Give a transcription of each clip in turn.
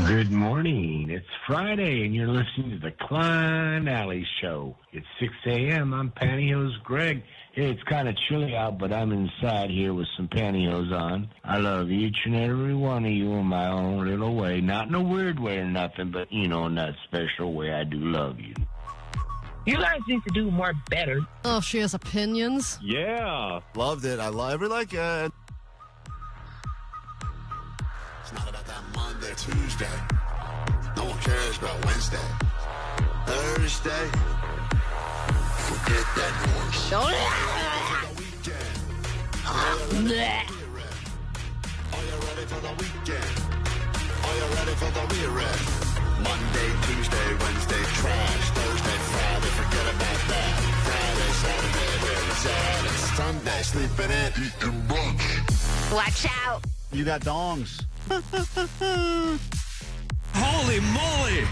Good morning. It's Friday, and you're listening to the Klein Alley Show. It's 6 a.m. I'm Pantyhose Greg. Hey, it's kind of chilly out, but I'm inside here with some pantyhose on. I love each and every one of you in my own little way. Not in a weird way or nothing, but, in that special way I do love you. You guys need to do more better. Oh, she has opinions? Yeah. Loved it. I love it like it. It's not about that Monday, Tuesday. No one cares about Wednesday. Thursday. Forget that noise. Don't. Are you ready for the weekend? Are you ready for the rearrest? Monday, Tuesday, Wednesday, trash. Thursday, Friday, forget about that. Friday, Saturday, where it's at. It's Sunday, sleeping in, eating brunch. Watch out. You got dongs. Holy moly!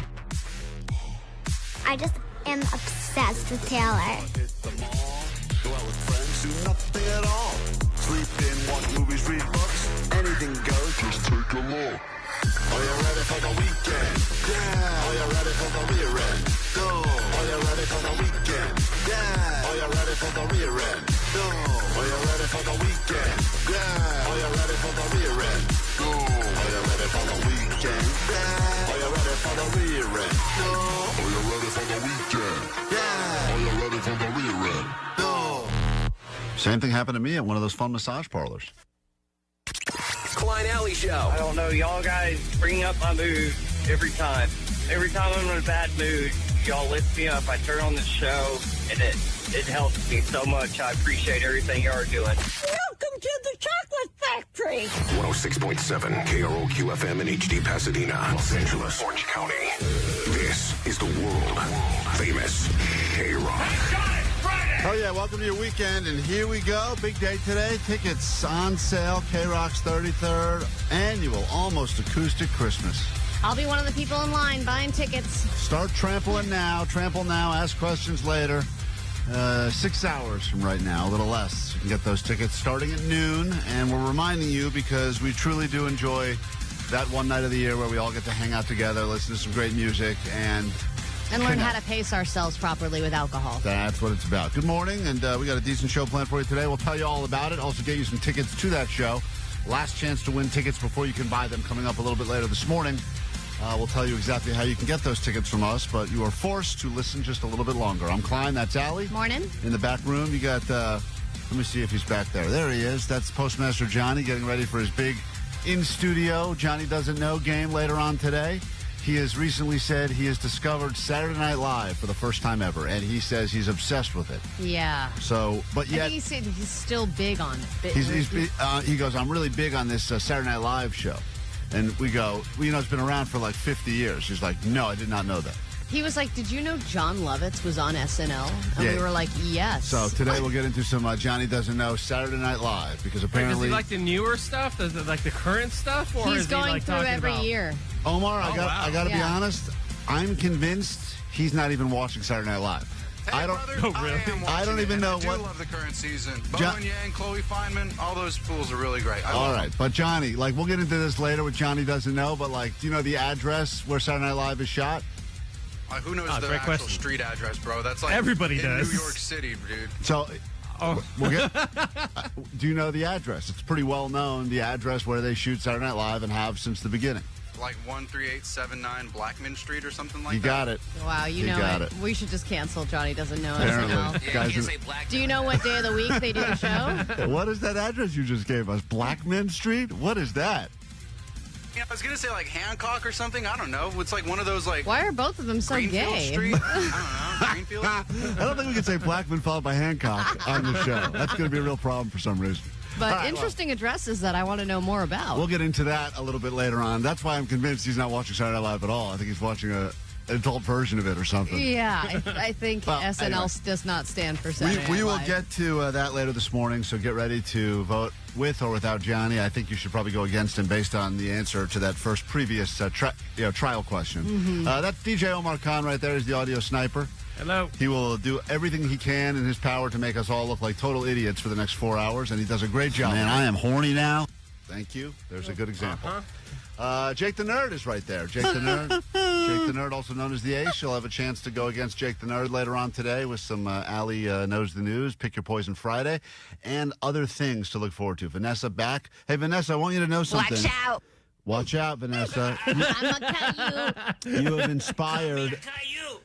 I just am obsessed with Taylor. Hit the mall, go out with friends, do nothing at all. Sleep in, watch movies, read books, anything goes, just take a look. Are you ready for the weekend? Yeah. Are you ready for the rear-end? No. Are you ready for the weekend? Yeah. Are you ready for the rear-end? No. Are you ready for the weekend? Yeah. Are you ready for the rear-end? No. Are you ready for the weekend? Yeah. Are you ready for the rear-end? No. Are you ready for the weekend? Yeah. Are you ready for the rear-end? No. Same thing happened to me at one of those fun massage parlors. Klein Alley Show. I don't know. Y'all guys bring up my mood every time. Every time I'm in a bad mood, y'all lift me up. I turn on the show, and it helps me so much. I appreciate everything y'all are doing. Welcome to the chocolate factory. 106.7 KROQ FM in HD Pasadena, Los Angeles, Orange County. This is the world famous KROQ. Oh, yeah, welcome to your weekend, and here we go. Big day today. Tickets on sale. KROQ's 33rd annual Almost Acoustic Christmas. I'll be one of the people in line buying tickets. Start trampling now. Trample now. Ask questions later. 6 hours from right now, a little less. You can get those tickets starting at noon, and we're reminding you because we truly do enjoy that one night of the year where we all get to hang out together, listen to some great music, and learn how to pace ourselves properly with alcohol. That's what it's about. Good morning, and we got a decent show planned for you today. We'll tell you all about it. Also get you some tickets to that show. Last chance to win tickets before you can buy them coming up a little bit later this morning. We'll tell you exactly how you can get those tickets from us, but you are forced to listen just a little bit longer. I'm Klein. That's Allie. Morning. In the back room, you got, let me see if he's back there. There he is. That's Postmaster Johnny getting ready for his big in-studio Johnny Doesn't Know game later on today. He has recently said he has discovered Saturday Night Live for the first time ever, and he says he's obsessed with it. Yeah. So, but yet... I think he said he's still big on it. He goes, I'm really big on this Saturday Night Live show. And we go, well, it's been around for like 50 years. He's like, no, I did not know that. He was like, did you know John Lovitz was on SNL? And we were like, yes. So today we'll get into some Johnny Doesn't Know Saturday Night Live, because apparently... Does he like the newer stuff? Does it like the current stuff? Or he's is going he like through every year. Omar, I got to be Yeah. honest, I'm convinced he's not even watching Saturday Night Live. Hey, I don't. brother, Oh, really? I don't even know I what. do love the current season. Bo John- and Yang, Chloe Fineman, all those fools are really great. I All love right, but Johnny, like we'll get into this later. What Johnny doesn't know, but like, do you know the address where Saturday Night Live is shot? them. Who knows the great actual question. street address, bro? That's like Everybody in does. New York City, dude. So, Oh. we'll get. Do you know the address? It's pretty well known. The address where they shoot Saturday Night Live and have since the beginning. Like 13879 Blackman Street or something like You that. got it. Wow, you know got it. We should just cancel Johnny Doesn't Know Apparently. SNL. Guys, Do you know what day of the week they do the show? what is that address you just gave us? Blackman Street? What is that? I was gonna say like Hancock or something. I don't know. It's like one of those like Why are both of them so Greenfield gay? Street. I don't know. Greenfield. I don't think we can say Blackman followed by Hancock on the show. That's going to be a real problem for some reason. But All right, interesting addresses that I want to know more about. We'll get into that a little bit later on. That's why I'm convinced he's not watching Saturday Night Live at all. I think he's watching an adult version of it or something. Yeah, I think Well, SNL anyway. does not stand for Saturday Night We will Live. get to that later this morning, so get ready to vote with or without Johnny. I think you should probably go against him based on the answer to that first previous trial question. Mm-hmm. That's DJ Omar Khan right there. He's the audio sniper. Hello. He will do everything he can in his power to make us all look like total idiots for the next 4 hours, and he does a great job. Man, I am horny now. Thank you. There's a good example. Jake the Nerd is right there. Jake the Nerd. Jake the Nerd, also known as the Ace. You'll have a chance to go against Jake the Nerd later on today with some Allie Knows the News, Pick Your Poison Friday, and other things to look forward to. Vanessa back. Hey, Vanessa, I want you to know something. Watch out. Watch out, Vanessa. I'm going to cut you. You have inspired.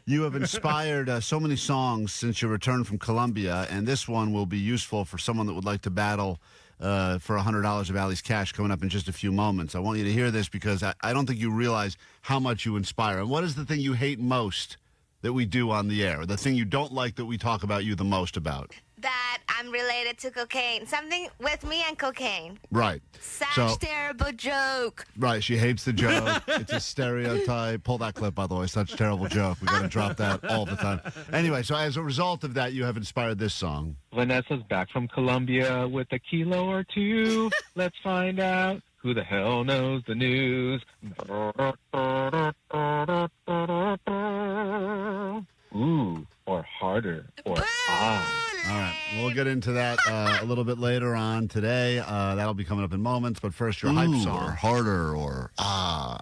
You have inspired so many songs since your return from Colombia, and this one will be useful for someone that would like to battle for $100 of Allie's cash coming up in just a few moments. I want you to hear this because I don't think you realize how much you inspire. And what is the thing you hate most that we do on the air? The thing you don't like that we talk about you the most about? That I'm related to cocaine. Something with me and cocaine. Right. Such terrible joke. Right, she hates the joke. It's a stereotype. Pull that clip, by the way. Such a terrible joke. We got to drop that all the time. Anyway, so as a result of that, you have inspired this song. Vanessa's back from Colombia with a kilo or two. Let's find out who the hell knows the news. Ooh, or harder, or ah. All right, we'll get into that a little bit later on today. That'll be coming up in moments. But first, your hype song. Or harder, or ah.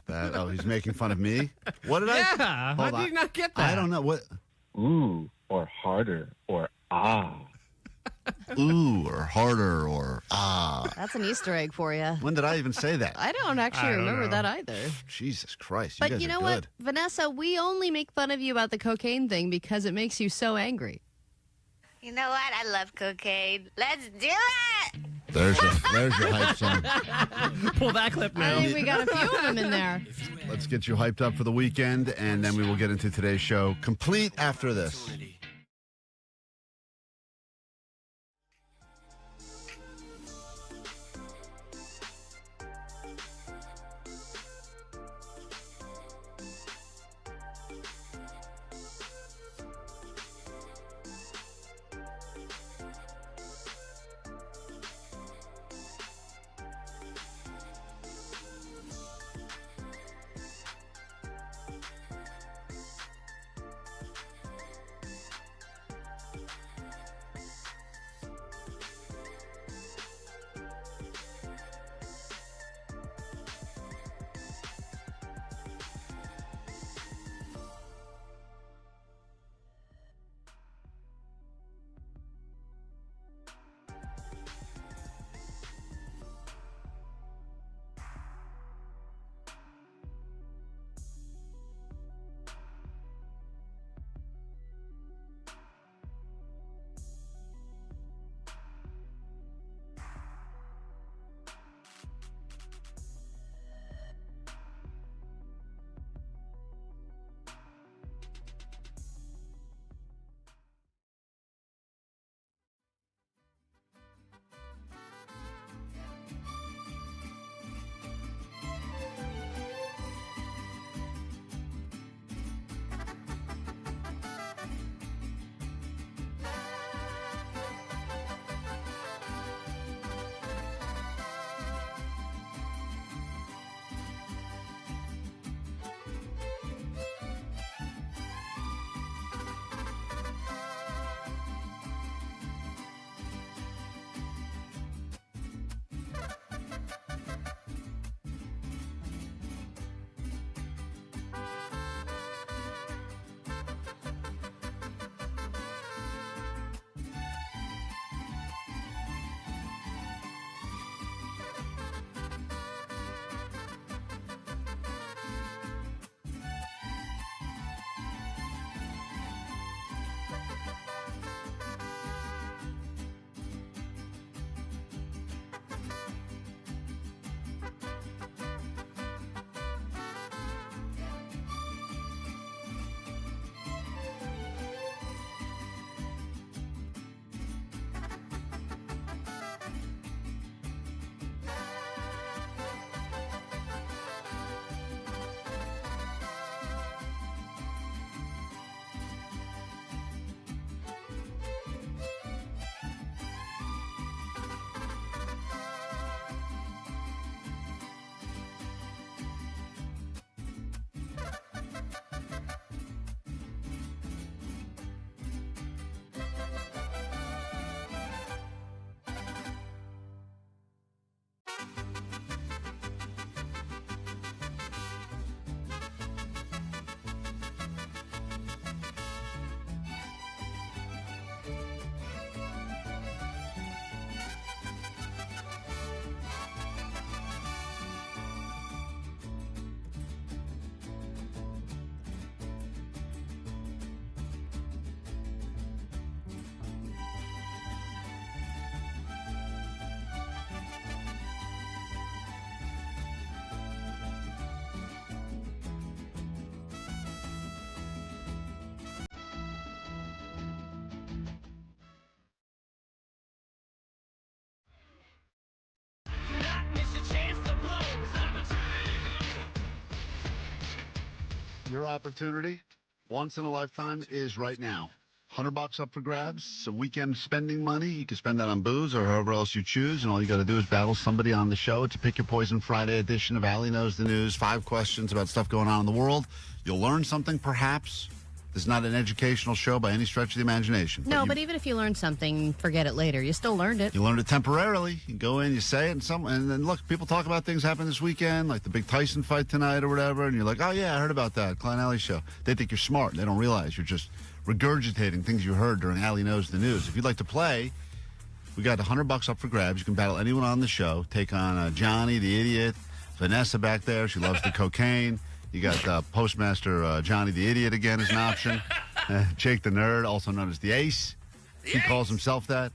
He's making fun of me. What did I? Yeah, how did you not get that? I don't know. What? Ooh, or harder, or ah. Ooh, or harder, or ah. That's an Easter egg for you. When did I even say that? I don't actually remember that either. Jesus Christ. But you know what, Vanessa? We only make fun of you about the cocaine thing because it makes you so angry. You know what? I love cocaine. Let's do it! There's your hype song. Pull that clip now. I think we got a few of them in there. Let's get you hyped up for the weekend, and then we will get into today's show complete after this. Your opportunity, once in a lifetime, is right now. $100 up for grabs, some weekend spending money. You can spend that on booze or however else you choose, and all you got to do is battle somebody on the show. It's a Pick Your Poison Friday edition of Allie Knows the News. 5 questions about stuff going on in the world. You'll learn something, perhaps. This is not an educational show by any stretch of the imagination. But even if you learn something, forget it later. You still learned it. You learned it temporarily. You go in, you say it, and then look, people talk about things happening this weekend, like the big Tyson fight tonight or whatever, and you're like, oh, yeah, I heard about that, Klein Alley show. They think you're smart. They don't realize you're just regurgitating things you heard during Allie Knows the News. If you'd like to play, we got $100 up for grabs. You can battle anyone on the show. Take on Johnny, the idiot, Vanessa back there. She loves the cocaine. You got Postmaster Johnny, the idiot, again, as an option. Jake the nerd, also known as the Ace. He calls himself that.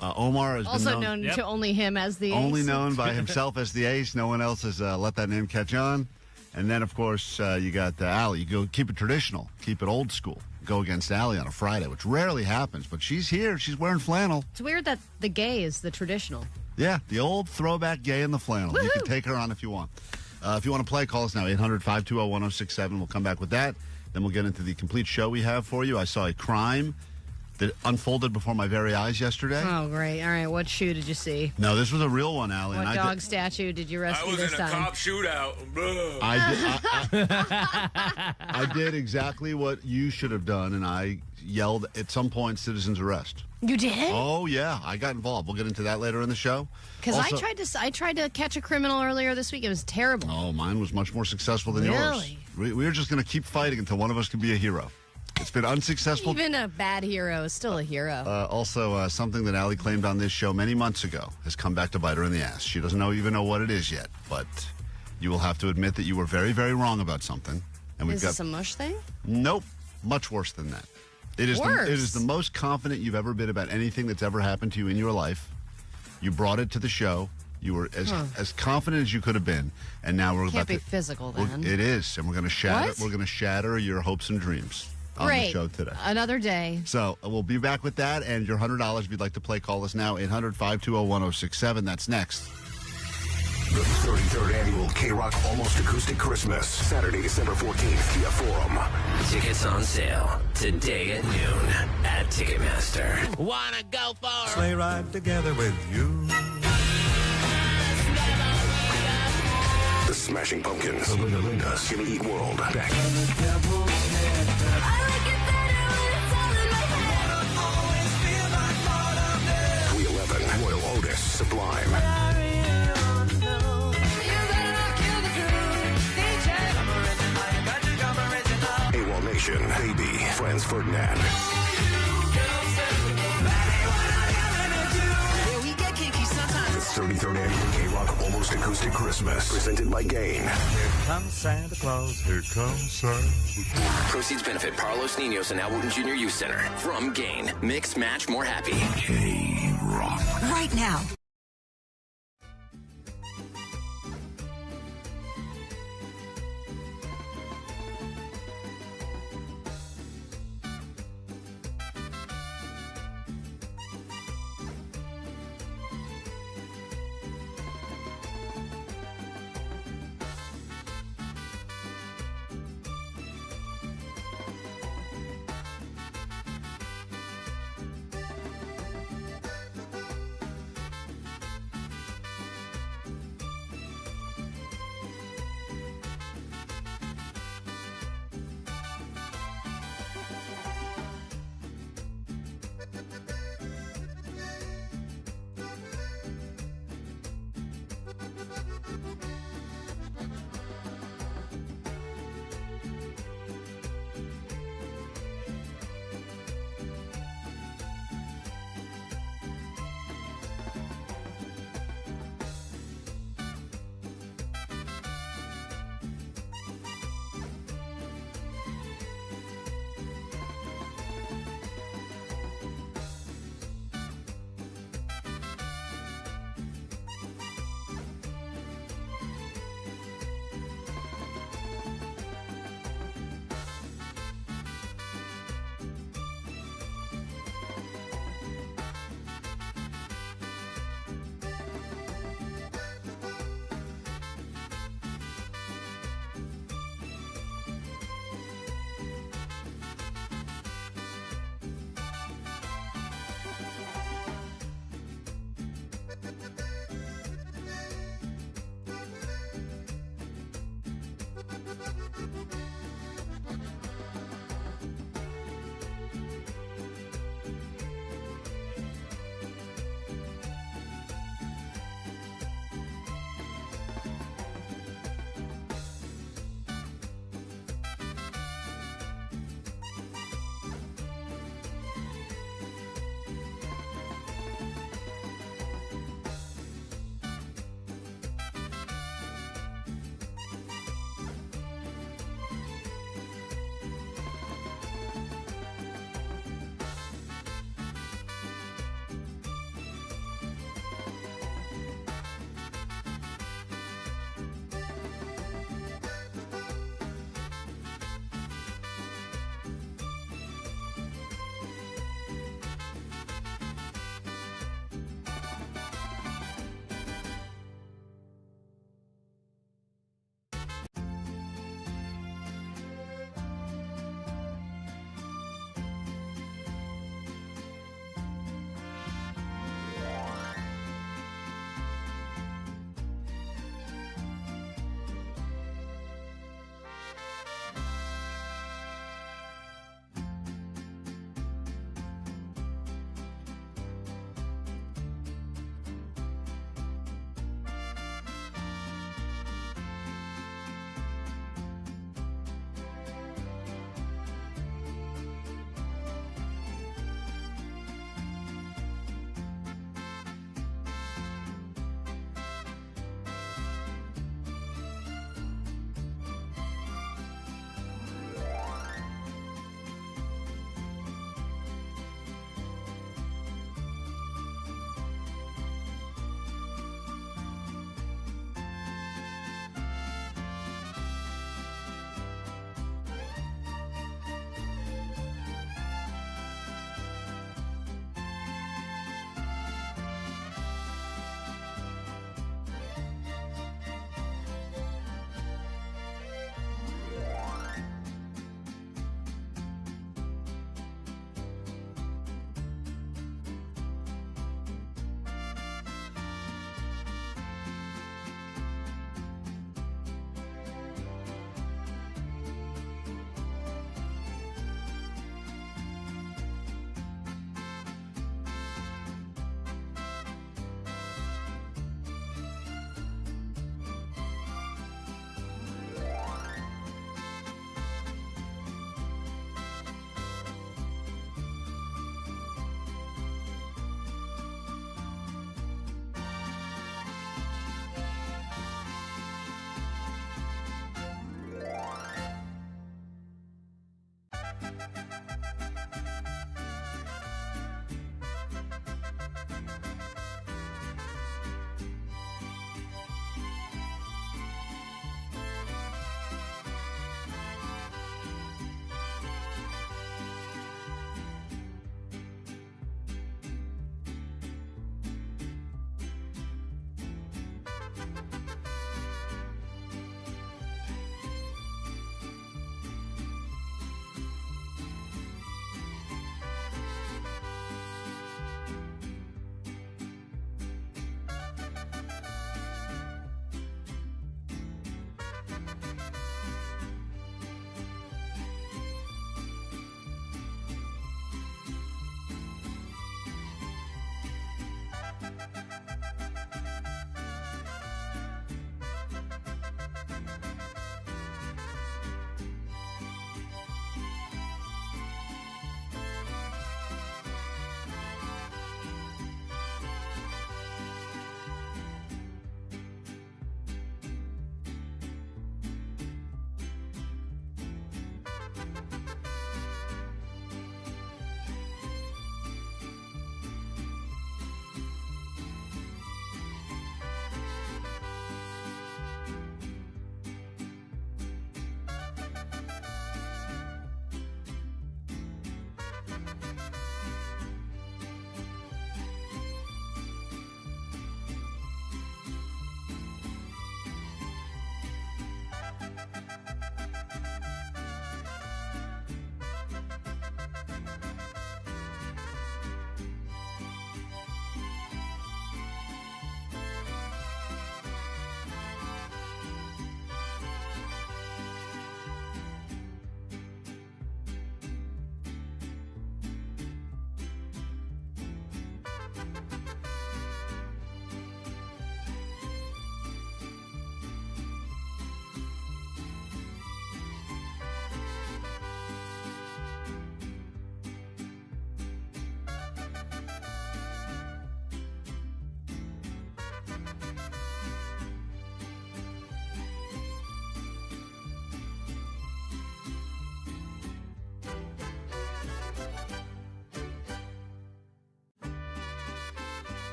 Omar has also been known to only him as the Ace. Only known by himself as the Ace. No one else has let that name catch on. And then, of course, you got Allie. You go keep it traditional, keep it old school. Go against Allie on a Friday, which rarely happens, but she's here. She's wearing flannel. It's weird that the gay is the traditional. Yeah, the old throwback gay in the flannel. Woo-hoo! You can take her on if you want. If you want to play, call us now, 800-520-1067. We'll come back with that. Then we'll get into the complete show we have for you. I saw a crime that unfolded before my very eyes yesterday. Oh, great. All right, what shoe did you see? No, this was a real one, Allie. What dog statue did you rescue this time? I was in a cop shootout. I did exactly what you should have done, and I yelled at some point, citizens arrest. You did? Oh, yeah. I got involved. We'll get into that later in the show. Because I tried to catch a criminal earlier this week. It was terrible. Oh, mine was much more successful than yours. We were just going to keep fighting until one of us can be a hero. It's been unsuccessful. Even a bad hero is still a hero. Also, something that Allie claimed on this show many months ago has come back to bite her in the ass. She doesn't even know what it is yet, but you will have to admit that you were very, very wrong about something. And is this a mush thing? Nope. Much worse than that. It is the most confident you've ever been about anything that's ever happened to you in your life. You brought it to the show. You were as confident as you could have been, and now we're about to... Can't be physical, then. It is, and we're going to shatter. We're going to shatter your hopes and dreams on the show today. Another day. So we'll be back with that, and your $100 if you'd like to play. Call us now, 800-520-1067. That's next. The 33rd Annual KROQ Almost Acoustic Christmas, Saturday, December 14th, via Forum. Tickets on sale today at noon at Ticketmaster. Wanna go for sleigh ride together with you. The Smashing Pumpkins, the Linda Lindas, Jimmy Eat World, back. Royal Otis, Sublime. AWOL Nation, Baby, Franz Ferdinand. The 33rd Annual KROQ Almost Acoustic Christmas, presented by Gain. Here comes Santa Claus, here comes Santa Claus. Proceeds benefit Carlos Ninos and Al Wooten Jr. Youth Center. From Gain. Mix, match, more happy. KROQ. Right now.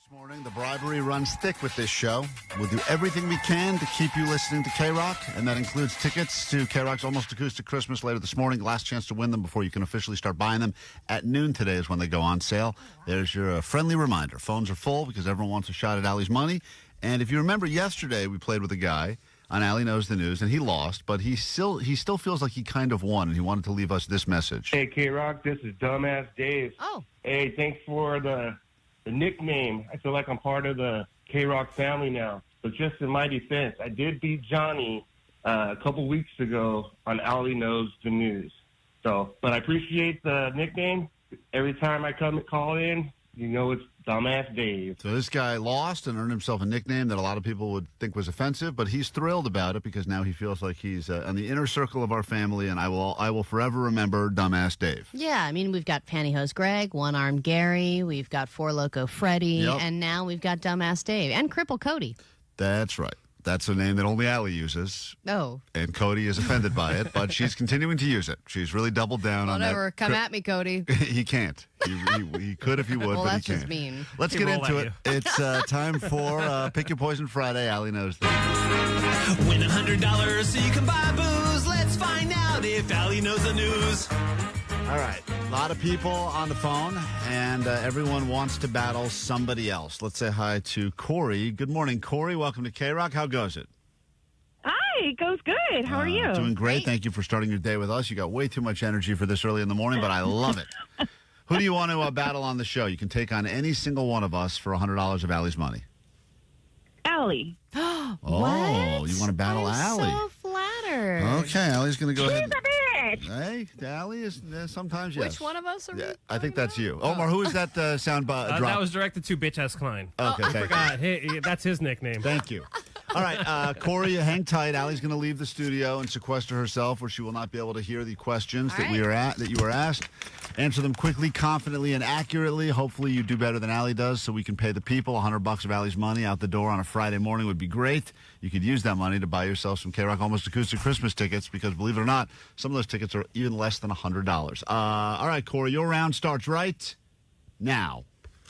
This morning, the bribery runs thick with this show. We'll do everything we can to keep you listening to KROQ, and that includes tickets to KROQ's Almost Acoustic Christmas later this morning. Last chance to win them before you can officially start buying them. At noon today is when they go on sale. There's your friendly reminder. Phones are full because everyone wants a shot at Allie's money. And if you remember yesterday, we played with a guy on Allie Knows the News, and he lost, but he still feels like he kind of won, and he wanted to leave us this message. Hey, KROQ, this is Dumbass Dave. Oh. Hey, thanks for the nickname. I feel like I'm part of the KROQ family now. But just in my defense, I did beat Johnny a couple weeks ago on Allie Knows the News. But I appreciate the nickname. Every time I call in, you know it's Dumbass Dave. So this guy lost and earned himself a nickname that a lot of people would think was offensive, but he's thrilled about it because now he feels like he's in the inner circle of our family, and I will forever remember Dumbass Dave. Yeah, I mean, we've got Pantyhose Greg, One Arm Gary, we've got Four Loco Freddy, and now we've got Dumbass Dave and Cripple Cody. That's right. That's a name that only Allie uses. Oh. And Cody is offended by it, but she's continuing to use it. She's really doubled down on that. Whatever. Come at me, Cody. He can't. He could if he would, well, but he that's can't. just mean. Let's get into it. It's time for Pick Your Poison Friday. Allie knows that. Win $100 so you can buy booze. Let's find out if Allie knows the news. All right. A lot of people on the phone, and everyone wants to battle somebody else. Let's say hi to Corey. Good morning, Corey. Welcome to KROQ. How goes it? Hi, it goes good. How are you? Doing great. Thank you for starting your day with us. You got way too much energy for this early in the morning, but I love it. Who do you want to battle on the show? You can take on any single one of us for $100 of Allie's money. Allie. Oh, you want to battle Allie? So flattered. Okay, Allie's going to go ahead. She's a bitch. Hey, Allie is sometimes yes. Which one of us are we? I think that's you. Omar, who is that sound drop? That was directed to bitch-ass Klein. Okay, I forgot. That's his nickname. Thank you. All right, Corey, hang tight. Allie's going to leave the studio and sequester herself, where she will not be able to hear the questions that you were asked. Answer them quickly, confidently, and accurately. Hopefully, you do better than Allie does, so we can pay the people. $100 of Allie's money out the door on a Friday morning would be great. You could use that money to buy yourself some KROQ Almost Acoustic Christmas tickets, because believe it or not, some of those tickets are even less than $100. All right, Corey, your round starts right now.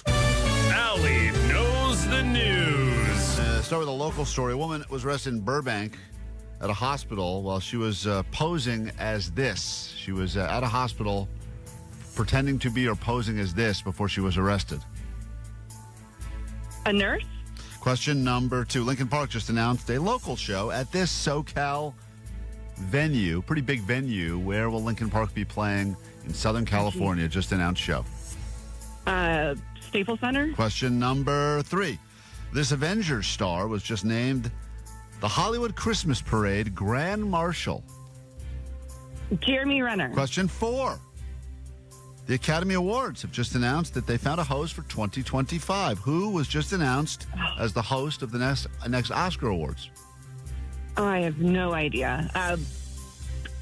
Allie knows the news. Start with a local story. A woman was arrested in Burbank at a hospital while she was posing as this. She was at a hospital pretending to be or posing as this before she was arrested. A nurse? Question number 2. Lincoln Park just announced a local show at this SoCal venue, pretty big venue. Where will Lincoln Park be playing in Southern California? Just announced show. Staples Center? Question number 3. This Avengers star was just named the Hollywood Christmas Parade Grand Marshal. Jeremy Renner. Question 4. The Academy Awards have just announced that they found a host for 2025. Who was just announced as the host of the next Oscar Awards? Oh, I have no idea.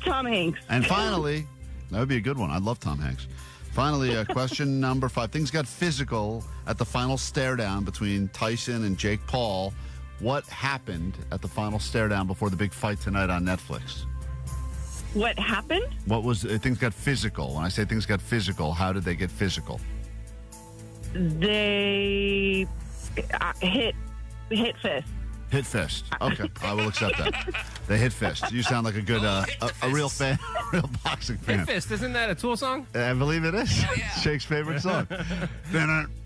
Tom Hanks. And finally, that would be a good one. I love Tom Hanks. Finally, question number 5. Things got physical at the final stare down between Tyson and Jake Paul. What happened at the final stare down before the big fight tonight on Netflix? What happened? Things got physical. When I say things got physical, how did they get physical? They hit fist. Hit fist. Okay, I will accept that. They hit fist. You sound like a good, a real fan, real boxing fan. Hit fist, isn't that a Tool song? I believe it is. Shake's favorite song. All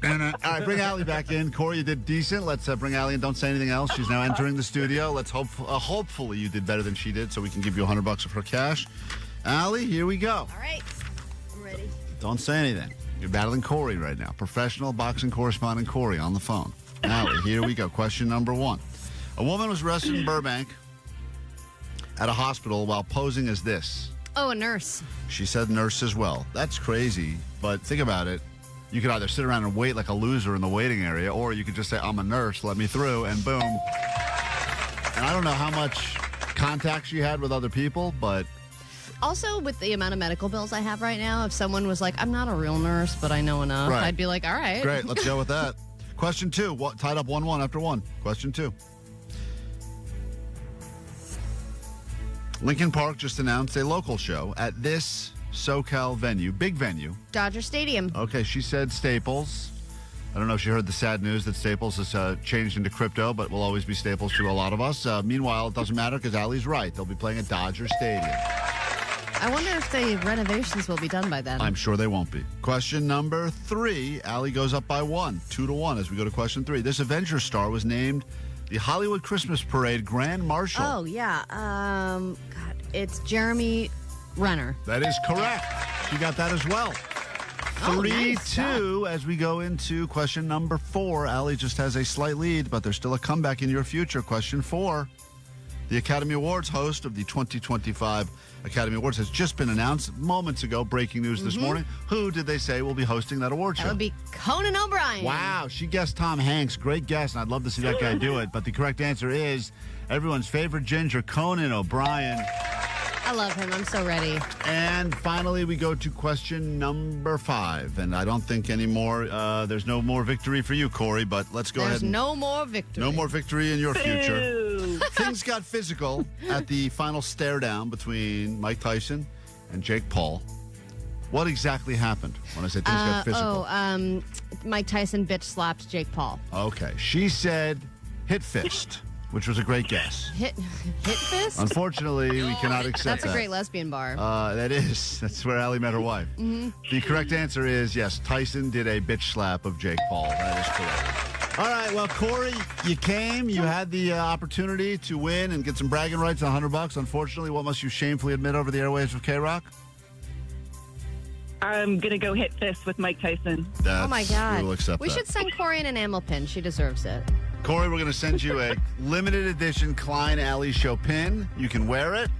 right, bring Allie back in. Corey, you did decent. Let's bring Allie in. Don't say anything else. She's now entering the studio. Let's hopefully you did better than she did, so we can give you $100 of her cash. Allie, here we go. All right, I'm ready. Don't say anything. You're battling Corey right now. Professional boxing correspondent Corey on the phone. Allie, here we go. Question number 1. A woman was arrested in Burbank at a hospital while posing as this. Oh, a nurse. She said nurse as well. That's crazy, but think about it. You could either sit around and wait like a loser in the waiting area, or you could just say, I'm a nurse, let me through, and boom. And I don't know how much contact she had with other people, but... Also, with the amount of medical bills I have right now, if someone was like, I'm not a real nurse, but I know enough, I'd be like, all right. Great, let's go with that. Question 2, tied up 1-1 after 1. Question 2. Lincoln Park just announced a local show at this SoCal venue, big venue. Dodger Stadium. Okay, she said Staples. I don't know if you heard the sad news that Staples has changed into crypto, but will always be Staples to a lot of us. Meanwhile, it doesn't matter because Allie's right. They'll be playing at Dodger Stadium. I wonder if the renovations will be done by then. I'm sure they won't be. Question number 3. Allie goes up by 1, 2-1 as we go to question 3. This Avengers star was named the Hollywood Christmas Parade Grand Marshal. Oh, yeah. God, it's Jeremy Renner. That is correct. She got that as well. 3-2 as we go into question number 4. Allie just has a slight lead, but there's still a comeback in your future. Question 4. The Academy Awards host of the 2025 Academy Awards has just been announced moments ago. Breaking news this morning. Who did they say will be hosting that award show? That would be Conan O'Brien. Wow, she guessed Tom Hanks. Great guess, and I'd love to see that guy do it. But the correct answer is everyone's favorite ginger, Conan O'Brien. I love him. I'm so ready. And finally, we go to question number 5. And I don't think anymore. There's no more victory for you, Corey, but let's go ahead. There's no more victory. No more victory in your future. Boo. Things got physical at the final stare down between Mike Tyson and Jake Paul. What exactly happened when I said things got physical? Mike Tyson bitch slapped Jake Paul. Okay. She said hit fist, which was a great guess. Hit fist? Unfortunately, we cannot accept that. That's a great lesbian bar. That is. That's where Allie met her wife. Mm-hmm. The correct answer is yes, Tyson did a bitch slap of Jake Paul. That is correct. All right, well, Corey, you came. You had the opportunity to win and get some bragging rights on $100. Unfortunately, what must you shamefully admit over the airwaves of KROQ? I'm going to go hit fist with Mike Tyson. Oh, my God. We will accept We that. should send Corey an enamel pin. She deserves it. Corey, we're going to send you a limited edition Klein Alley Show pin. You can wear it.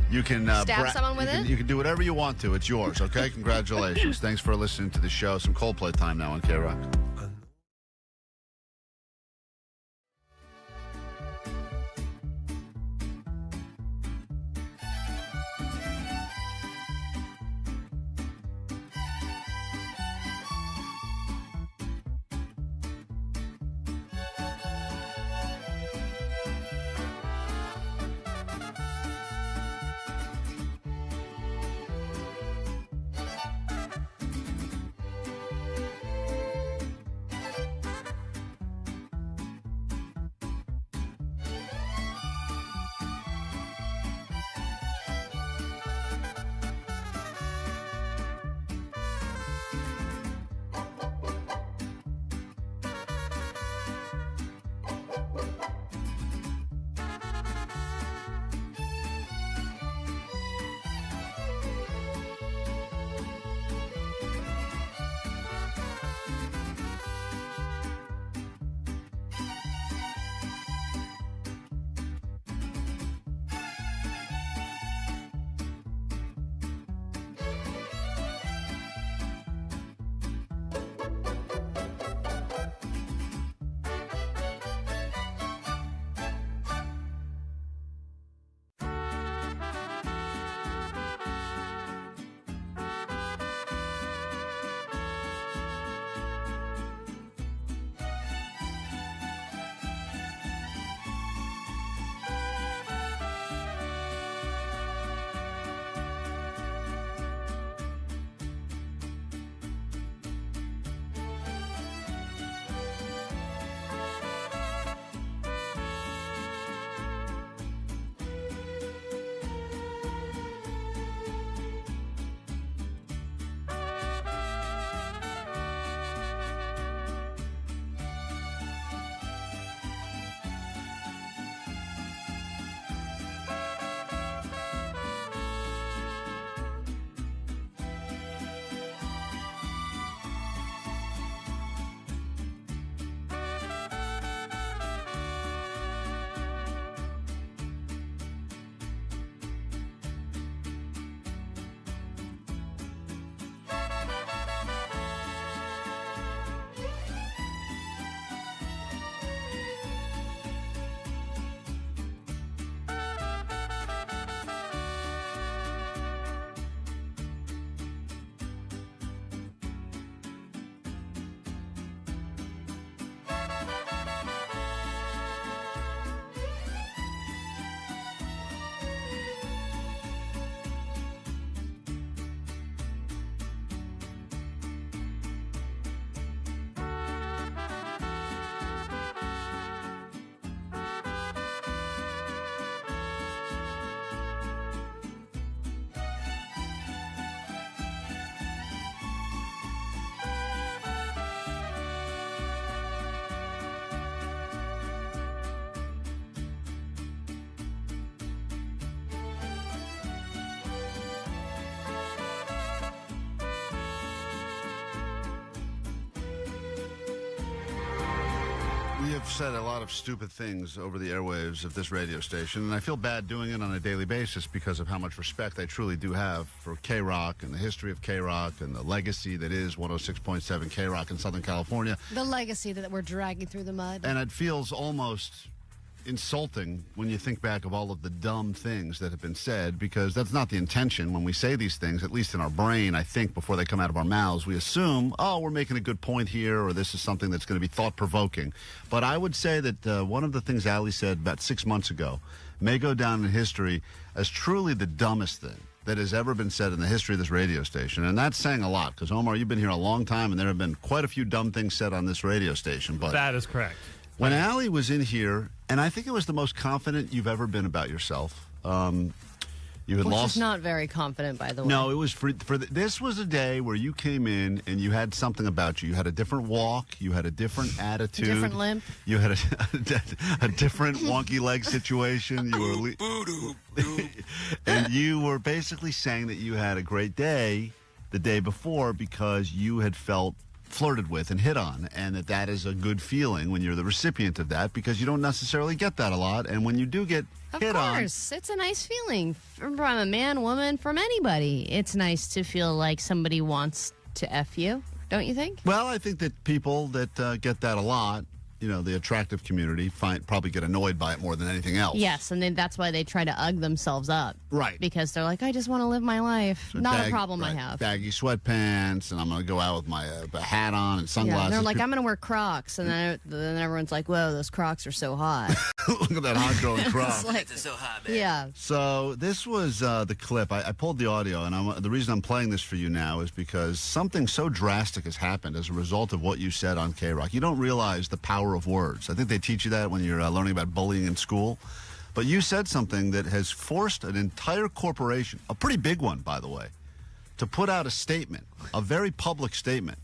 You can stab someone with it? You can do whatever you want to. It's yours, okay? Congratulations. Thanks for listening to the show. Some Coldplay time now on KROQ. I've said a lot of stupid things over the airwaves of this radio station, and I feel bad doing it on a daily basis because of how much respect I truly do have for KROQ and the history of KROQ and the legacy that is 106.7 KROQ in Southern California. The legacy that we're dragging through the mud. And it feels almost insulting when you think back of all of the dumb things that have been said, because that's not the intention when we say these things, at least in our brain. I think before they come out of our mouths, we assume, oh, we're making a good point here, or this is something that's going to be thought-provoking. But I would say that one of the things Allie said about 6 months ago may go down in history as truly the dumbest thing that has ever been said in the history of this radio station. And that's saying a lot, because, Omar, you've been here a long time, and there have been quite a few dumb things said on this radio station. But that is correct. When Allie was in here, and I think it was the most confident you've ever been about yourself. You had lost. Which is not very confident, by the way. No, it was this was a day where you came in and you had something about you. You had a different walk. You had a different attitude. A different limp. You had a different wonky leg situation. You were and you were basically saying that you had a great day the day before because you had felt flirted with and hit on, and that is a good feeling when you're the recipient of that, because you don't necessarily get that a lot, and when you do get hit on... Of course, it's a nice feeling from a man, woman, from anybody. It's nice to feel like somebody wants to F you, don't you think? Well, I think that people that get that a lot, you know, the attractive community probably get annoyed by it more than anything else. Yes, and then that's why they try to ugg themselves up. Right. Because they're like, I just want to live my life. So Not a problem I have. Baggy sweatpants, and I'm going to go out with my hat on and sunglasses. Yeah, and they're like, I'm going to wear Crocs. And then everyone's like, whoa, those Crocs are so hot. Look at that hot girl in Crocs. Like, It's so hot, man. yeah. So this was the clip. I pulled the audio, and the reason I'm playing this for you now is because something so drastic has happened as a result of what you said on KROQ. You don't realize the power of words. I think they teach you that when you're learning about bullying in school. But you said something that has forced an entire corporation, a pretty big one, by the way, to put out a statement, a very public statement,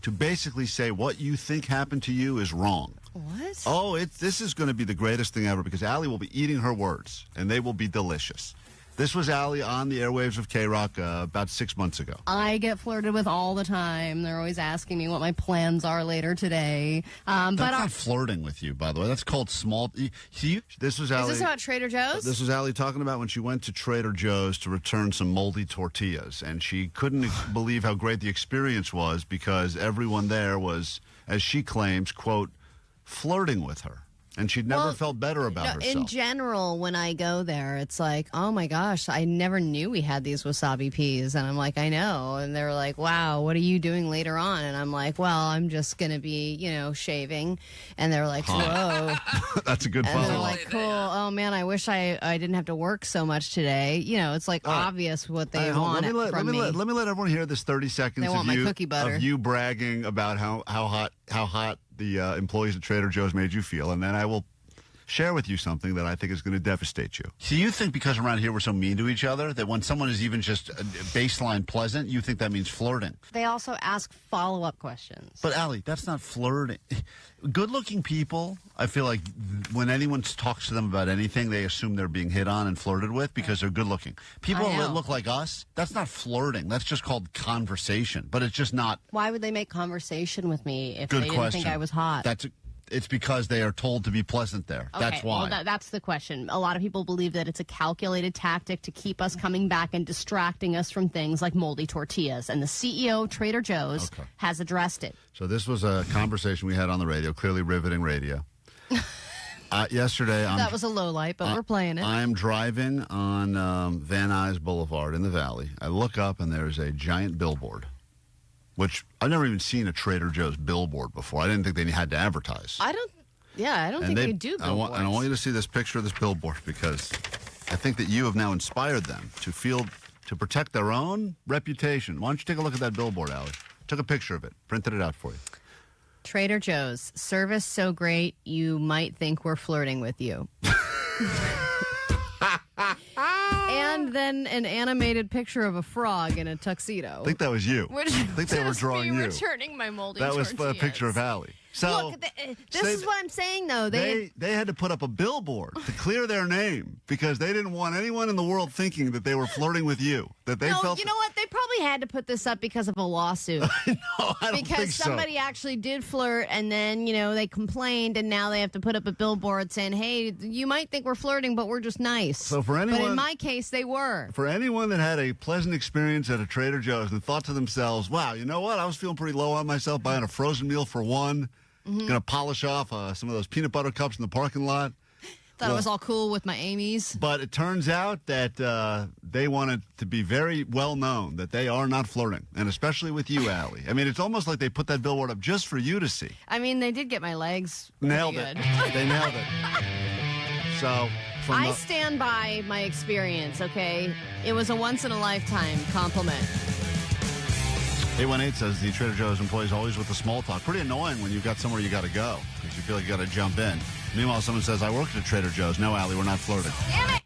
to basically say what you think happened to you is wrong. What? Oh, this is going to be the greatest thing ever, because Allie will be eating her words, and they will be delicious. This was Allie on the airwaves of KROQ about 6 months ago. I get flirted with all the time. They're always asking me what my plans are later today. That's not flirting with you, by the way. That's called small... See, this was Allie... Is this about Trader Joe's? This was Allie talking about when she went to Trader Joe's to return some moldy tortillas, and she couldn't believe how great the experience was because everyone there was, as she claims, quote, flirting with her. And she'd never felt better about herself. In general, when I go there, it's like, oh my gosh, I never knew we had these wasabi peas. And I'm like, I know. And they're like, wow, what are you doing later on? And I'm like, well, I'm just going to be, shaving. And they're like, whoa. That's a good follow-up. And they're like, cool. Oh, man, I wish I didn't have to work so much today. It's like obvious what they want from me. Let me let everyone hear this 30 seconds of you bragging about how hot the employees at Trader Joe's made you feel, and then I will share with you something that I think is going to devastate you. So you think because around here we're so mean to each other that when someone is even just baseline pleasant, you think that means flirting? They also ask follow-up questions. But, Allie, that's not flirting. Good-looking people, I feel like when anyone talks to them about anything, they assume they're being hit on and flirted with because they're good-looking. People that look like us, that's not flirting. That's just called conversation. But it's just not... Why would they make conversation with me if they didn't think I was hot? It's because they are told to be pleasant there. Okay, that's why. Well, that's the question. A lot of people believe that it's a calculated tactic to keep us coming back and distracting us from things like moldy tortillas. And the CEO of Trader Joe's has addressed it. So this was a conversation we had on the radio, clearly riveting radio. Yesterday... that was a low light, but we're playing it. I'm driving on Van Nuys Boulevard in the Valley. I look up, and there's a giant billboard, which I've never even seen a Trader Joe's billboard before. I didn't think they had to advertise. I don't think they do billboards. I want you to see this picture of this billboard because I think that you have now inspired them to protect their own reputation. Why don't you take a look at that billboard, Allie? Took a picture of it, printed it out for you. Trader Joe's, service so great you might think we're flirting with you. And then an animated picture of a frog in a tuxedo. I think that was you. Which I think they were drawing you. Returning my moldy That was tortillas. a picture of Allie. So look, this is what I'm saying, though. They had to put up a billboard to clear their name because they didn't want anyone in the world thinking that they were flirting with you. that they No, felt. you know what? They probably had to put this up because of a lawsuit. No, I don't because think so. somebody actually did flirt, and then, they complained, and now they have to put up a billboard saying, hey, you might think we're flirting, but we're just nice. So for anyone, but in my case, they were. For anyone that had a pleasant experience at a Trader Joe's and thought to themselves, wow, you know what? I was feeling pretty low on myself buying a frozen meal for one. Going to polish off some of those peanut butter cups in the parking lot. Thought it was all cool with my Amy's. But it turns out that they wanted to be very well known that they are not flirting, and especially with you, Allie. I mean, it's almost like they put that billboard up just for you to see. I mean, they did get my legs. Nailed it. They nailed it. So, I stand by my experience, okay? It was a once-in-a-lifetime compliment. 818 says the Trader Joe's employees always with the small talk. Pretty annoying when you've got somewhere you got to go because you feel like you got to jump in. Meanwhile, someone says, I work at a Trader Joe's. No, Allie, we're not flirting. Damn it!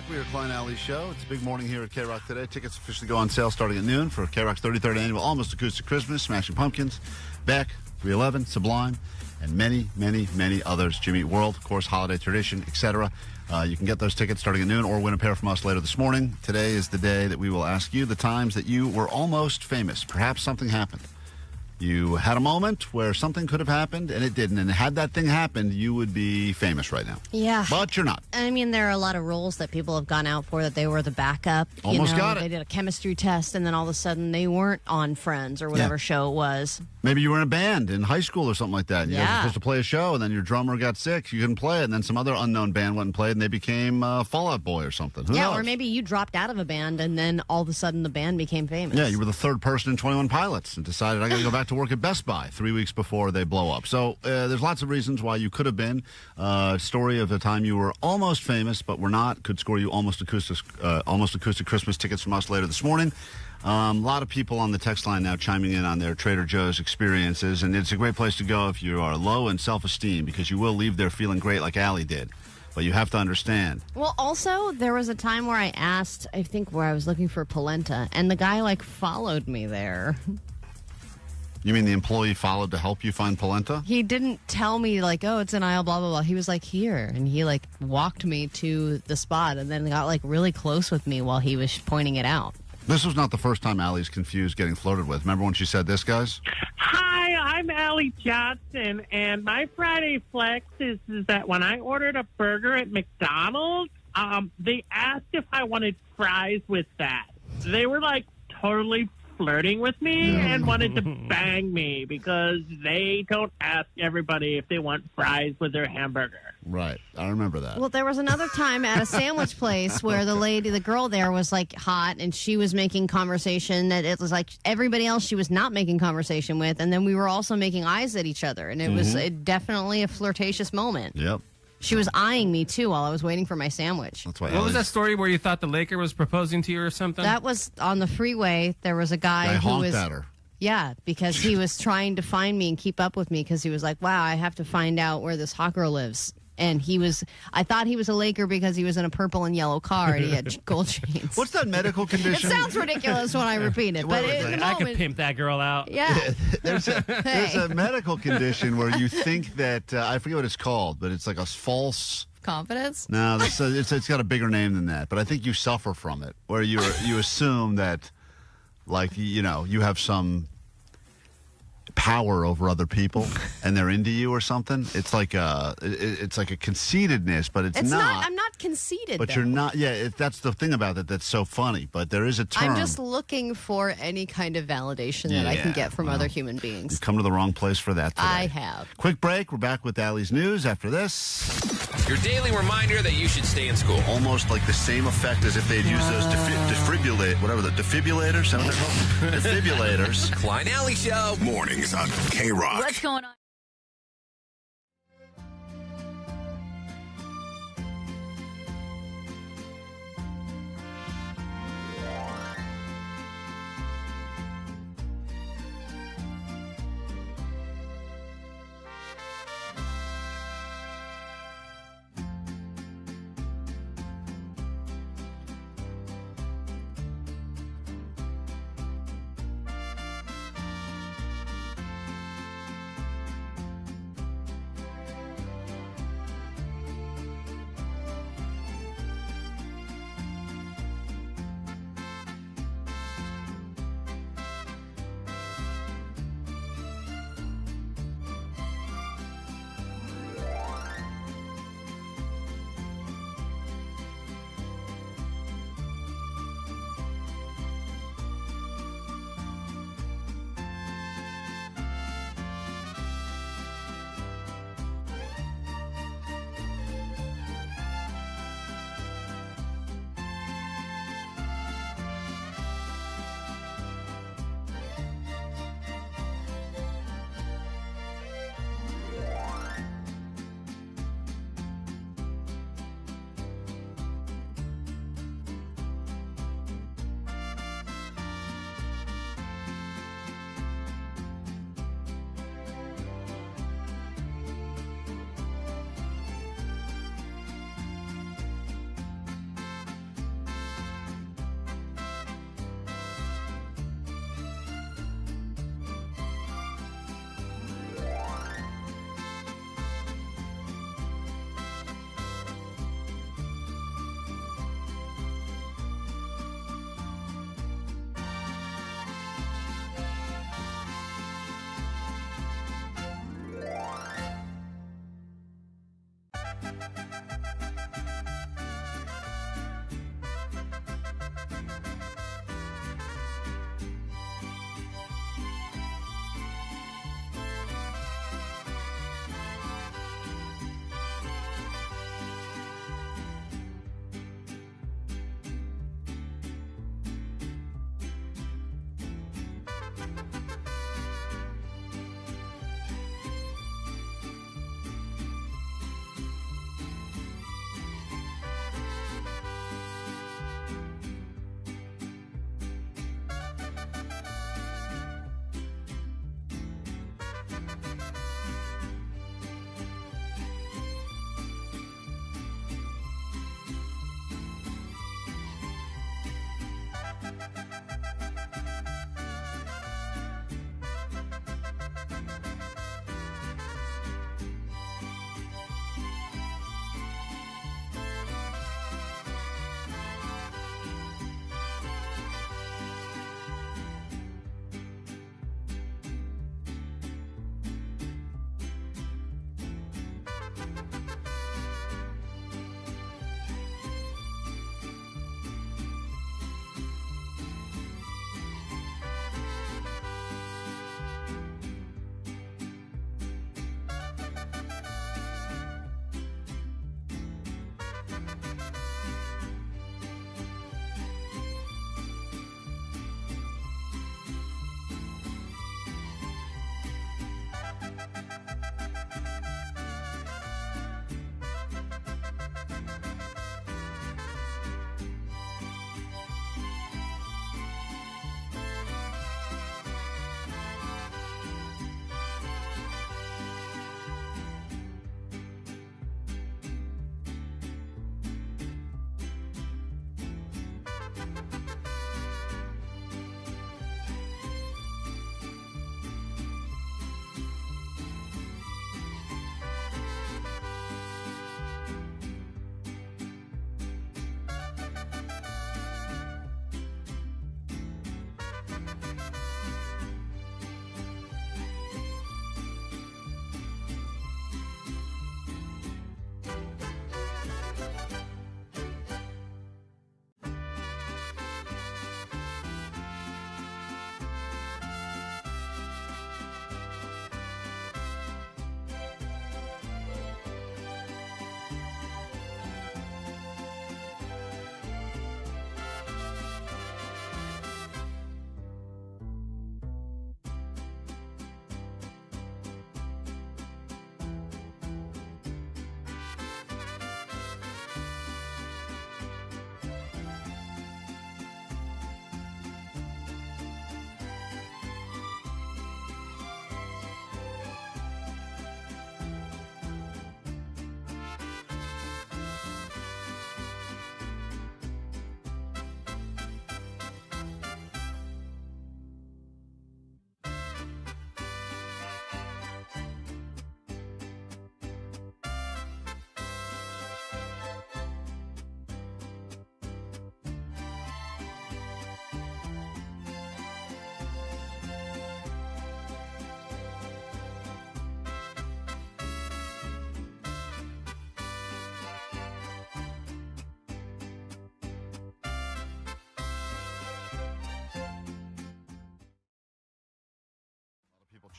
We are Klein Alley Show. It's a big morning here at KROQ today. Tickets officially go on sale starting at noon for KROQ's 33rd annual Almost Acoustic Christmas. Smashing Pumpkins, Beck, 311, Sublime, and many, many, many others. Jimmy Eat World, of course, Holiday Tradition, etc. You can get those tickets starting at noon or win a pair from us later this morning. Today is the day that we will ask you the times that you were almost famous. Perhaps something happened. You had a moment where something could have happened, and it didn't. And had that thing happened, you would be famous right now. Yeah. But you're not. I mean, there are a lot of roles that people have gone out for that they were the backup. Almost got it. They did a chemistry test, and then all of a sudden they weren't on Friends or whatever show it was. Maybe you were in a band in high school or something like that. And you guys were supposed to play a show, and then your drummer got sick. You couldn't play it, and then some other unknown band went and played, and they became Fall Out Boy or something. Who knows? Or maybe you dropped out of a band, and then all of a sudden the band became famous. Yeah, you were the third person in 21 Pilots and decided I got to go back to work at Best Buy 3 weeks before they blow up. So there's lots of reasons why you could have been. Story of the time you were almost famous, but were not. Could score you Almost Acoustic Christmas tickets from us later this morning. A lot of people on the text line now chiming in on their Trader Joe's experiences, and it's a great place to go if you are low in self-esteem because you will leave there feeling great like Allie did. But you have to understand. Well, also, there was a time where I asked, I think where I was looking for polenta, and the guy, followed me there. You mean the employee followed to help you find polenta? He didn't tell me, oh, it's an aisle, blah, blah, blah. He was here. And he, walked me to the spot and then got, really close with me while he was pointing it out. This was not the first time Allie's confused getting flirted with. Remember when she said this, guys? Hi, I'm Allie Johnson, and my Friday flex is that when I ordered a burger at McDonald's, they asked if I wanted fries with that. They were like totally flirting with me and wanted to bang me because they don't ask everybody if they want fries with their hamburger. Right. I remember that. Well, there was another time at a sandwich place where the girl there was like hot and she was making conversation that it was like everybody else she was not making conversation with. And then we were also making eyes at each other. And it was definitely a flirtatious moment. Yep. She was eyeing me, too, while I was waiting for my sandwich. That's why. What was that story where you thought the Laker was proposing to you or something? That was on the freeway. There was a guy who honked was at her. Yeah, because he was trying to find me and keep up with me because he was like, wow, I have to find out where this hot girl lives. And I thought he was a Laker because he was in a purple and yellow car and he had gold chains. What's that medical condition? It sounds ridiculous when I repeat it, but in the I moment, could pimp that girl out. Yeah. There's a medical condition where you think that, I forget what it's called, but it's like a false... Confidence? No, it's got a bigger name than that. But I think you suffer from it, where you assume that, like, you have some power over other people and they're into you or something. It's like a conceitedness, but it's not. I'm not conceited. But though. you're not. Yeah, that's the thing about it that's so funny. But there is a term. I'm just looking for any kind of validation that I can get from other human beings. You've come to the wrong place for that today. I have. Quick break. We're back with Allie's News after this. Your daily reminder that you should stay in school. Almost like the same effect as if they'd used those defibrillators. Defibrillators. Klein Alley Show. Mornings on KROQ. What's going on?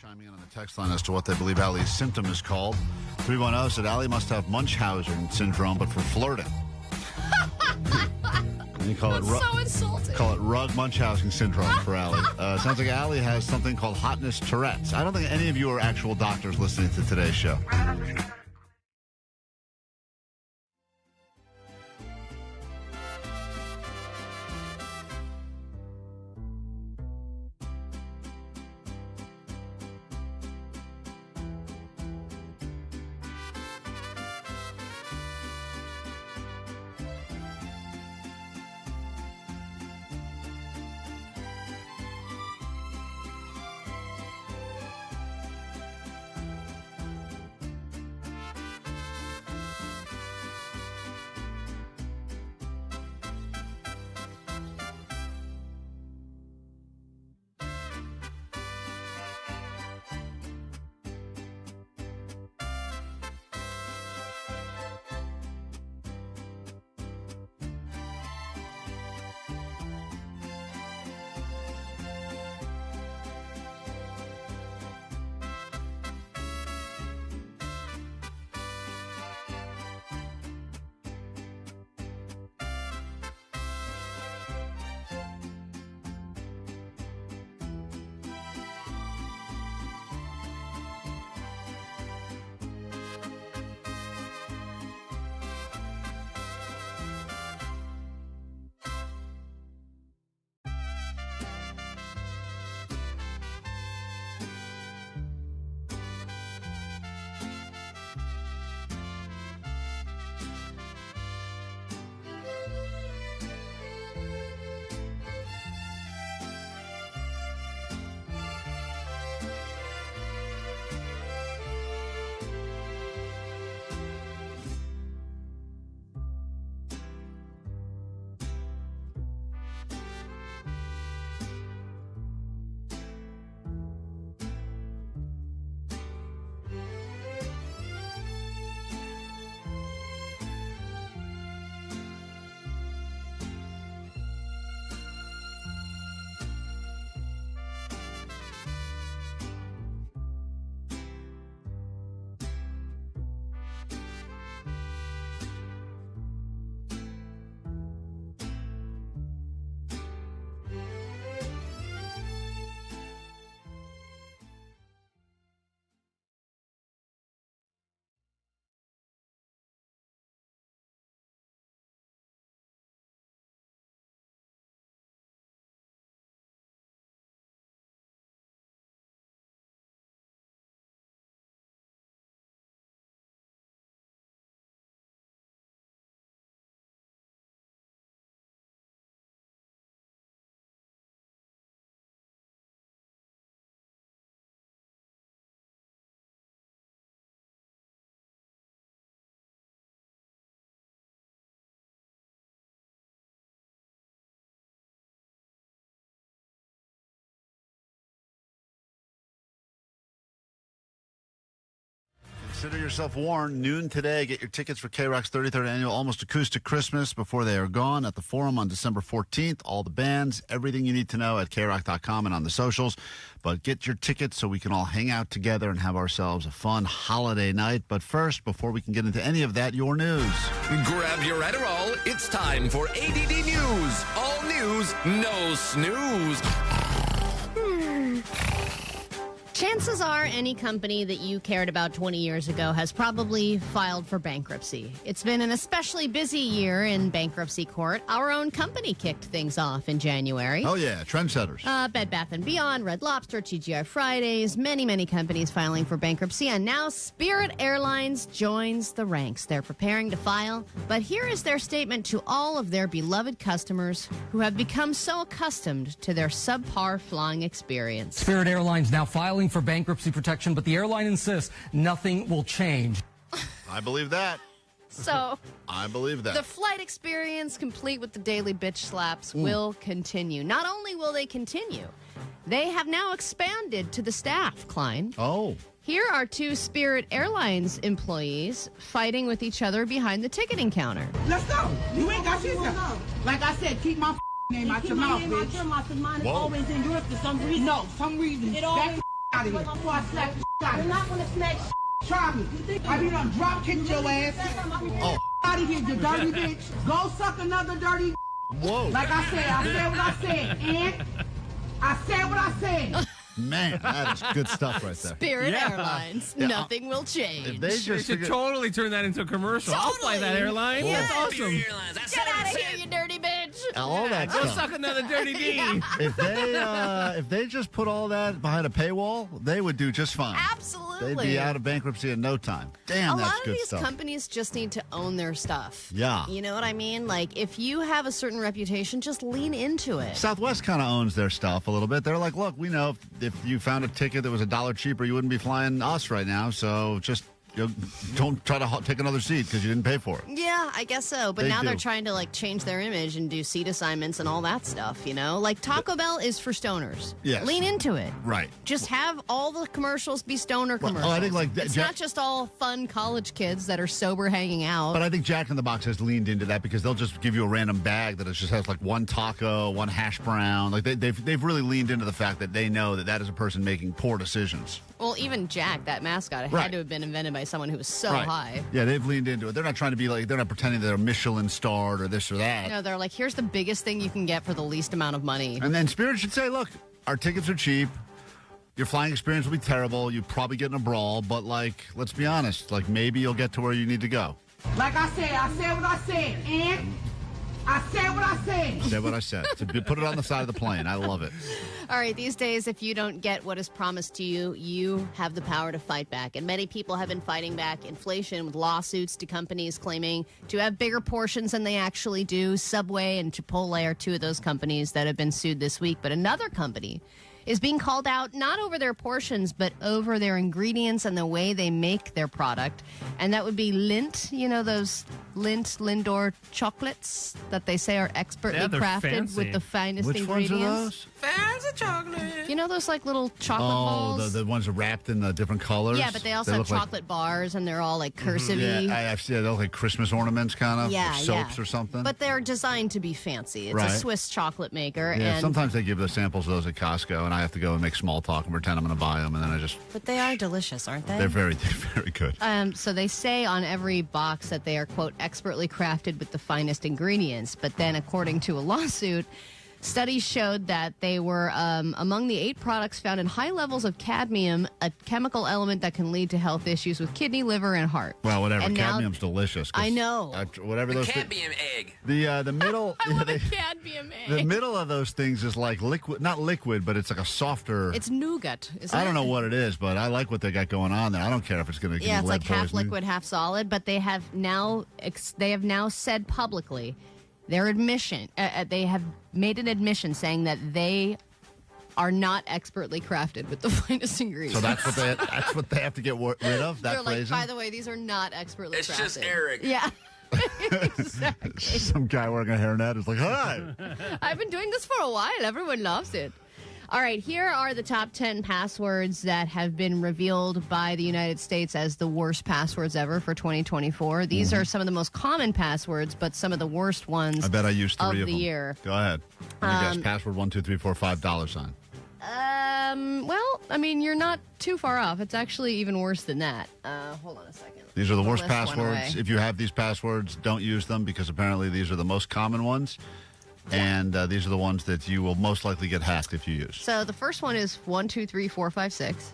chiming in on the text line as to what they believe Allie's symptom is called. 310 said Allie must have Munchausen syndrome, but for flirting. You call it so insulting. Call it rug Munchausen syndrome for Allie. Sounds like Allie has something called hotness Tourette's. I don't think any of you are actual doctors listening to today's show. Consider yourself warned. Noon today. Get your tickets for KROQ's 33rd Annual Almost Acoustic Christmas before they are gone at the Forum on December 14th. All the bands, everything you need to know at KROQ.com and on the socials. But get your tickets so we can all hang out together and have ourselves a fun holiday night. But first, before we can get into any of that, your news. Grab your Adderall. It's time for ADD News. All news, no snooze. Chances are any company that you cared about 20 years ago has probably filed for bankruptcy. It's been an especially busy year in bankruptcy court. Our own company kicked things off in January. Oh, yeah, trendsetters. Bed Bath & Beyond, Red Lobster, TGI Fridays, many companies filing for bankruptcy. And now Spirit Airlines joins the ranks. They're preparing to file. But here is their statement to all of their beloved customers who have become so accustomed to their subpar flying experience. Spirit Airlines now filing for bankruptcy protection, but the airline insists nothing will change. I believe that. So, I believe that. The flight experience, complete with the daily bitch slaps, will continue. Not only will they continue, they have now expanded to the staff, Klein. Oh. Here are two Spirit Airlines employees fighting with each other behind the ticketing counter. Let's go. You ain't got shit to. Like I said, keep my name out your mouth, bitch. Mine is always in yours for some reason. No, some reason. It always out of here before I slap the out of you. You're not going to smack try me. I be done drop kick your ass. Out of here, you dirty bitch. Go suck another dirty. Whoa. Like I said what I said. And I said what I said. Man, that is good stuff right there. Spirit Airlines. Yeah. Nothing will change. If they You should totally turn that into a commercial. I'll fly that airline. Yeah. That's awesome. Get out of here, you dirty bitch. All that Go stuff. suck another dirty D. If they just put all that behind a paywall, they would do just fine. Absolutely. They'd be out of bankruptcy in no time. Damn, a that's lot of good these stuff. companies just need to own their stuff. Yeah. You know what I mean? Like, if you have a certain reputation, just lean into it. Southwest kind of owns their stuff a little bit. They're like, look, we know if you found a ticket that was $1 cheaper, you wouldn't be flying us right now. So just don't try to take another seat because you didn't pay for it. Yeah, I guess so. But They now do. they're trying to like change their image and do seat assignments and all that stuff, you know? Like Taco Bell is for stoners. Yes. Lean into it. Right. Just have all the commercials be stoner Well, commercials. I think, like, it's not just all fun college kids that are sober hanging out. But I think Jack in the Box has leaned into that because they'll just give you a random bag that just has like one taco, one hash brown. Like they've really leaned into the fact that they know that is a person making poor decisions. Well, even Jack, that mascot, Right. had to have been invented by someone who was so Right. high. Yeah, they've leaned into it. They're not trying to be like, they're not pretending they're Michelin starred or this or that. No, they're like, here's the biggest thing you can get for the least amount of money. And then Spirit should say, look, our tickets are cheap. Your flying experience will be terrible. You probably get in a brawl, but like, let's be honest, like maybe you'll get to where you need to go. Like I said what I said. And I said what I said. Said what I said. So put it on the side of the plane. I love it. All right, these days, if you don't get what is promised to you, you have the power to fight back. And many people have been fighting back inflation with lawsuits to companies claiming to have bigger portions than they actually do. Subway and Chipotle are two of those companies that have been sued this week. But another company is being called out not over their portions, but over their ingredients and the way they make their product. And that would be Lindt, you know, those Lindor chocolates that they say are expertly Yeah, they're crafted fancy. with the finest Which ones ingredients. are those? Fancy chocolate. You know those like little chocolate balls? The ones wrapped in the different colors? Yeah, but they also have look like- chocolate bars and they're all like cursive-y. Yeah, I've seen they look like Christmas ornaments kind of, Yeah, or soaps yeah. or something. But they're designed to be fancy. It's Right. a Swiss chocolate maker. yeah, and sometimes they give the samples of those at Costco, and I have to go and make small talk and pretend I'm going to buy them, and then I just... But they are delicious, aren't they? They're very good. So they say on every box that they are, quote, expertly crafted with the finest ingredients. But then, according to a lawsuit, studies showed that they were among the 8 products found in high levels of cadmium, a chemical element that can lead to health issues with kidney, liver, and heart. Well, whatever. And now- Cadmium's delicious. 'cause, I know. Whatever those things... Cadmium egg. The middle... I want a cadmium egg. The middle of those things is like liquid, not liquid, but it's like a softer... It's nougat, isn't it? I don't know what it is, but I like what they got going on there. I don't care if it's going to give Yeah, you it's lead like half poisoning. liquid, half solid. But they have now said publicly their admission. They have made an admission saying that they are not expertly crafted with the finest ingredients. So that's what they have to get rid of. That They're like, phrasing. by the way, these are not expertly crafted. It's just Eric. Yeah. Exactly. Some guy wearing a hairnet is like, hi. I've been doing this for a while. Everyone loves it. All right, here are the top 10 passwords that have been revealed by the United States as the worst passwords ever for 2024. These are some of the most common passwords, but some of the worst ones I bet I used 3 of of the them. year. Go ahead. Let me guess. Password $12345 $. Well, I mean, you're not too far off. It's actually even worse than that. Hold on a second. These are the worst List one passwords. away. If you have these passwords, don't use them because apparently these are the most common ones. And these are the ones that you will most likely get hacked if you use. So the first one is 123456.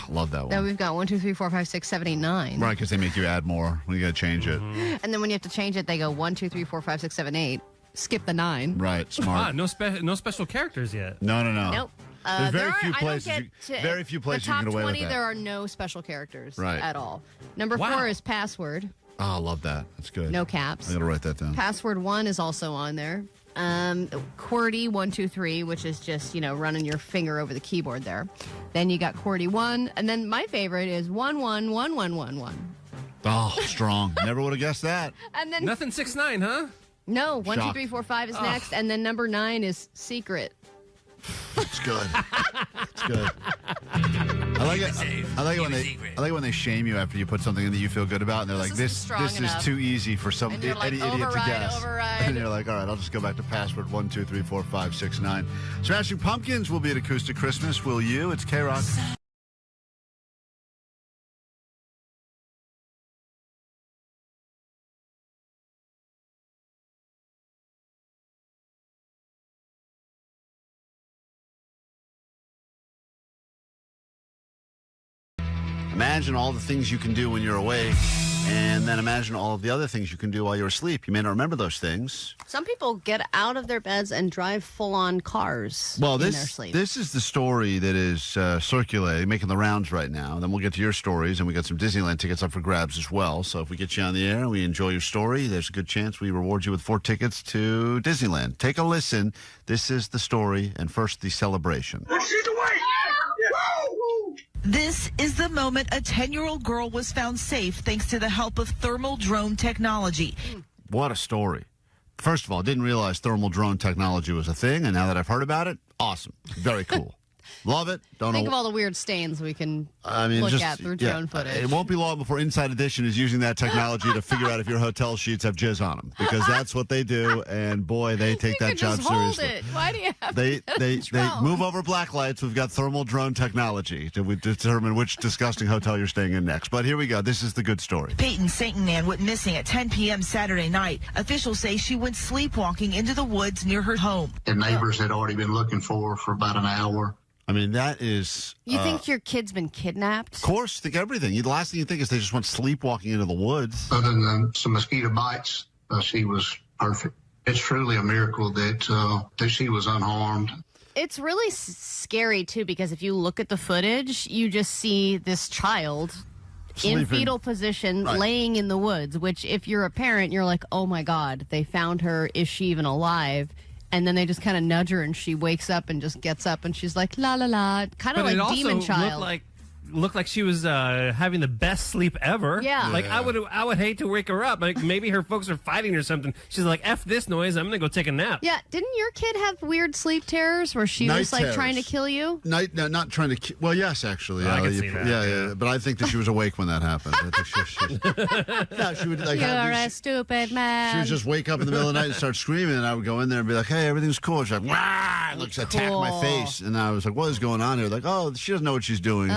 Love that Then one. we've got 123456789. Right, because they make you add more when you got to change it. And then when you have to change it, they go 1234567 Skip the 9. Right, smart. No special characters yet. No. Nope. There's very few I don't places. get Very few places the you top can get away 20, with that. there are no special characters Right. at all. Number Wow. 4 is password. Oh, I love that. That's good. No caps. I got to write that down. Password 1 is also on there. QWERTY 123, which is just, running your finger over the keyboard there. Then you got QWERTY 1, and then my favorite is 111111. Oh, strong. Never would have guessed that. And then Nothing 6ix9ine, huh? no, 1 2 Shocked. 3 4 5 is next, and then number 9 is secret. It's good. It's good. I like it. I like it when they shame you after you put something in that you feel good about, and they're like, isn't "This strong is enough." too easy for some And you're like, any idiot to override, guess." override. And you're like, "All right, I'll just go back to password 1234569." Smashing Pumpkins will be at Acoustic Christmas. Will you? It's KROQ. Imagine all the things you can do when you're awake, and then imagine all of the other things you can do while you're asleep. You may not remember those things. Some people get out of their beds and drive full-on cars in their sleep. This is the story that is circulating, making the rounds right now. Then we'll get to your stories, and we got some Disneyland tickets up for grabs as well. So if we get you on the air and we enjoy your story, there's a good chance we reward you with 4 tickets to Disneyland. Take a listen. This is the story, and first the celebration. This is the moment a 10-year-old girl was found safe thanks to the help of thermal drone technology. What a story. First of all, I didn't realize thermal drone technology was a thing, and now that I've heard about it, awesome. Very cool. Love it. Think of all the weird stains we can look at through drone footage. It won't be long before Inside Edition is using that technology to figure out if your hotel sheets have jizz on them, because that's what they do, and boy, they take that job seriously. Hold it. Why do you have They move over black lights. We've got thermal drone technology to determine which disgusting hotel you're staying in next. But here we go. This is the good story. Peyton St. Nan went missing at 10 p.m. Saturday night. Officials say she went sleepwalking into the woods near her home. The neighbors had already been looking for her for about an hour. I mean, that is... You think your kid's been kidnapped? Of course. Think everything. The last thing you think is they just went sleepwalking into the woods. Other than some mosquito bites, she was perfect. It's truly a miracle that she was unharmed. It's really scary, too, because if you look at the footage, you just see this child in fetal position laying in the woods, which if you're a parent, you're like, oh, my God, they found her. Is she even alive? And then they just kind of nudge her, and she wakes up and just gets up, and she's like, la, la, la. Kind of like Demon Child. Looked like she was having the best sleep ever. Yeah. Like, I would hate to wake her up. Like, maybe her folks are fighting or something. She's like, F this noise, I'm going to go take a nap. Yeah. Didn't your kid have weird sleep terrors where she was, like, trying to kill you? No, not trying to kill. Well, yes, actually. I can see that. Yeah. But I think that she was awake when that happened. I think she would, like, you're a stupid man. She would just wake up in the middle of the night and start screaming, and I would go in there and be like, hey, everything's cool. She's like, wah! And looks attack my face. And I was like, what is going on here? Like, oh, she doesn't know what she's doing.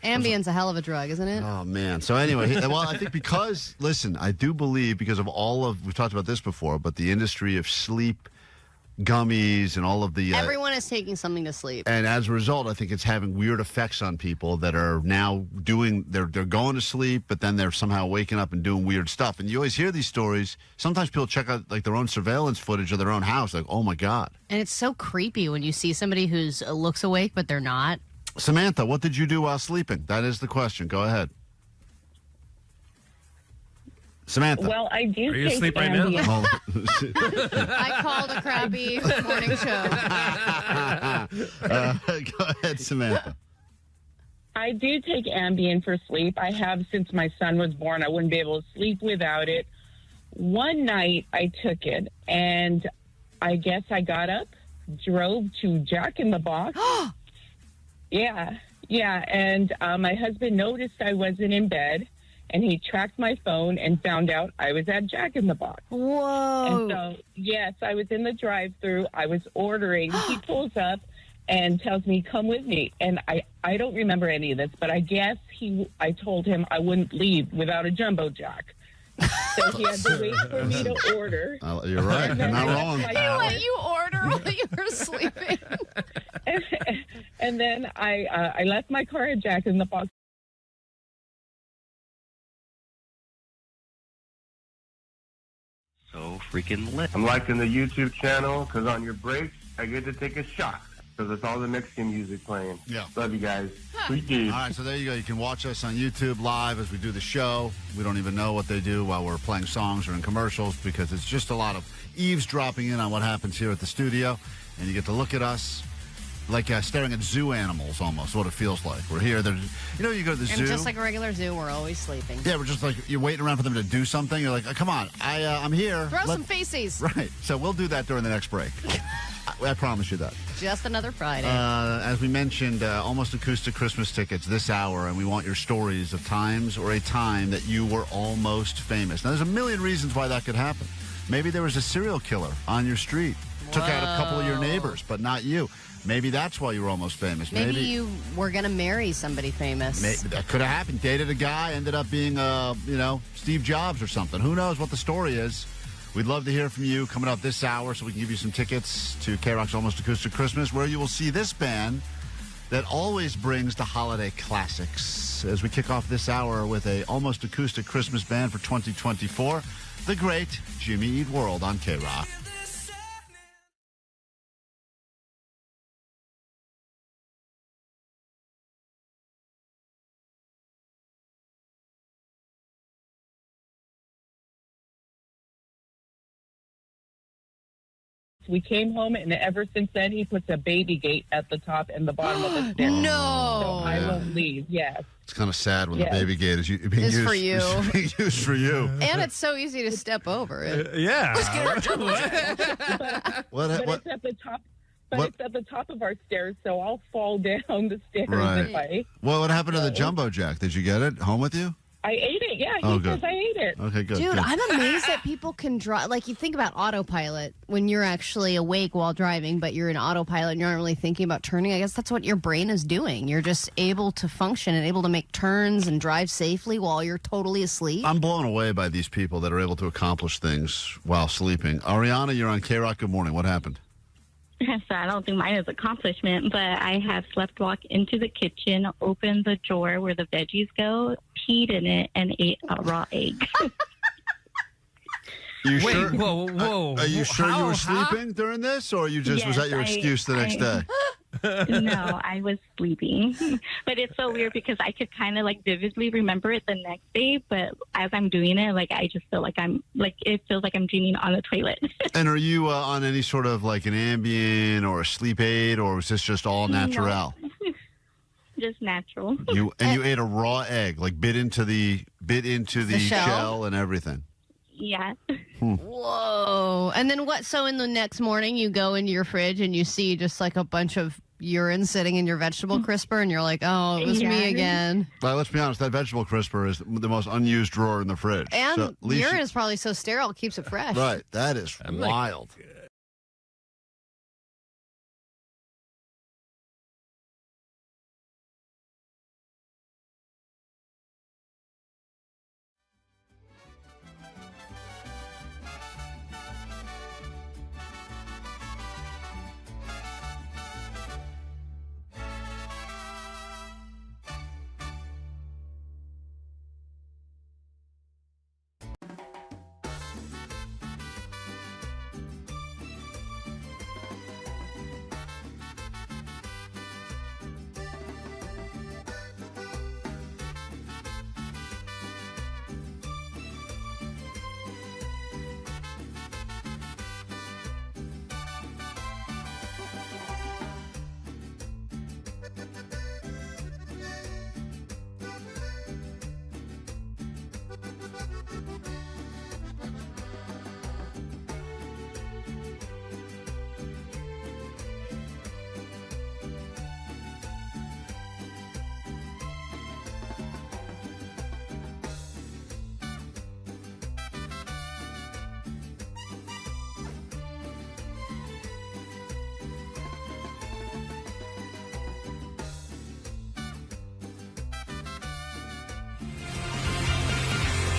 Ambien's a hell of a drug, isn't it? Oh, man. So anyway, well, I think because, listen, I do believe because of we've talked about this before, but the industry of sleep gummies and all of the... Everyone is taking something to sleep. And as a result, I think it's having weird effects on people that are now they're going to sleep, but then they're somehow waking up and doing weird stuff. And you always hear these stories. Sometimes people check out like their own surveillance footage of their own house, like, oh, my God. And it's so creepy when you see somebody who looks awake, but they're not. Samantha, what did you do while sleeping? That is the question. Go ahead. Samantha. Well, I do. Are you asleep right now? I called a crappy morning show. Go ahead, Samantha. I do take Ambien for sleep. I have since my son was born. I wouldn't be able to sleep without it. One night I took it, and I guess I got up, drove to Jack in the Box. Yeah. And my husband noticed I wasn't in bed, and he tracked my phone and found out I was at Jack in the Box. Whoa. And so, yes, I was in the drive-thru. I was ordering. He pulls up and tells me, come with me. And I don't remember any of this, but I guess I told him I wouldn't leave without a Jumbo Jack. So he had to wait for me to order. You're right. You're not wrong. He let you order while you were sleeping. And then I left my car at Jack in the Box. So freaking lit. I'm liking the YouTube channel because on your breaks, I get to take a shot because it's all the Mexican music playing. Yeah. Love you guys. Sweet dude. All right, so there you go. You can watch us on YouTube live as we do the show. We don't even know what they do while we're playing songs or in commercials because it's just a lot of eavesdropping in on what happens here at the studio. And you get to look at us like staring at zoo animals almost, what it feels like. We're here. You go to the zoo. And just like a regular zoo, we're always sleeping. Yeah, we're just like, you're waiting around for them to do something. You're like, oh, come on, I'm here. Throw some faces. Right. So we'll do that during the next break. I promise you that. Just another Friday. As we mentioned, Almost Acoustic Christmas tickets this hour, and we want your stories of times or a time that you were almost famous. Now, there's a million reasons why that could happen. Maybe there was a serial killer on your street. Took out a couple of your neighbors, but not you. Maybe that's why you were almost famous. Maybe you were going to marry somebody famous. Maybe that could have happened. Dated a guy, ended up being, Steve Jobs or something. Who knows what the story is? We'd love to hear from you coming up this hour so we can give you some tickets to KROQ's Almost Acoustic Christmas, where you will see this band that always brings the holiday classics. As we kick off this hour with a almost acoustic Christmas band for 2024, the great Jimmy Eat World on KROQ. We came home, and ever since then, he puts a baby gate at the top and the bottom of the stairs. No. So I won't leave, yes. It's kind of sad when Yes. the baby gate is being used for you. is being used for you. And it's so easy to step over it. Yeah. What? But it's at the top. But it's at the top of our stairs, so I'll fall down the stairs Right. if I. Well, what happened to the Jumbo Jack? Did you get it home with you? I ate it. Yeah, Oh, he good. says I ate it. Okay, good. Dude, good. I'm amazed that people can drive. Like, you think about autopilot when you're actually awake while driving, but you're in autopilot and you're not really thinking about turning. I guess that's what your brain is doing. You're just able to function and able to make turns and drive safely while you're totally asleep. I'm blown away by these people that are able to accomplish things while sleeping. Ariana, you're on KROQ. Good morning. What happened? So I don't think mine is accomplishment, but I have slept walk into the kitchen, opened the drawer where the veggies go, peed in it, and ate a raw egg. You Wait, sure? whoa. Are you sure you How? were sleeping during this, or you just was Yes, that your excuse the next day? No, I was sleeping. But it's so weird because I could kind of like vividly remember it the next day, but as I'm doing it, like I just feel like it feels like I'm dreaming on the toilet. And are you on any sort of like an Ambien or a sleep aid, or was this just all natural? Just natural. You ate a raw egg, like bit into the shell and everything. Yeah. Whoa. And then what? So in the next morning, you go into your fridge and you see just like a bunch of urine sitting in your vegetable crisper, and you're like, oh, it was me again. Well, let's be honest, that vegetable crisper is the most unused drawer in the fridge. And So at least urine is probably so sterile, it keeps it fresh. right. That is wild.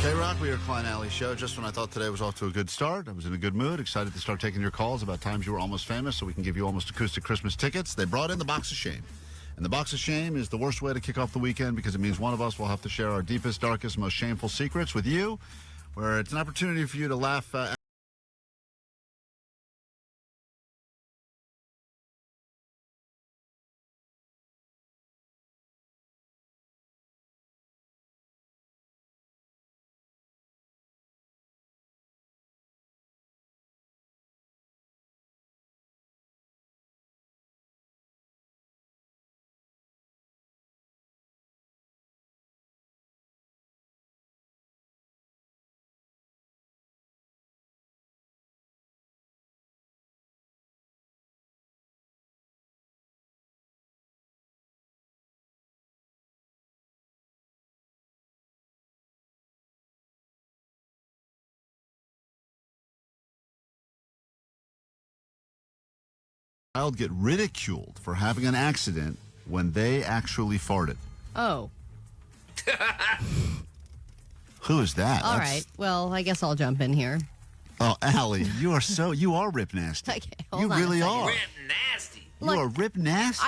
KROQ, we are Klein Alley Show. Just when I thought today was off to a good start, I was in a good mood, excited to start taking your calls about times you were almost famous so we can give you almost acoustic Christmas tickets. They brought in the box of shame. And the box of shame is the worst way to kick off the weekend because it means one of us will have to share our deepest, darkest, most shameful secrets with you, where it's an opportunity for you to laugh child get ridiculed for having an accident when they actually farted. Oh. Who is that? All That's- right. Well, I guess I'll jump in here. Oh, Allie, you are Rip Nasty. Okay, hold you on a really second. are. Rip nasty. You are rip nasty.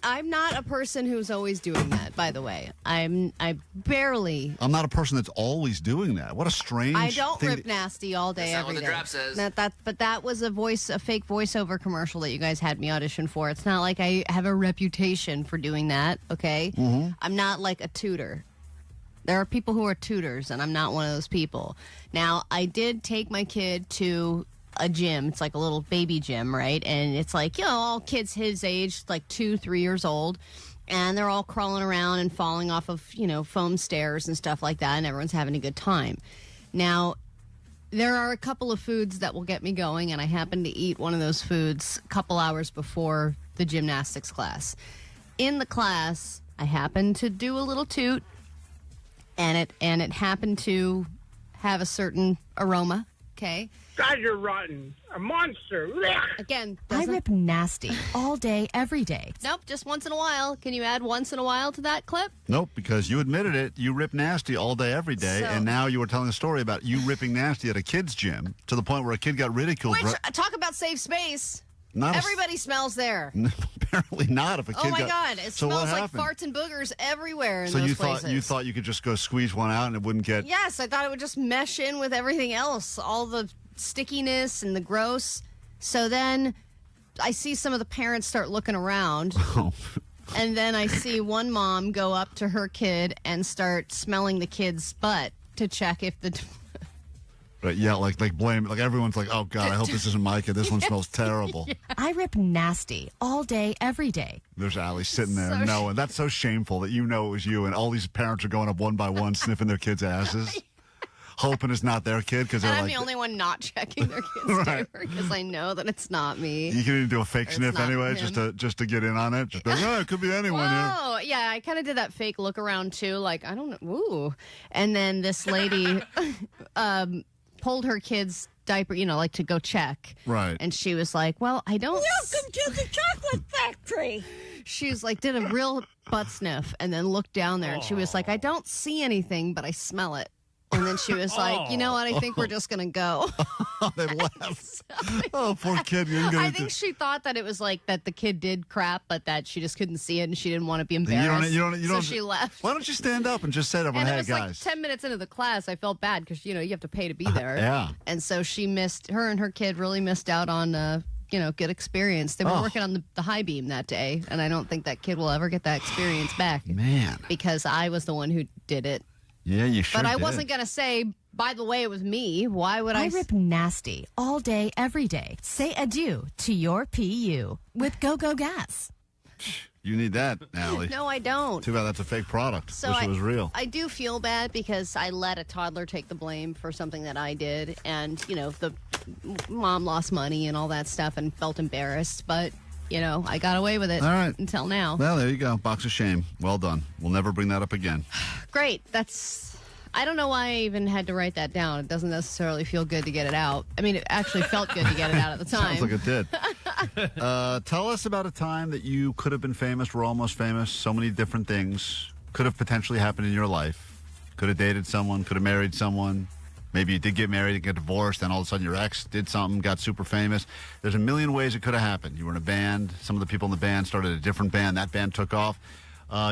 I'm not a person who's always doing that, by the way. I'm not a person that's always doing that. What a strange I don't thing rip nasty all day, That's not every what day. the drop says. But that was a fake voiceover commercial that you guys had me audition for. It's not like I have a reputation for doing that, okay? Mm-hmm. I'm not like a tutor. There are people who are tutors, and I'm not one of those people. Now, I did take my kid to a gym. It's like a little baby gym, right? And it's like, all kids his age, like 2-3 years old, and they're all crawling around and falling off of, foam stairs and stuff like that, and everyone's having a good time. Now, there are a couple of foods that will get me going, and I happened to eat one of those foods a couple hours before the gymnastics class. In the class, I happened to do a little toot, and it happened to have a certain aroma, okay? God, you're rotten. A monster. Again, I rip nasty all day, every day. Nope, just once in a while. Can you add once in a while to that clip? Nope, because you admitted it. You rip nasty all day, every day, and now you were telling a story about you ripping nasty at a kid's gym to the point where a kid got ridiculed. Talk about safe space. Not Everybody smells there. apparently not. If a kid Oh my got, God! It so smells what like happened? farts and boogers everywhere in So those you places. thought you could just go squeeze one out and it wouldn't get. Yes, I thought it would just mesh in with everything else, all the stickiness and the gross. So then I see some of the parents start looking around. And then I see one mom go up to her kid and start smelling the kid's butt to check if the... Right, yeah, like blame, like everyone's like, oh God, I hope this isn't my kid. This one smells terrible. Yeah. I rip nasty all day, every day. There's Allie sitting there knowing. That's so shameful that you know it was you, and all these parents are going up one by one sniffing their kids' asses, hoping it's not their kid because they're I'm like, the only one not checking their kid's diaper because I know that it's not me. you can even do a fake Or sniff it's not anyway, him. just to get in on it. Just be like, oh, it could be anyone here. Oh, yeah, I kind of did that fake look around too, like, I don't know, ooh. And then this lady pulled her kid's diaper, like to go check. Right. And she was like, well, I don't... Welcome to the chocolate factory. She was like, did a real butt sniff and then looked down there and she was like, I don't see anything, but I smell it. And then she was like, you know what? I think we're just going to go. They left. Oh, poor kid. I think she thought that it was like that the kid did crap, but that she just couldn't see it and she didn't want to be embarrassed. So she left. Why don't you stand up and just say to everyone, And hey, it was guys. like 10 minutes into the class, I felt bad because, you have to pay to be there. Yeah. And so her and her kid really missed out on, good experience. They were working on the high beam that day, and I don't think that kid will ever get that experience back. Man. Because I was the one who did it. Yeah, you sure But I did. wasn't going to say, by the way, it was me. Why would I? I rip nasty all day, every day. Say adieu to your PU with Go-Go Gas. You need that, Allie. No, I don't. Too bad that's a fake product. So Wish it was real. I do feel bad because I let a toddler take the blame for something that I did. And, the mom lost money and all that stuff and felt embarrassed. But, I got away with it All right. until now. Well, there you go. Box of shame. Well done. We'll never bring that up again. Great. I don't know why I even had to write that down. It doesn't necessarily feel good to get it out. I mean, it actually felt good to get it out at the time. Sounds like it did. Tell us about a time that you could have been famous, were almost famous, so many different things could have potentially happened in your life. Could have dated someone, could have married someone. Maybe you did get married and get divorced, then all of a sudden your ex did something, got super famous. There's a million ways it could have happened. You were in a band. Some of the people in the band started a different band. That band took off.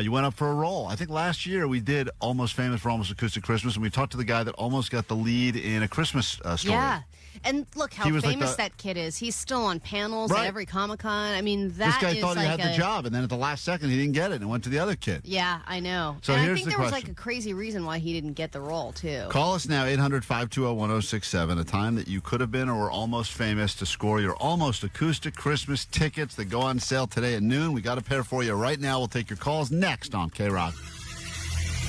You went up for a role. I think last year we did Almost Famous for Almost Acoustic Christmas, and we talked to the guy that almost got the lead in A Christmas Story. Yeah. And look how He was like famous the- that kid is. He's still on panels Right. at every Comic-Con. I mean, This that guy is thought he like had the job, and then at the last second he didn't get it and went to the other kid. Yeah, I know. So and I here's think the there was question. like a crazy reason why he didn't get the role, too. Call us now, 800-520-1067, a time that you could have been or were almost famous to score your Almost Acoustic Christmas tickets that go on sale today at noon. We got a pair for you right now. We'll take your calls next on KROQ.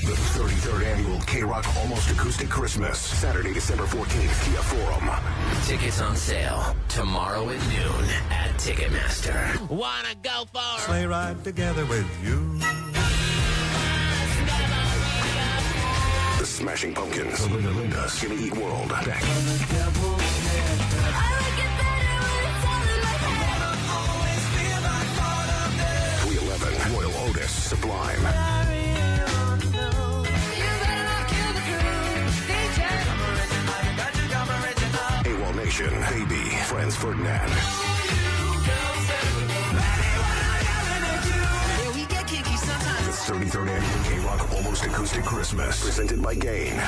The 33rd annual KROQ Almost Acoustic Christmas, Saturday, December 14th, Kia Forum. Tickets on sale tomorrow at noon at Ticketmaster. Wanna go for Sleigh ride together with you. The Smashing Pumpkins, the Linda Lindas, Jimmy Eat World, Beck. 311, Royal Otis, Sublime. AWOL Nation, Baby, Franz Ferdinand. KROQ Almost Acoustic Christmas, presented by Gain. Here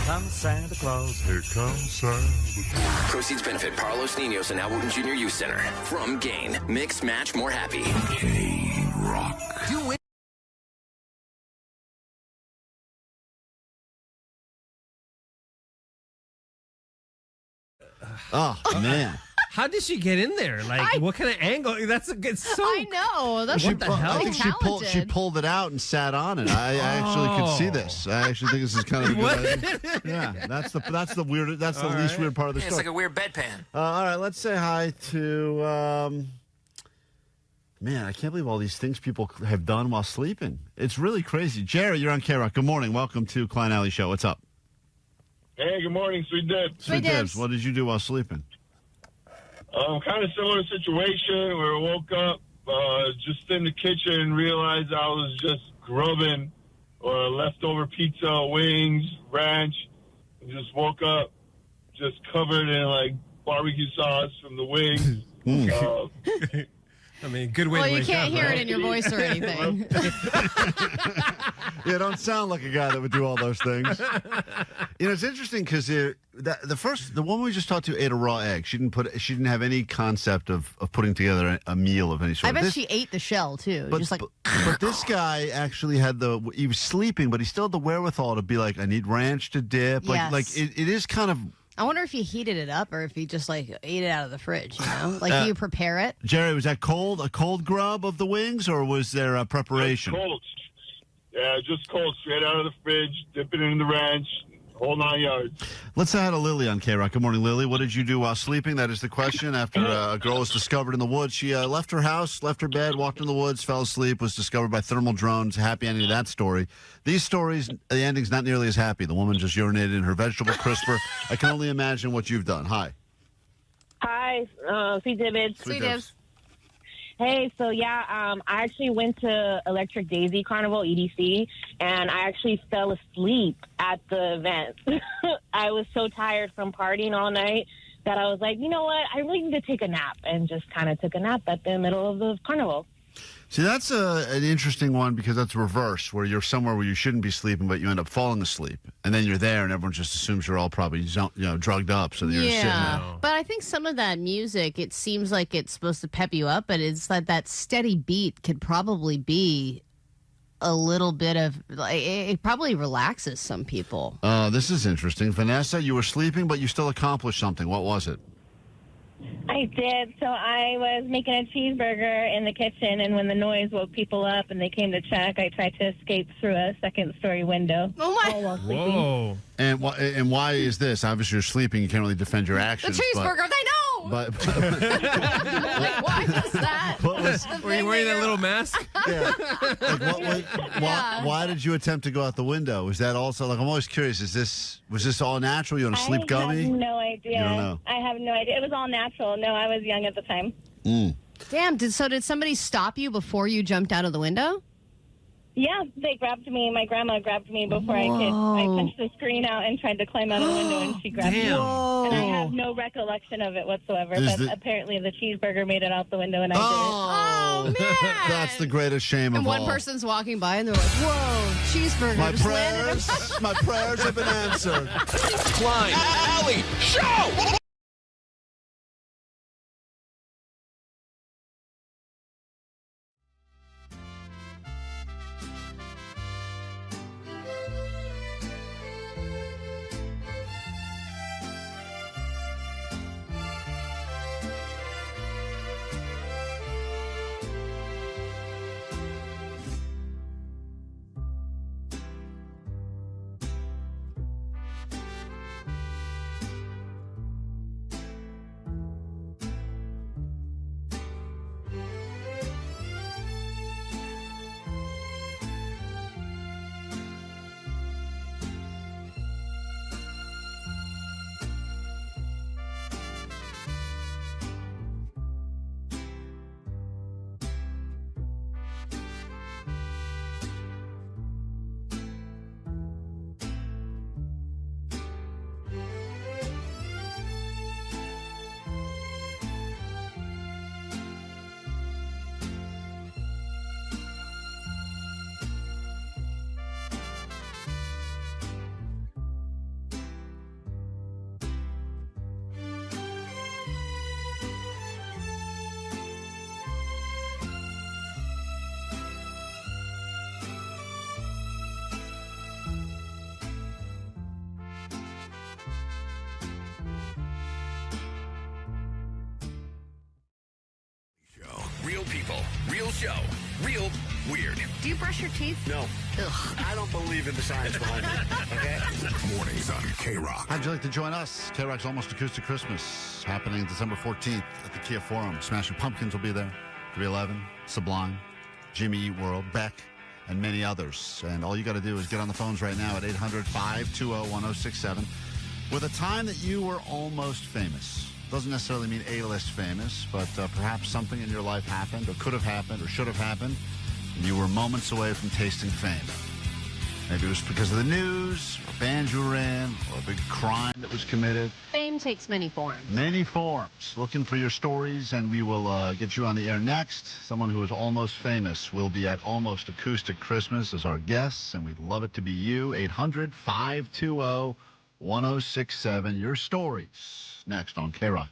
comes Santa Claus. Here comes Santa Claus. Proceeds benefit Carlos Niños and Al Wooten Jr. Youth Center. From Gain. Mix, match, more happy. KROQ. You win. Oh, man. How did she get in there? Like, what kind of angle? That's a good song. I know. That's What what the hell. I think she pulled it out and sat on it. I actually could see this. I actually think this is kind of a good idea. Yeah, that's the weird. That's the least weird part of the story. It's like a weird bedpan. All right, let's say hi to. Man, I can't believe all these things people have done while sleeping. It's really crazy. Jerry, you're on KROQ. Good morning. Welcome to Klein Alley Show. What's up? Hey, good morning, Sweet Dibs. Sweet Dibs. What did you do while sleeping? Kind of similar situation where I woke up just in the kitchen and realized I was just grubbing leftover pizza, wings, ranch, and just woke up just covered in like barbecue sauce from the wings. I mean, good way well, to you wake can't up, hear right? it in your voice or anything. Yeah, don't sound like a guy that would do all those things. You know, it's interesting because the woman we just talked to ate a raw egg. She didn't have any concept of putting together a meal of any sort. I bet she ate the shell too. But, just like, but this guy actually he was sleeping, but he still had the wherewithal to be like, I need ranch to dip. Yes. Like it is kind of. I wonder if he heated it up or if he just like ate it out of the fridge. You know, like do you prepare it? Jerry, was that cold? A cold grub of the wings, or was there a preparation? Cold. Yeah, just cold, straight out of the fridge, dip it in the ranch, whole 9 yards. Let's say hi to Lily on KROQ. Good morning, Lily. What did you do while sleeping? That is the question. After a girl was discovered in the woods, she left her house, left her bed, walked in the woods, fell asleep, was discovered by thermal drones. Happy ending to that story. These stories, the ending's not nearly as happy. The woman just urinated in her vegetable crisper. I can only imagine what you've done. Hi. Hi, Sweet Dibs. Sweet Dibs. Hey, so yeah, I actually went to Electric Daisy Carnival, EDC, and I actually fell asleep at the event. I was so tired from partying all night that I was like, you know what, I really need to take a nap, and just kind of took a nap at the middle of the carnival. See, that's an interesting one because that's reverse, where you're somewhere where you shouldn't be sleeping, but you end up falling asleep, and then you're there, and everyone just assumes you're all probably drugged up, so you're sitting there. But I think some of that music, it seems like it's supposed to pep you up, but it's like that steady beat could probably be a little bit of, like, it probably relaxes some people. This is interesting. Vanessa, you were sleeping, but you still accomplished something. What was it? I did. So I was making a cheeseburger in the kitchen, and when the noise woke people up and they came to check, I tried to escape through a second-story window. Oh, my. All while sleeping. Whoa. And why is this? Obviously, you're sleeping. You can't really defend your The actions. cheeseburger, they know! But Like, why was that? Were you wearing that little mask? Yeah. Why did you attempt to go out the window? Was that also, like, I'm always curious, was this all natural? You on a sleep gummy? I have no idea. You don't know. I have no idea. It was all natural. No, I was young at the time. Damn, did somebody stop you before you jumped out of the window? Yeah, they grabbed me. My grandma grabbed me before I could. I punched the screen out and tried to climb out of the window, and she grabbed me. And I have no recollection of it whatsoever. But apparently the cheeseburger made it out the window, and I Oh, man. That's the greatest shame And of one all. person's walking by, and they're like, whoa, cheeseburger. My just landed. my prayers have been answered. Klein Alley Show! people, real show, real weird. Do you brush your teeth? No. Ugh. I don't believe in the science behind it. Okay? Mornings on KROQ. How'd you like to join us? KROQ's Almost Acoustic Christmas, happening December 14th at the Kia Forum. Smashing Pumpkins will be there. 311, Sublime, Jimmy Eat World, Beck, and many others. And all you got to do is get on the phones right now at 800-520-1067 with a time that you were almost famous. Doesn't necessarily mean A-list famous, but perhaps something in your life happened or could have happened or should have happened, and you were moments away from tasting fame. Maybe it was because of the news, or a band you were in, or a big crime that was committed. Fame takes many forms. Many forms. Looking for your stories, and we will get you on the air next. Someone who is almost famous will be at Almost Acoustic Christmas as our guests, and we'd love it to be you. 800-520-1067. Your stories next on KROQ.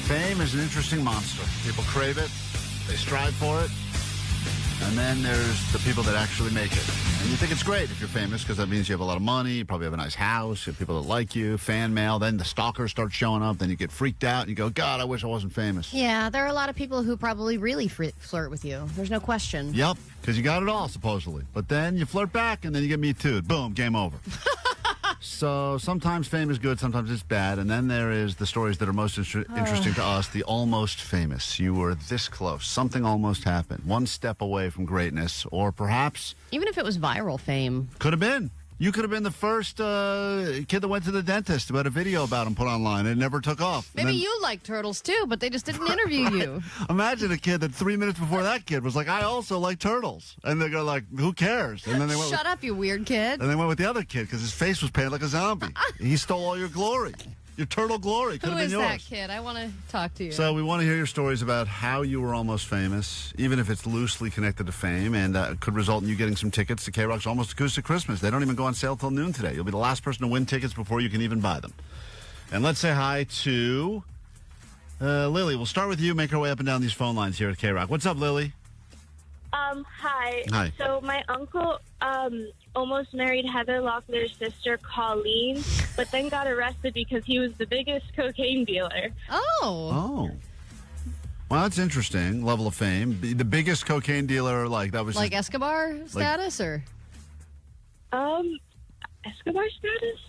Fame is an interesting monster. People crave it. They strive for it. And then there's the people that actually make it. And you think it's great if you're famous because that means you have a lot of money. You probably have a nice house. You have people that like you, fan mail. Then the stalkers start showing up. Then you get freaked out. And you go, God, I wish I wasn't famous. Yeah, there are a lot of people who probably really flirt with you. There's no question. Yep, because you got it all, supposedly. But then you flirt back, and then you get Me Too'd. Boom, game over. So sometimes fame is good, sometimes it's bad. And then there is the stories that are most interesting to us, the almost famous. You were this close. Something almost happened. One step away from greatness, or perhaps... Even if it was viral fame. Could have been. You could have been the first kid that went to the dentist who had a video about him put online. It never took off. Maybe you like turtles, too, but they just didn't interview you. Imagine a kid that 3 minutes before that kid was like, I also like turtles. And they go like, who cares? And then they went Shut up, you weird kid. And they went with the other kid because his face was painted like a zombie. He stole all your glory. Your turtle glory could Who have been is yours. that kid? I want to talk to you. So we want to hear your stories about how you were almost famous, even if it's loosely connected to fame, and could result in you getting some tickets to KROQ's Almost Acoustic Christmas. They don't even go on sale till noon today. You'll be the last person to win tickets before you can even buy them. And let's say hi to Lily. We'll start with you, make our way up and down these phone lines here at KROQ. What's up, Lily? Hi. Hi. So my uncle almost married Heather Locklear's sister, Colleen, but then got arrested because he was the biggest cocaine dealer. Oh. Well, that's interesting. Level of fame. The biggest cocaine dealer, like that was Like Escobar status, or? Escobar status?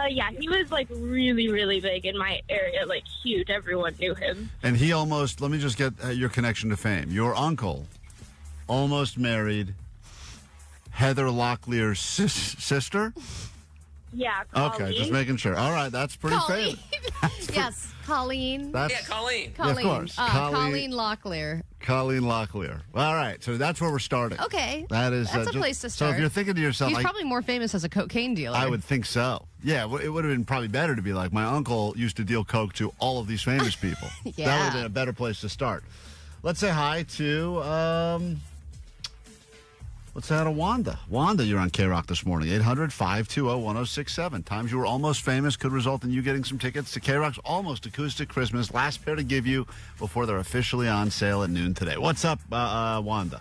Yeah, he was like really, really big in my area, like huge. Everyone knew him. And he almost, let me just get your connection to fame. Your uncle almost married Heather Locklear's sister? Yeah, Colleen. Okay, just making sure. All right, that's pretty Colleen. famous. Yes, Colleen. Colleen. Yeah, of course. Colleen Locklear. Colleen Locklear. All right, so that's where we're starting. Okay. That's a place to start. So if you're thinking to yourself, He's probably more famous as a cocaine dealer. I would think so. Yeah, it would have been probably better to be like, my uncle used to deal coke to all of these famous people. Yeah. That would have been a better place to start. Let's say hi to, let's say hi to Wanda. Wanda, you're on KROQ this morning. 800-520-1067. Times you were almost famous could result in you getting some tickets to KROQ's Almost Acoustic Christmas. Last pair to give you before they're officially on sale at noon today. What's up, Wanda?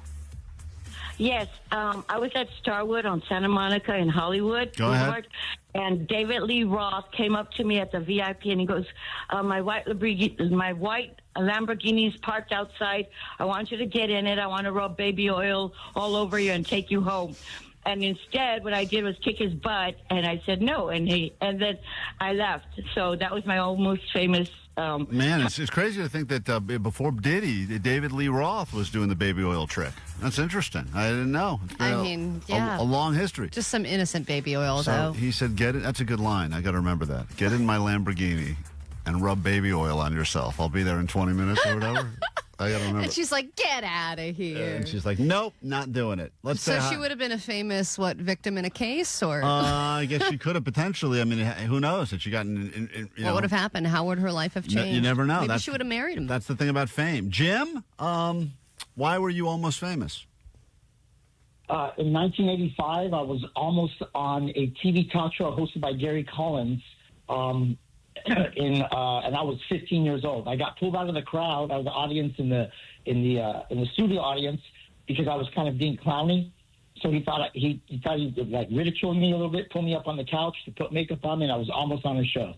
Yes, I was at Starwood on Santa Monica in Hollywood. Go ahead. And David Lee Roth came up to me at the VIP, and he goes, my white Lamborghini's parked outside. I want you to get in it. I want to rub baby oil all over you and take you home. And instead, what I did was kick his butt, and I said no, and then I left. So that was my almost famous. Man, it's crazy to think that before Diddy, David Lee Roth was doing the baby oil trick. That's interesting. I didn't know. It's been a long history. Just some innocent baby oil, So though. he said, "Get it." That's a good line. I got to remember that. Get in my Lamborghini and rub baby oil on yourself. I'll be there in 20 minutes or whatever. I got to remember. And she's like, get out of here. And she's like, nope, not doing it. Let's say So hi. she would have been a famous, victim in a case? Or I guess she could have potentially. I mean, who knows? Had she gotten, what would have happened? How would her life have changed? You never know. Maybe she would have married him. That's the thing about fame. Jim, why were you almost famous? In 1985, I was almost on a TV talk show hosted by Gary Collins. And I was 15 years old. I got pulled out of the crowd, out of the audience in the studio audience, because I was kind of being clowny. So he thought he would like ridicule me a little bit, pull me up on the couch to put makeup on me, and I was almost on his show.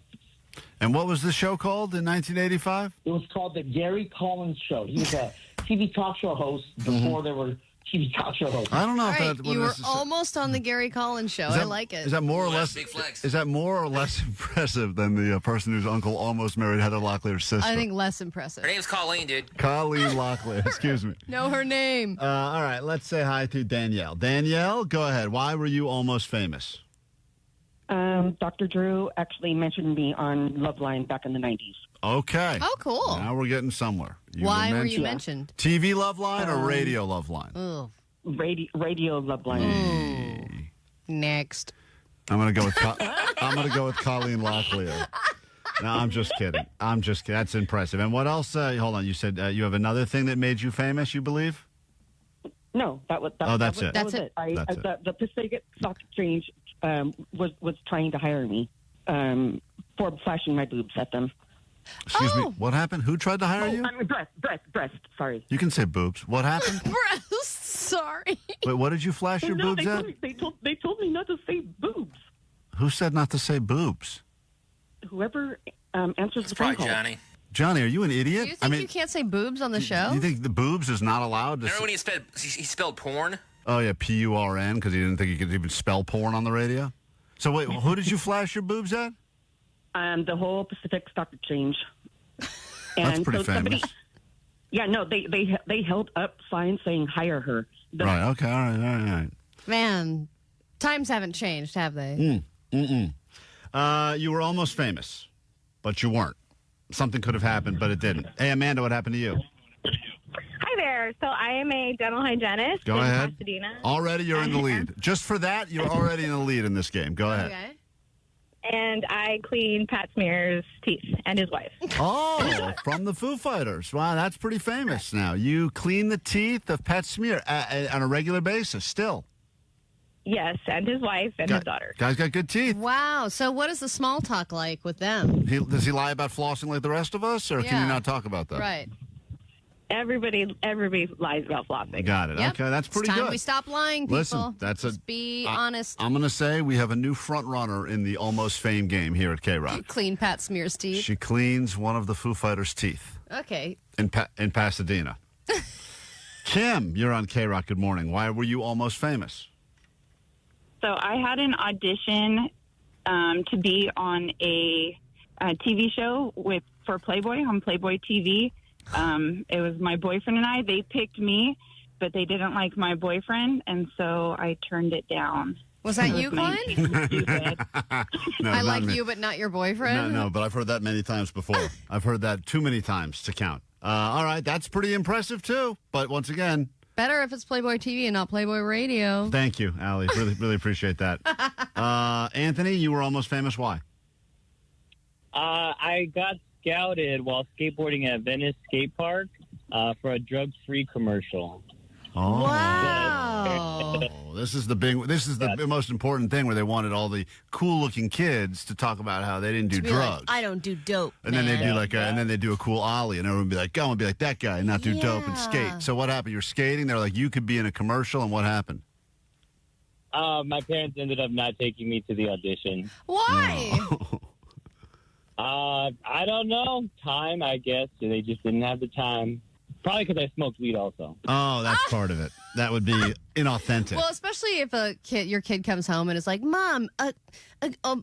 And what was the show called in 1985? It was called the Gary Collins Show. He was a TV talk show host before there were TV talk show hosts. I don't know All if right, that. you were almost on the Gary Collins show. I like it. Is that more or less? Is that more or less impressive than the person whose uncle almost married Heather Locklear's sister? I think less impressive. Her name's Colleen, dude. Colleen Locklear. Excuse me. Know her name. All right, let's say hi to Danielle. Danielle, go ahead. Why were you almost famous? Dr. Drew actually mentioned me on Loveline back in the 90s. Okay. Oh, cool. Now we're getting somewhere. Why were you mentioned? TV Loveline or Radio Loveline? Ooh. Radio Loveline. Next. I'm gonna go with Colleen Locklear. No, I'm just kidding. That's impressive. And what else? Hold on. You said you have another thing that made you famous. You believe? No, that was. That's it. That's it. The Pacific Stock Exchange was trying to hire me for flashing my boobs at them. Excuse me. What happened? Who tried to hire you? I mean, breast. Sorry. You can say boobs. What happened? Breast. Sorry. Wait, what did you flash your boobs at? They told me not to say boobs. Who said not to say boobs? Whoever answers the phone call. Johnny. Johnny, are you an idiot? Do you think you can't say boobs on the show? You think the boobs is not allowed to? Remember when he spelled porn? Oh yeah, PURN, because he didn't think he could even spell porn on the radio. So wait, who did you flash your boobs at? The whole Pacific Stock Exchange. That's pretty famous. They held up signs saying hire her. Right. Okay. All right. Man, times haven't changed, have they? You were almost famous, but you weren't. Something could have happened, but it didn't. Hey, Amanda, what happened to you? Hi there. So I am a dental hygienist Go in ahead. Pasadena. Already you're in the lead. Just for that, you're already in the lead in this game. Go ahead. Okay. And I clean Pat Smear's teeth and his wife. Oh, from the Foo Fighters. Wow, that's pretty famous now. You clean the teeth of Pat Smear on a regular basis still. Yes, and his wife and his daughter. Guy's got good teeth. Wow. So what is the small talk like with them? Does he lie about flossing like the rest of us, or can you not talk about that? Right. Everybody lies about flossing. Got it. Yep. Okay, that's pretty it's time good. we stop lying, people. Listen, Just be honest. I'm going to say we have a new front runner in the Almost Fame game here at KROQ. You clean Pat Smear's teeth. She cleans one of the Foo Fighters' teeth. Okay. In Pasadena. Kim, you're on KROQ. Good morning. Why were you almost famous? So I had an audition to be on a TV show for Playboy on Playboy TV. It was my boyfriend and I. They picked me, but they didn't like my boyfriend, and so I turned it down. Was that you, Klein? No, I not like me. you, but not your boyfriend? No, but I've heard that many times before. I've heard that too many times to count. All right, that's pretty impressive, too. But once again... Better if it's Playboy TV and not Playboy Radio. Thank you, Allie. Really appreciate that. Anthony, you were almost famous. Why? I got scouted while skateboarding at Venice Skate Park for a drug-free commercial. Oh. Wow. This is the most important thing, where they wanted all the cool-looking kids to talk about how they didn't do drugs. Like, I don't do dope. And then they do and then they do a cool ollie, and everyone would be like, "Go and be like that guy, and not do dope and skate." So what happened? You're skating. They're like, "You could be in a commercial," and what happened? My parents ended up not taking me to the audition. Why? I don't know. Time, I guess. They just didn't have the time. Probably because I smoked weed also. Oh, that's part of it. That would be inauthentic. Well, especially if your kid comes home and is like, "Mom, a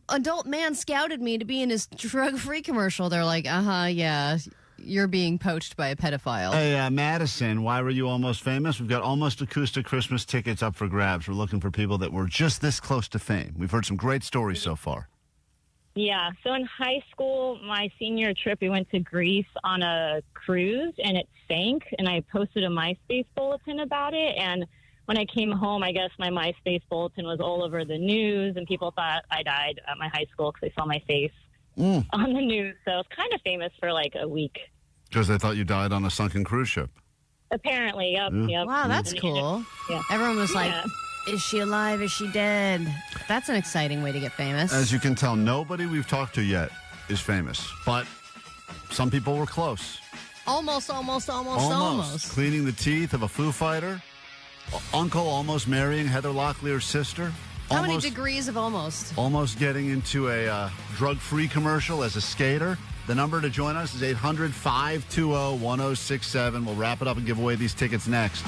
adult man scouted me to be in his drug-free commercial." They're like, yeah, you're being poached by a pedophile. Hey, Madison, why were you almost famous? We've got Almost Acoustic Christmas tickets up for grabs. We're looking for people that were just this close to fame. We've heard some great stories so far. Yeah, so in high school, my senior trip, we went to Greece on a cruise, and it sank, and I posted a MySpace bulletin about it, and when I came home, I guess my MySpace bulletin was all over the news, and people thought I died at my high school because they saw my face on the news, so I was kind of famous for like a week. Because they thought you died on a sunken cruise ship. Apparently, yep. Wow, that's cool. Yeah. Everyone was like, "Is she alive? Is she dead?" That's an exciting way to get famous. As you can tell, nobody we've talked to yet is famous, but some people were close. Almost. Cleaning the teeth of a Foo Fighter. Uncle almost marrying Heather Locklear's sister. How many degrees of almost? Almost getting into a drug-free commercial as a skater. The number to join us is 800-520-1067. We'll wrap it up and give away these tickets next.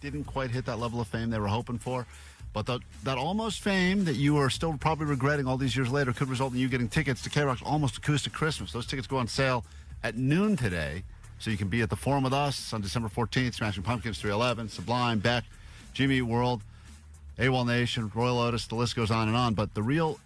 didn't quite hit that level of fame they were hoping for. But that almost fame that you are still probably regretting all these years later could result in you getting tickets to KROQ's Almost Acoustic Christmas. Those tickets go on sale at noon today, so you can be at the Forum with us on December 14th, Smashing Pumpkins 311, Sublime, Beck, Jimmy Eat World, AWOL Nation, Royal Otis, the list goes on and on. But the real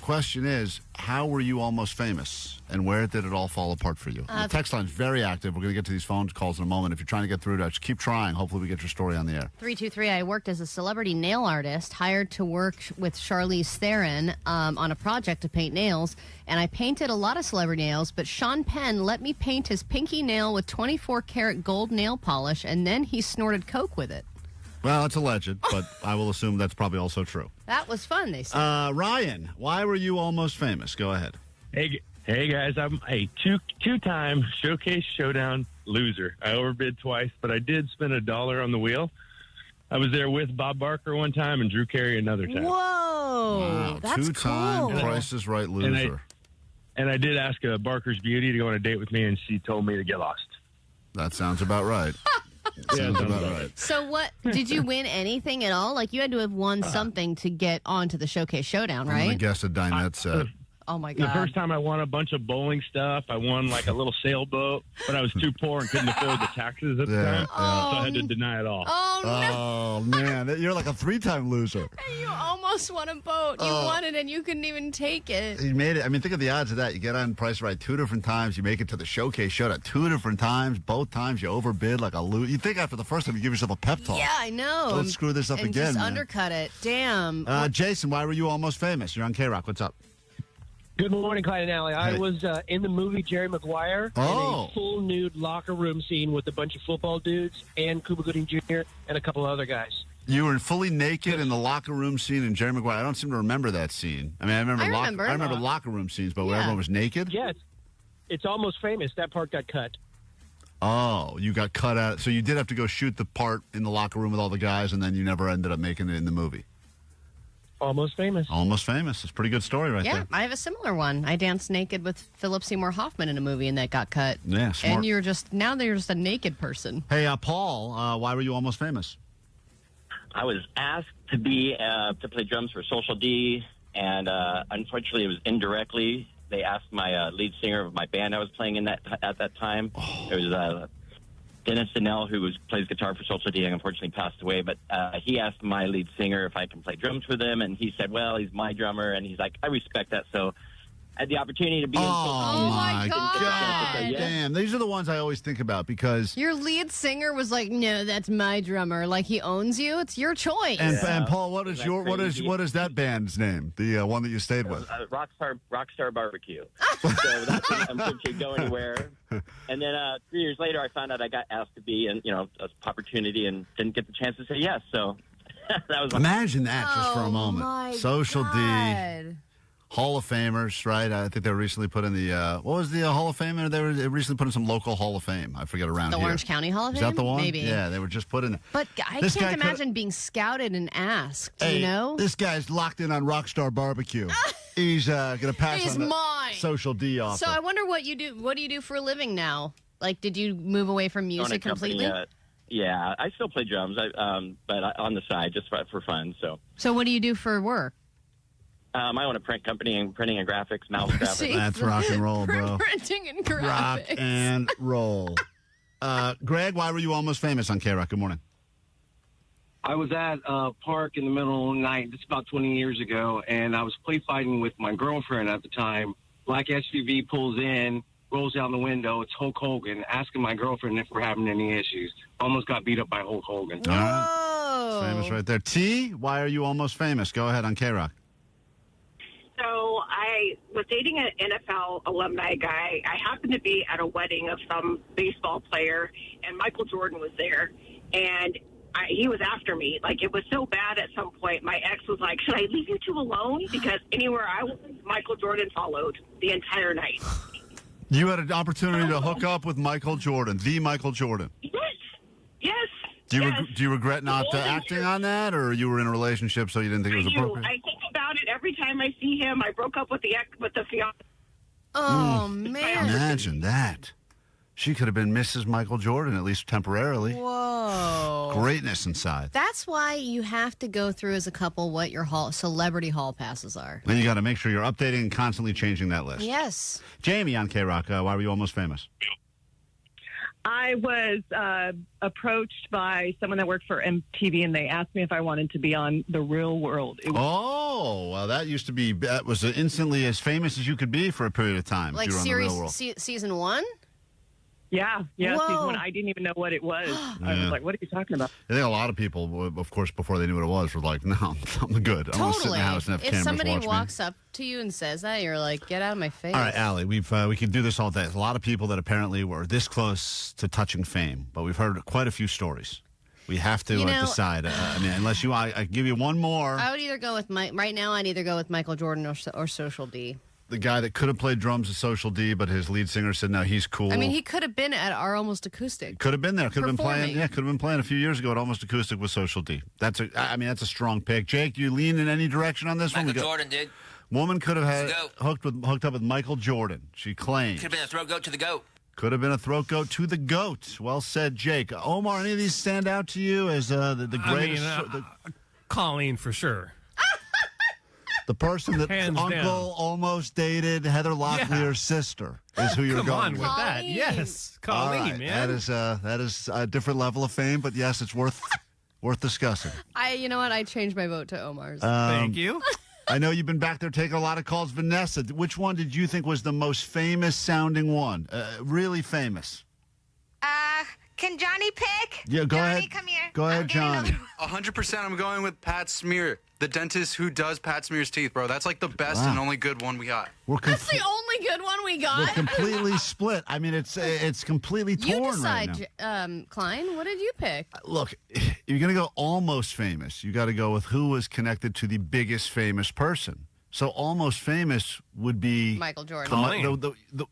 question is, how were you almost famous, and where did it all fall apart for you? The text line is very active. We're going to get to these phone calls in a moment. If you're trying to get through to us, just keep trying. Hopefully we get your story on the air. 323, I worked as a celebrity nail artist, hired to work with Charlize Theron on a project to paint nails, and I painted a lot of celebrity nails, but Sean Penn let me paint his pinky nail with 24-karat gold nail polish, and then he snorted coke with it. Well, it's alleged, but I will assume that's probably also true. That was fun, they said. Ryan, why were you almost famous? Go ahead. Hey guys, I'm a two-time Showcase Showdown loser. I overbid twice, but I did spend $1 on the wheel. I was there with Bob Barker one time and Drew Carey another time. Whoa, wow, that's two-time cool. Price is Right loser. And I did ask Barker's beauty to go on a date with me, and she told me to get lost. That sounds about right. Sounds about right. So what, did you win anything at all? Like, you had to have won something to get onto the Showcase Showdown, right? I'm going to guess a dinette set. Oh, my God. The first time I won a bunch of bowling stuff. I won like a little sailboat, but I was too poor and couldn't afford the taxes at the time, so I had to deny it all. Oh, no. Oh, man. You're like a three-time loser. You almost won a boat. You won it, and you couldn't even take it. You made it. I mean, think of the odds of that. You get on Price Right 2 different times. You make it to the Showcase Showdown 2 different times. Both times you overbid like a loser. You think after the first time you give yourself a pep talk. Yeah, I know. Don't screw this up and again, just man. undercut it. Damn. Jason, why were you almost famous? You're on KROQ. What's up? Good morning, Klein and Allie. I was in the movie Jerry Maguire in a full nude locker room scene with a bunch of football dudes and Cuba Gooding Jr. and a couple of other guys. You were fully naked in the locker room scene in Jerry Maguire. I don't seem to remember that scene. I mean, I remember locker room scenes, but where everyone was naked? Yes. It's almost famous. That part got cut. Oh, you got cut out. So you did have to go shoot the part in the locker room with all the guys, and then you never ended up making it in the movie. Almost famous. Almost famous. It's a pretty good story right there. Yeah, I have a similar one. I danced naked with Philip Seymour Hoffman in a movie, and that got cut. Yeah, smart. And you're just a naked person. Hey, Paul, why were you almost famous? I was asked to be to play drums for Social D, and unfortunately, it was indirectly. They asked my lead singer of my band I was playing in at that time. It was Dennis Donnell, who plays guitar for Social D, and unfortunately passed away. But he asked my lead singer if I can play drums for them, and he said, "Well, he's my drummer," and he's like, "I respect that." So I had the opportunity to be in Social D. Oh my God! Damn, these are the ones I always think about because your lead singer was like, "No, that's my drummer." Like, he owns you. It's your choice. And Paul, what is that band's name? The one that you stayed with? Rockstar Barbecue. So that's unfortunately go anywhere. And then 3 years later, I found out I got asked to be in an opportunity and didn't get the chance to say yes. So that was imagine that just for a moment. My Social God. D. Hall of Famers, right? I think they were recently put in the, what was the Hall of Fame? They were recently put in some local Hall of Fame. I forget around The here. Orange County Hall of Is Fame? that the one? Maybe. Yeah, they were just put in. But I can't imagine being scouted and asked, Hey, you know? this guy's locked in on Rockstar Barbecue. He's going to pass He's on the mine. Social D offer. So I wonder what you do. What do you do for a living now? Like, did you move away from music completely? Yeah, I still play drums, but on the side, just for fun. So what do you do for work? I own a print company and printing and graphics, mouse graphics. That's rock and roll, bro. Printing and graphics. Rock and roll. Greg, why were you almost famous on KROQ? Good morning. I was at a park in the middle of the night, just about 20 years ago, and I was play fighting with my girlfriend at the time. Black SUV pulls in, rolls down the window. It's Hulk Hogan, asking my girlfriend if we're having any issues. Almost got beat up by Hulk Hogan. All right. Famous right there. T, why are you almost famous? Go ahead on KROQ. So I was dating an NFL alumni guy. I happened to be at a wedding of some baseball player, and Michael Jordan was there. And he was after me. Like, it was so bad at some point. My ex was like, should I leave you two alone? Because anywhere I was, Michael Jordan followed the entire night. You had an opportunity to hook up with Michael Jordan, the Michael Jordan. Yes. Do you regret not acting on that, or you were in a relationship so you didn't think it was appropriate? I think about it every time I see him. I broke up with the fiance. Oh, man. Imagine that. She could have been Mrs. Michael Jordan, at least temporarily. Whoa. Greatness inside. That's why you have to go through as a couple what your celebrity hall passes are. Then you got to make sure you're updating and constantly changing that list. Yes. Jamie on KROQ, why were you almost famous? I was approached by someone that worked for MTV, and they asked me if I wanted to be on The Real World. Well, that was instantly as famous as you could be for a period of time. Like if you were on The Real World. season 1? Yeah, Whoa. season 1. I didn't even know what it was. I was like, what are you talking about? I think a lot of people, of course, before they knew what it was, were like, no, I'm good. I want to sit in the house and have If cameras somebody watch walks up to you and says that, you're like, get out of my face. All right, Allie, we could do this all day. There's a lot of people that apparently were this close to touching fame, but we've heard quite a few stories. We have to decide. Unless I give you one more. I would either go with right now. I'd either go with Michael Jordan or Social D. The guy that could have played drums at Social D, but his lead singer said, no, he's cool. I mean, he could have been at our Almost Acoustic. Could have been there. Could have been performing. playing. Yeah, could have been playing a few years ago at Almost Acoustic with Social D. That's a strong pick. Jake, do you lean in any direction on this one? Michael Jordan did. Woman could have had hooked up with Michael Jordan. She claimed. Could have been a throat goat to the goat. Could have been a throat goat to the goat. Well said, Jake. Omar, any of these stand out to you as the greatest? Colleen, for sure. The person that Hands Uncle down. almost dated Heather Locklear's sister is who you're Come going on with that. Yes, Colleen, All right. man. That is a different level of fame, but yes, it's worth discussing. You know what? I changed my vote to Omar's. Thank you. I know you've been back there taking a lot of calls. Vanessa, which one did you think was the most famous sounding one? Really famous. Can Johnny pick? Yeah, go Johnny, ahead. come here. Go ahead, John. 100% I'm going with Pat Smear, the dentist who does Pat Smear's teeth, bro. That's like the best and only good one we got. That's the only good one we got. We're completely split. I mean, it's completely torn You decide, right now. Klein. What did you pick? Look, you're going to go almost famous. You got to go with who was connected to the biggest famous person. So almost famous would be Michael Jordan.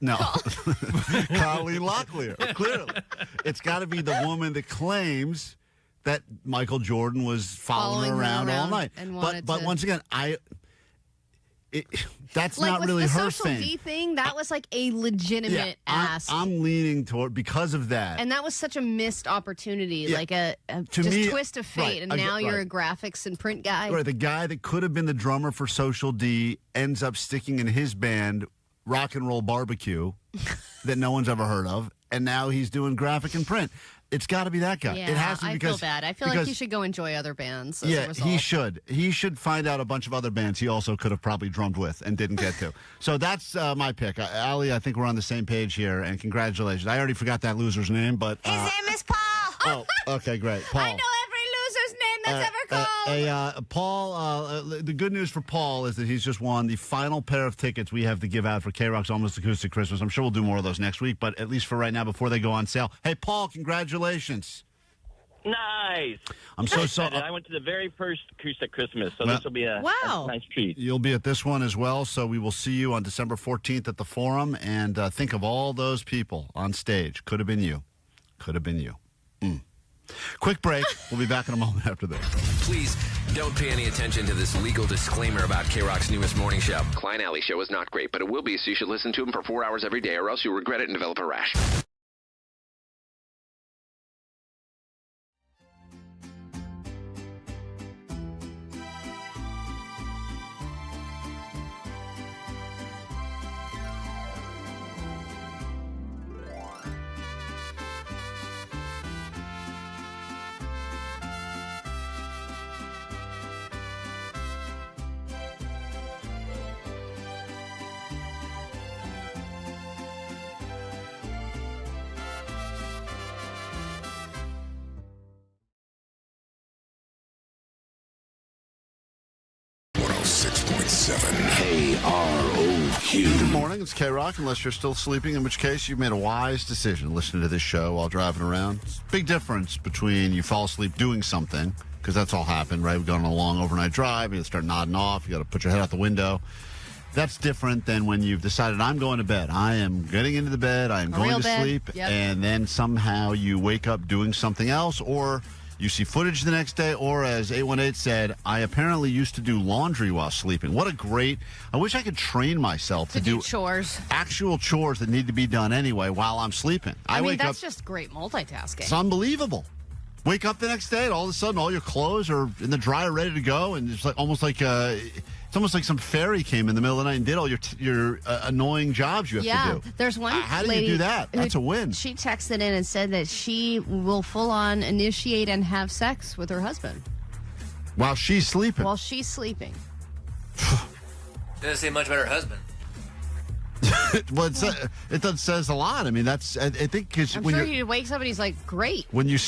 No, Colleen Locklear. Clearly, it's got to be the woman that claims that Michael Jordan was following her around all night. But once again, that's like not with really the her Social fame. D thing, that was like a legitimate ask. I'm leaning toward because of that. And that was such a missed opportunity, like a To just me, twist of fate. right, And now you're right. a graphics and print guy. Right, the guy that could have been the drummer for Social D ends up sticking in his band, Rock and Roll Barbecue, that no one's ever heard of, and now he's doing graphic and print. It's got to be that guy. Yeah, it has to be I because feel bad. I feel like he should go enjoy other bands. As a Yeah, result. he should. He should find out a bunch of other bands he also could have probably drummed with and didn't get to. So that's my pick. Allie, I think we're on the same page here, and congratulations. I already forgot that loser's name, but... His name is Paul. Oh, okay, great. Paul. I know every loser's name that's ever called. Paul, the good news for Paul is that he's just won the final pair of tickets we have to give out for KROQ's Almost Acoustic Christmas. I'm sure we'll do more of those next week, but at least for right now, before they go on sale. Hey, Paul, congratulations. Nice. I'm so sorry. I went to the very first acoustic Christmas, so Well- this will be a nice treat. You'll be at this one as well, so we will see you on December 14th at the Forum, and think of all those people on stage. Could have been you. Could have been you. Quick break. We'll be back in a moment after this. Please don't pay any attention to this legal disclaimer about KROQ's newest morning show. Klein Alley Show is not great, but it will be, so you should listen to him for 4 hours every day, or else you'll regret it and develop a rash. KROQ. Good morning. It's KROQ, unless you're still sleeping, in which case you've made a wise decision listening to this show while driving around. It's a big difference between you fall asleep doing something, because that's all happened, right? We've gone on a long overnight drive, you start nodding off, you got to put your head out the window. That's different than when you've decided, I'm going to bed. I am getting into the bed, I am going to sleep, Yep. and then somehow you wake up doing something else, or you see footage the next day, or as 818 said, I apparently used to do laundry while sleeping. What a great... I wish I could train myself to do chores. Actual chores that need to be done anyway while I'm sleeping. I mean, wake that's up, just great multitasking. it's unbelievable. Wake up the next day, and all of a sudden, all your clothes are in the dryer, ready to go, and it's like almost like it's almost like some fairy came in the middle of the night and did all your annoying jobs you have to do. There's one How do lady you do that? That's a win. She texted in and said that she will full on initiate and have sex with her husband while she's sleeping. Doesn't say much about her husband. Well, it says a lot. I mean, that's I think because I'm when sure you're, he wakes up and he's like, great. when you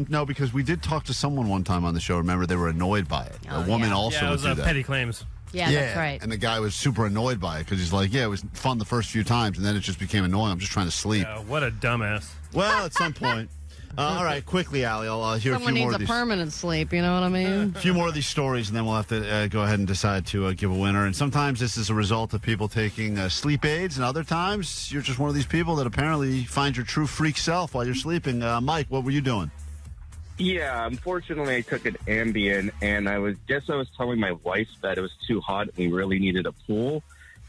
no, because we did talk to someone one time on the show. Remember, they were annoyed by it. A woman also it would was do that. petty claims. Yeah, that's right. And the guy was super annoyed by it because he's like, yeah, it was fun the first few times, and then it just became annoying. I'm just trying to sleep. Yeah, what a dumbass. Well, at some point. All right, quickly, Allie, I'll hear Someone a few more needs of a these. permanent sleep, you know what I mean? A few more of these stories, and then we'll have to go ahead and decide to give a winner. And sometimes this is a result of people taking sleep aids, and other times you're just one of these people that apparently find your true freak self while you're sleeping. Mike, what were you doing? Yeah, unfortunately, I took an Ambien, and I was telling my wife that it was too hot and we really needed a pool.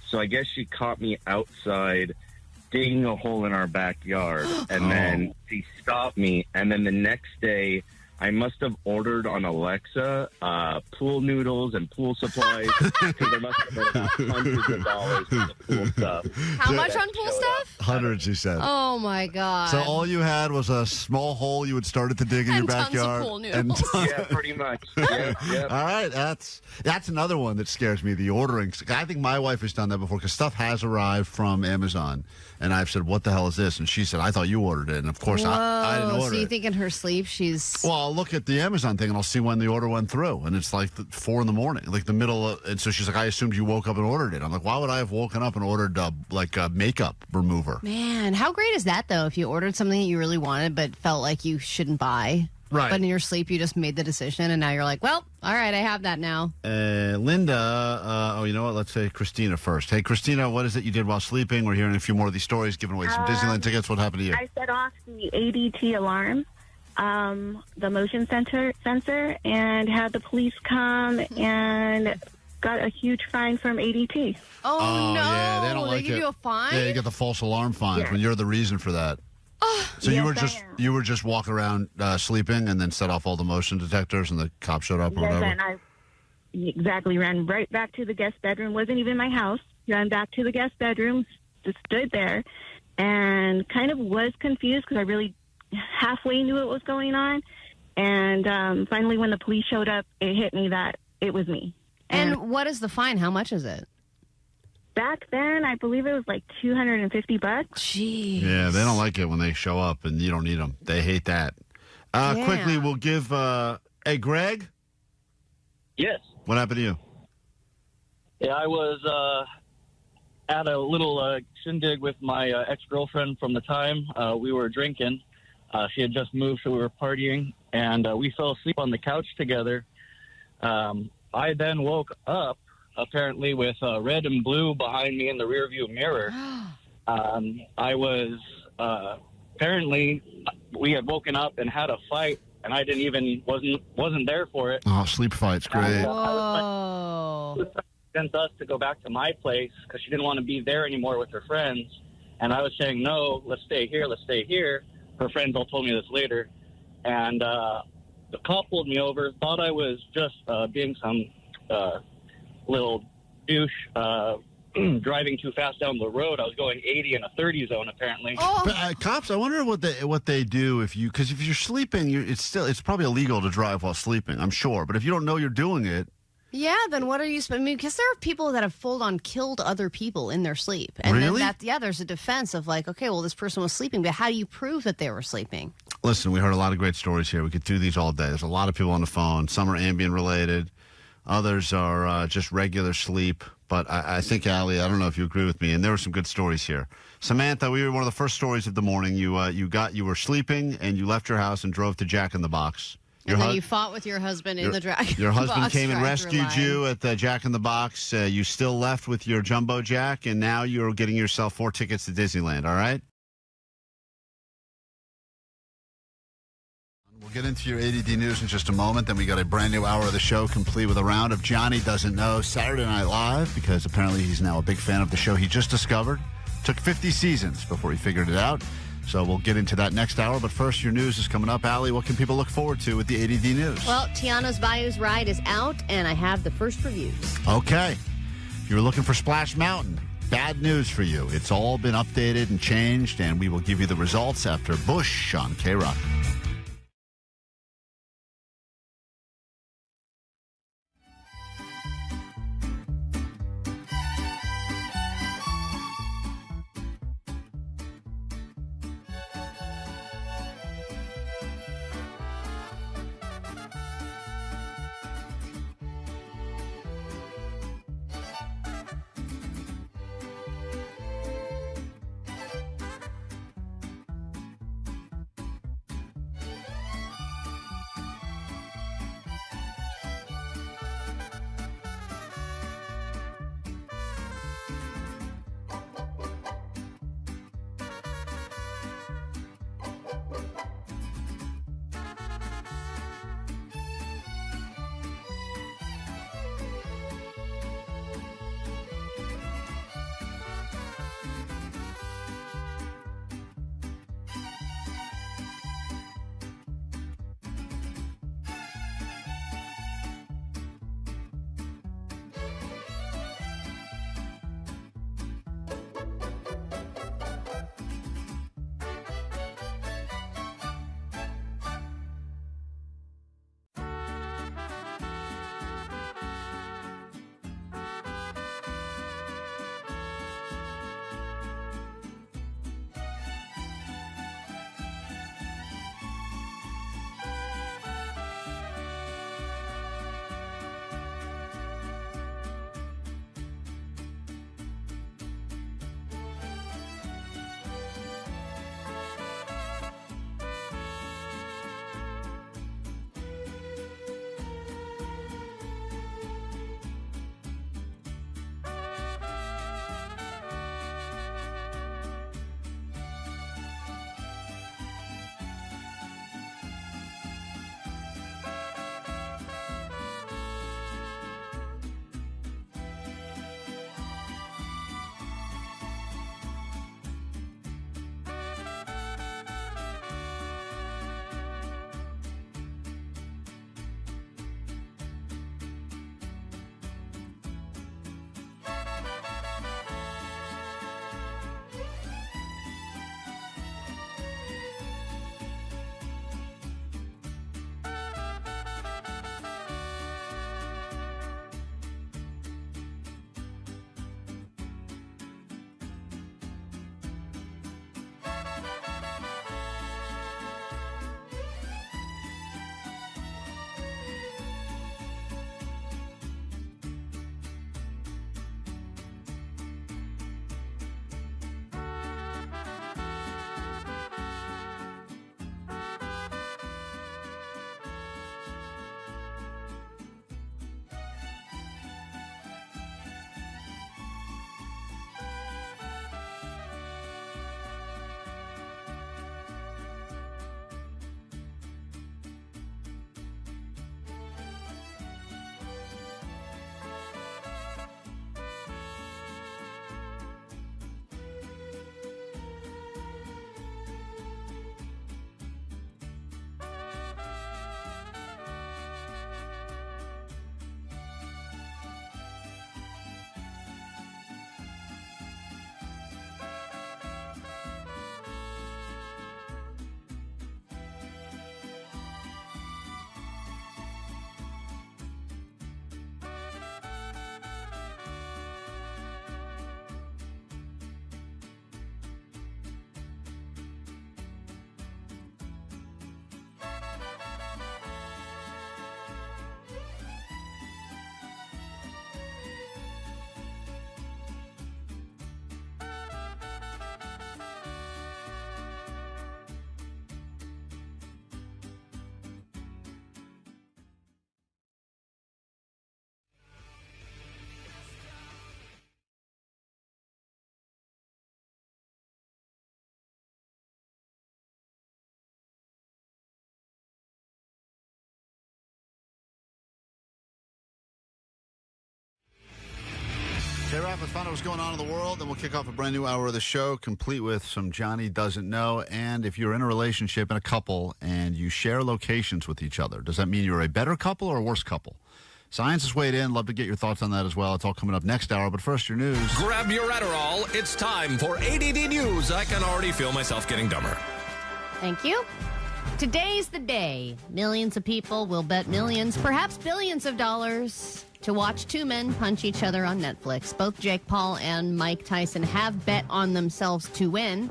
So I guess she caught me outside digging a hole in our backyard, and then she stopped me. And then the next day, I must have ordered on Alexa pool noodles and pool supplies because there must have been about hundreds of dollars for the pool stuff. How much on pool stuff? Hundreds, he said. Oh, my God. So all you had was a small hole you had started to dig in your backyard. Tons of pool noodles. Yeah, pretty much. Yep. All right, that's another one that scares me, the ordering. I think my wife has done that before because stuff has arrived from Amazon, and I've said, what the hell is this? And she said, I thought you ordered it. And, of course, I didn't order So you it. think in her sleep she's... Well, I'll look at the Amazon thing, and I'll see when the order went through. And it's like 4 in the morning, like the middle of... And so she's like, I assumed you woke up and ordered it. I'm like, why would I have woken up and ordered, a makeup remover? Man, how great is that, though, if you ordered something that you really wanted but felt like you shouldn't buy? Right. But in your sleep, you just made the decision, and now you're like, well, all right, I have that now. Linda, you know what? Let's say Christina first. Hey, Christina, what is it you did while sleeping? We're hearing a few more of these stories, giving away some Disneyland tickets. What happened to you? I set off the ADT alarm, the motion sensor, and had the police come and got a huge fine from ADT. Oh, no. Yeah, they don't like give it. you a fine? Yeah, you get the false alarm fines when you're the reason for that. So Yes, you were just walking around sleeping and then set off all the motion detectors and the cop showed up or Yes, whatever? and I ran right back to the guest bedroom. Wasn't even my house. Ran back to the guest bedroom, just stood there, and kind of was confused because I really halfway knew what was going on. And finally, when the police showed up, it hit me that it was me. And what is the fine? How much is it? Back then, I believe it was like $250. Jeez. Yeah, they don't like it when they show up and you don't need them. They hate that. Yeah. Quickly, we'll give... hey, Greg? Yes. What happened to you? Yeah, I was at a little shindig with my ex-girlfriend from the time. We were drinking. She had just moved, so we were partying, and we fell asleep on the couch together. I then woke up, apparently, with red and blue behind me in the rearview mirror. I was... apparently, we had woken up and had a fight, and I wasn't there for it. Oh, sleep fights, great. Whoa. Sent us to go back to my place because she didn't want to be there anymore with her friends. And I was saying, no, let's stay here. Her friends all told me this later. And the cop pulled me over, thought I was just being some little douche driving too fast down the road. I was going 80 in a 30 zone, apparently. But, cops, I wonder what they do because if you're sleeping, it's probably illegal to drive while sleeping, I'm sure. But if you don't know you're doing it. Yeah, then what are you... I mean, because there are people that have full-on killed other people in their sleep. And Really? then there's a defense of like, okay, well, this person was sleeping, but how do you prove that they were sleeping? Listen, we heard a lot of great stories here. We could do these all day. There's a lot of people on the phone. Some are Ambien related. Others are just regular sleep. But I think, Allie, I don't know if you agree with me, and there were some good stories here. Samantha, we were one of the first stories of the morning. You were sleeping, and you left your house and drove to Jack in the Box. And then you fought with your husband in the Dragon Your husband Box, came and tried to rescued rely. you at the Jack in the Box. You still left with your jumbo jack, and now you're getting yourself 4 tickets to Disneyland, all right? We'll We'll get into your ADD news in just a moment. Then we got a brand new hour of the show, complete with a round of Johnny Doesn't Know Saturday Night Live, because apparently he's now a big fan of the show he just discovered. Took 50 seasons before he figured it out. So we'll get into that next hour. But first, your news is coming up. Allie, what can people look forward to with the ADD news? Well, Tiana's Bayou's ride is out, and I have the first reviews. Okay. If you were looking for Splash Mountain, bad news for you. It's all been updated and changed, and we will give you the results after Bush on KROQ. J-Rock, let's find out what's going on in the world, then we'll kick off a brand new hour of the show, complete with some Johnny Doesn't Know. And if you're in a relationship and a couple and you share locations with each other, does that mean you're a better couple or a worse couple? Science has weighed in. Love to get your thoughts on that as well. It's all coming up next hour. But first, your news. Grab your Adderall. It's time for ADD News. I can already feel myself getting dumber. Thank you. Today's the day. Millions of people will bet millions, perhaps billions of dollars to watch two men punch each other on Netflix. Both Jake Paul and Mike Tyson have bet on themselves to win.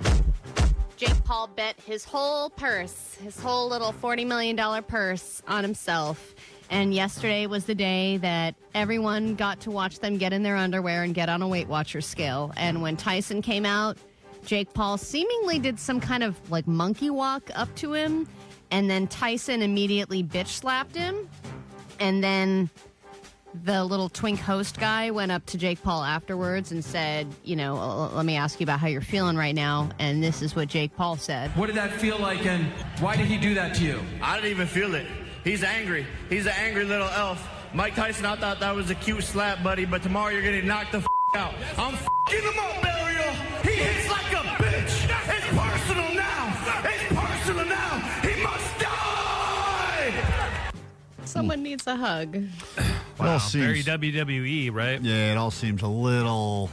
Jake Paul bet his whole purse, his whole little $40 million purse on himself. And yesterday was the day that everyone got to watch them get in their underwear and get on a Weight Watchers scale. And when Tyson came out, Jake Paul seemingly did some kind of like monkey walk up to him. And then Tyson immediately bitch slapped him. And then the little twink host guy went up to Jake Paul afterwards and said, you know, let me ask you about how you're feeling right now. And this is what Jake Paul said. What did that feel like, and why did he do that to you? I didn't even feel it. He's angry. He's an angry little elf. Mike Tyson, I thought that was a cute slap, buddy, but tomorrow you're getting knocked the out. I'm f***ing him up, Burial. He hits like a bitch. It's personal now. It's personal now. He must die. Someone needs a hug. Wow, seems, very WWE, right? Yeah, it all seems a little...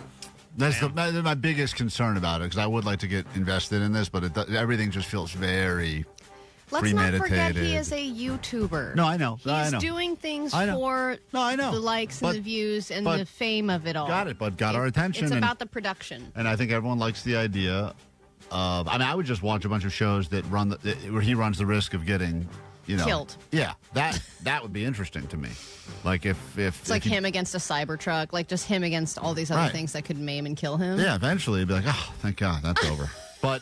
That's my biggest concern about it, because I would like to get invested in this, but everything just feels very Let's not premeditated. forget he is a YouTuber. No, I know. He's doing things for the likes and the views and the fame of it all. Got it, but got our attention. It's about the production. And I think everyone likes the idea of... I mean, I would just watch a bunch of shows that run where he runs the risk of getting... killed. Yeah, that would be interesting to me. Like if it's like him against a Cybertruck, like just him against all these other things that could maim and kill him. Yeah, eventually it'd be like, oh, thank God, that's over. But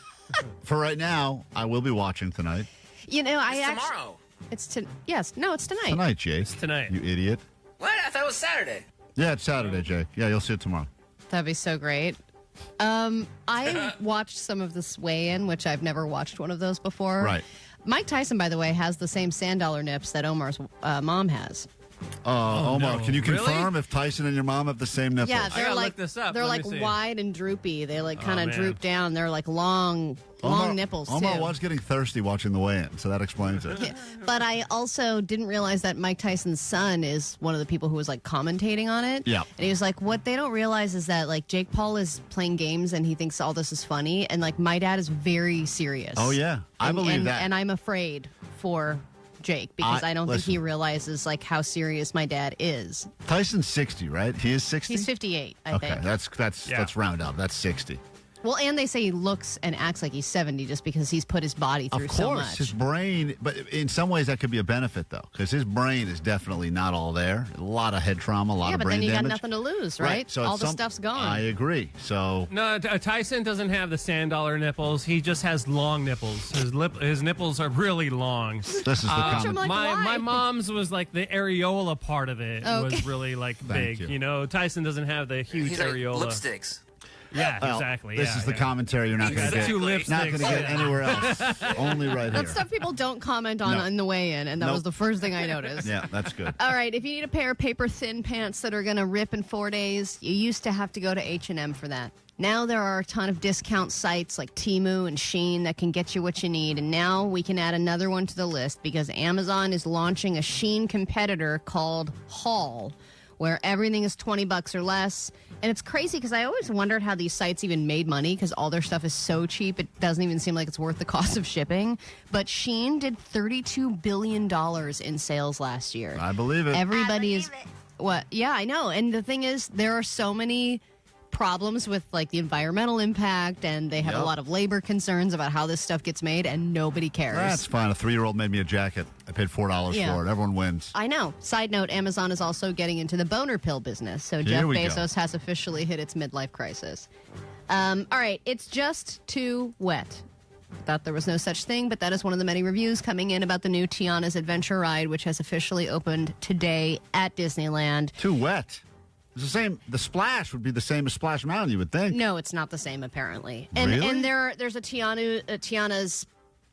for right now, I will be watching tonight. You know, tomorrow. It's tonight. It's tonight. Tonight, Jay. It's tonight. You idiot. What? I thought it was Saturday. Yeah, it's Saturday, Jay. Yeah, you'll see it tomorrow. That'd be so great. I watched some of this weigh-in, which I've never watched one of those before. Right. Mike Tyson, by the way, has the same sand dollar nips that Omar's mom has. Omar, no. can you confirm Really? if Tyson and your mom have the same nipples? Yeah, I gotta look this up. They're Let like me see. wide and droopy. They like kind of man. droop down. They're like long nipples Omar too. was getting thirsty watching the weigh-in, so that explains it. Yeah. But I also didn't realize that Mike Tyson's son is one of the people who was like commentating on it. Yeah. And he was like, what they don't realize is that like Jake Paul is playing games and he thinks all this is funny. And like my dad is very serious. Oh, yeah. I believe that. And I'm afraid for Jake because I don't think he realizes like how serious my dad is. Tyson's 60, right? He is 60? He's 58, I okay, think. let's round up. That's 60. Well, and they say he looks and acts like he's 70 just because he's put his body through so much. Of course, his brain, but in some ways that could be a benefit, though, because his brain is definitely not all there. A lot of head trauma, a lot of brain damage. Yeah, but then you got nothing to lose, right? So all the stuff's gone. I agree. So No, Tyson doesn't have the sand dollar nipples. He just has long nipples. His nipples are really long. This is the comment. Like, my mom's was like the areola part of it Okay. was really like Thank big. you. Tyson doesn't have the huge He's like areola. lipsticks. Yeah, Well, exactly. This is the commentary you're not going to That's get. two Not going to lipsticks. get anywhere else. Only right here. That's stuff people don't comment on No. in the weigh-in, and that Nope. was the first thing I noticed. Yeah, that's good. All right, if you need a pair of paper-thin pants that are going to rip in 4 days, you used to have to go to H&M for that. Now there are a ton of discount sites like Temu and Shein that can get you what you need, and now we can add another one to the list because Amazon is launching a Shein competitor called Haul, where everything is $20 or less. And it's crazy because I always wondered how these sites even made money because all their stuff is so cheap it doesn't even seem like it's worth the cost of shipping. But Shein did $32 billion in sales last year. I believe it. Everybody is... What? Yeah, I know. And the thing is, there are so many problems with like the environmental impact, and they have a lot of labor concerns about how this stuff gets made, and nobody cares. That's fine. A 3-year-old made me a jacket. I paid $4 Yeah. for it. Everyone wins. I know. Side note, Amazon is also getting into the boner pill business. So Here Jeff we go. Bezos has officially hit its midlife crisis. All right. It's just too wet. Thought there was no such thing, but that is one of the many reviews coming in about the new Tiana's Adventure Ride, which has officially opened today at Disneyland. Too wet. It's the same. The splash would be the same as Splash Mountain, you would think. No, it's not the same, apparently. And Really? and there's a Tiana's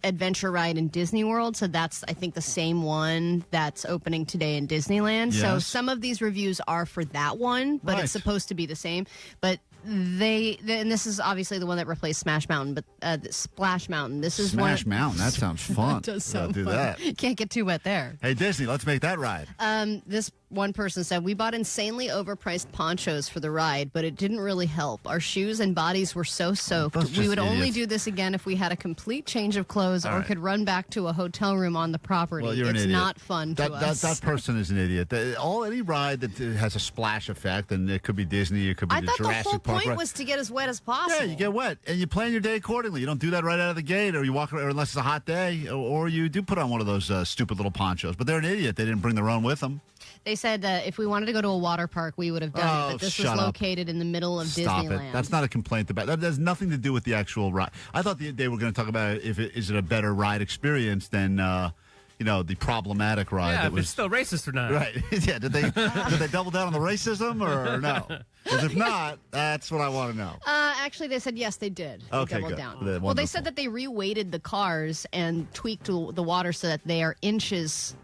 adventure ride in Disney World. So that's, I think, the same one that's opening today in Disneyland. Yes. So some of these reviews are for that one, but Right. it's supposed to be the same. But and this is obviously the one that replaced Smash Mountain, but Splash Mountain. This is Smash Mountain. That sounds fun. That does sound do fun. that. Can't get too wet there. Hey, Disney, let's make that ride. This one person said, we bought insanely overpriced ponchos for the ride, but it didn't really help. Our shoes and bodies were so soaked. That's just We would only idiots. do this again if we had a complete change of clothes All or right. could run back to a hotel room on the property. Well, you're an It's idiot. not fun to us. That person is an idiot. Any ride that has a splash effect, and it could be Disney, it could be I the thought the Jurassic whole Park point ride. was to get as wet as possible. Yeah, you get wet, and you plan your day accordingly. You don't do that right out of the gate, or you walk around, unless it's a hot day, or you do put on one of those stupid little ponchos. But they're an idiot. They didn't bring their own with them. They said if we wanted to go to a water park, we would have done it, but this was shut up. located in the middle of Stop Disneyland. it. That's not a complaint about that. Has nothing to do with the actual ride. I thought they were going to talk about is it a better ride experience than the problematic ride. Yeah, that if was it's still racist or not. right. Yeah. Did they double down on the racism or no? Because if not, that's what I want to know. Actually, they said yes, they did. They Okay, doubled good. down. Wonderful. Well, they said that they reweighted the cars and tweaked the water so that they are inches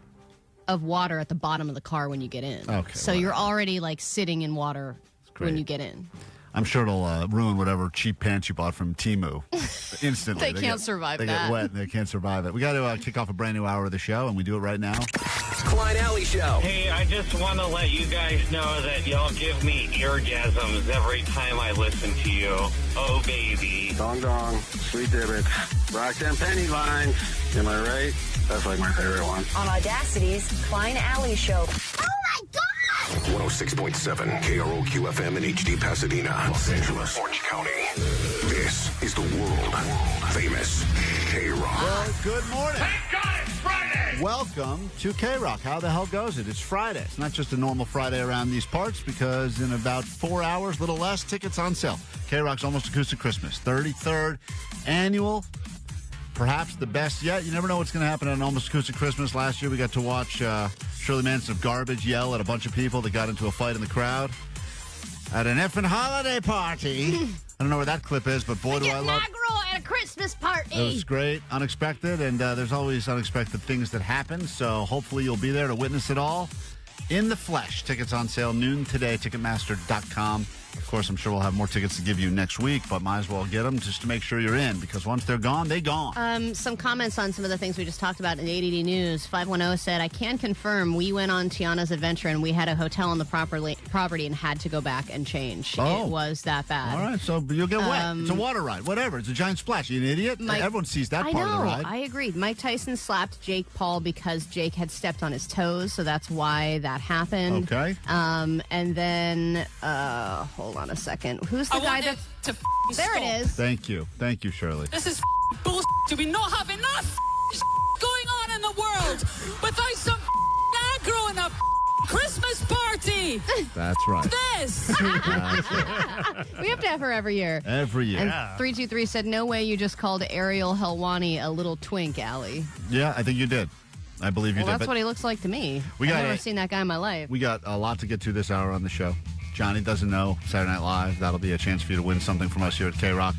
of water at the bottom of the car when you get in. Okay, so you're already like sitting in water great. when you get in. I'm sure it'll ruin whatever cheap pants you bought from Temu instantly. They can't survive They that. get wet. They can't survive it. We got to kick off a brand new hour of the show, and we do it right now. Klein Alley Show. Hey, I just want to let you guys know that y'all give me eargasms every time I listen to you. Oh, baby. Dong dong, sweet dibbit, rocks and penny vines. Am I right? That's like my favorite one. On Audacity's Klein Alley Show. 106.7 KROQ FM in HD Pasadena, Los Angeles, Orange County. This is the world famous KROQ. Well, good morning. Thank God it's Friday. Welcome to KROQ. How the hell goes it? It's Friday. It's not just a normal Friday around these parts because in about 4 hours, little less, tickets on sale. KROQ's Almost Acoustic Christmas, 33rd annual. Perhaps the best yet. You never know what's going to happen at an Almost Acoustic Christmas. Last year we got to watch Shirley Manson of Garbage yell at a bunch of people that got into a fight in the crowd at an effing holiday party. I don't know where that clip is, but boy, do I love it. At a Christmas party. It was great, unexpected, and there's always unexpected things that happen, so hopefully you'll be there to witness it all in the flesh. Tickets on sale noon today, Ticketmaster.com. Of course, I'm sure we'll have more tickets to give you next week, but might as well get them just to make sure you're in, because once they're gone, they're gone. Some comments on some of the things we just talked about in the ADD News. 510 said, I can confirm we went on Tiana's adventure and we had a hotel on the property and had to go back and change. Oh. It was that bad. All right, so you'll get wet. It's a water ride, whatever. It's a giant splash. You an idiot? Everyone sees that part of the ride. I agreed. Mike Tyson slapped Jake Paul because Jake had stepped on his toes, so that's why that happened. Okay. And then, hold on a second. Who's the guy that's... There it is. Thank you, Shirley. This is bullshit. Do we not have enough going on in the world without some aggro in a Christmas party? That's right. This. That's right. We have to have her every year. Every year. And 323 said, no way you just called Ariel Helwani a little twink, Allie. Yeah, I think you did. I believe you Well, did. that's what he looks like to me. We I've got never a- seen that guy in my life. We got a lot to get to this hour on the show. Johnny Doesn't Know, Saturday Night Live. That'll be a chance for you to win something from us here at KROQ.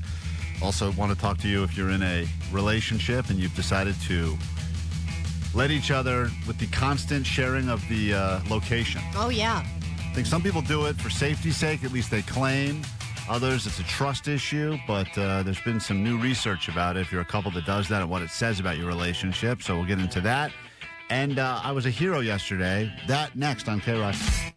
Also want to talk to you if you're in a relationship and you've decided to let each other with the constant sharing of the location. Oh, yeah. I think some people do it for safety's sake, at least they claim. Others, it's a trust issue, but there's been some new research about it if you're a couple that does that and what it says about your relationship. So we'll get into that. And I was a hero yesterday. That next on KROQ.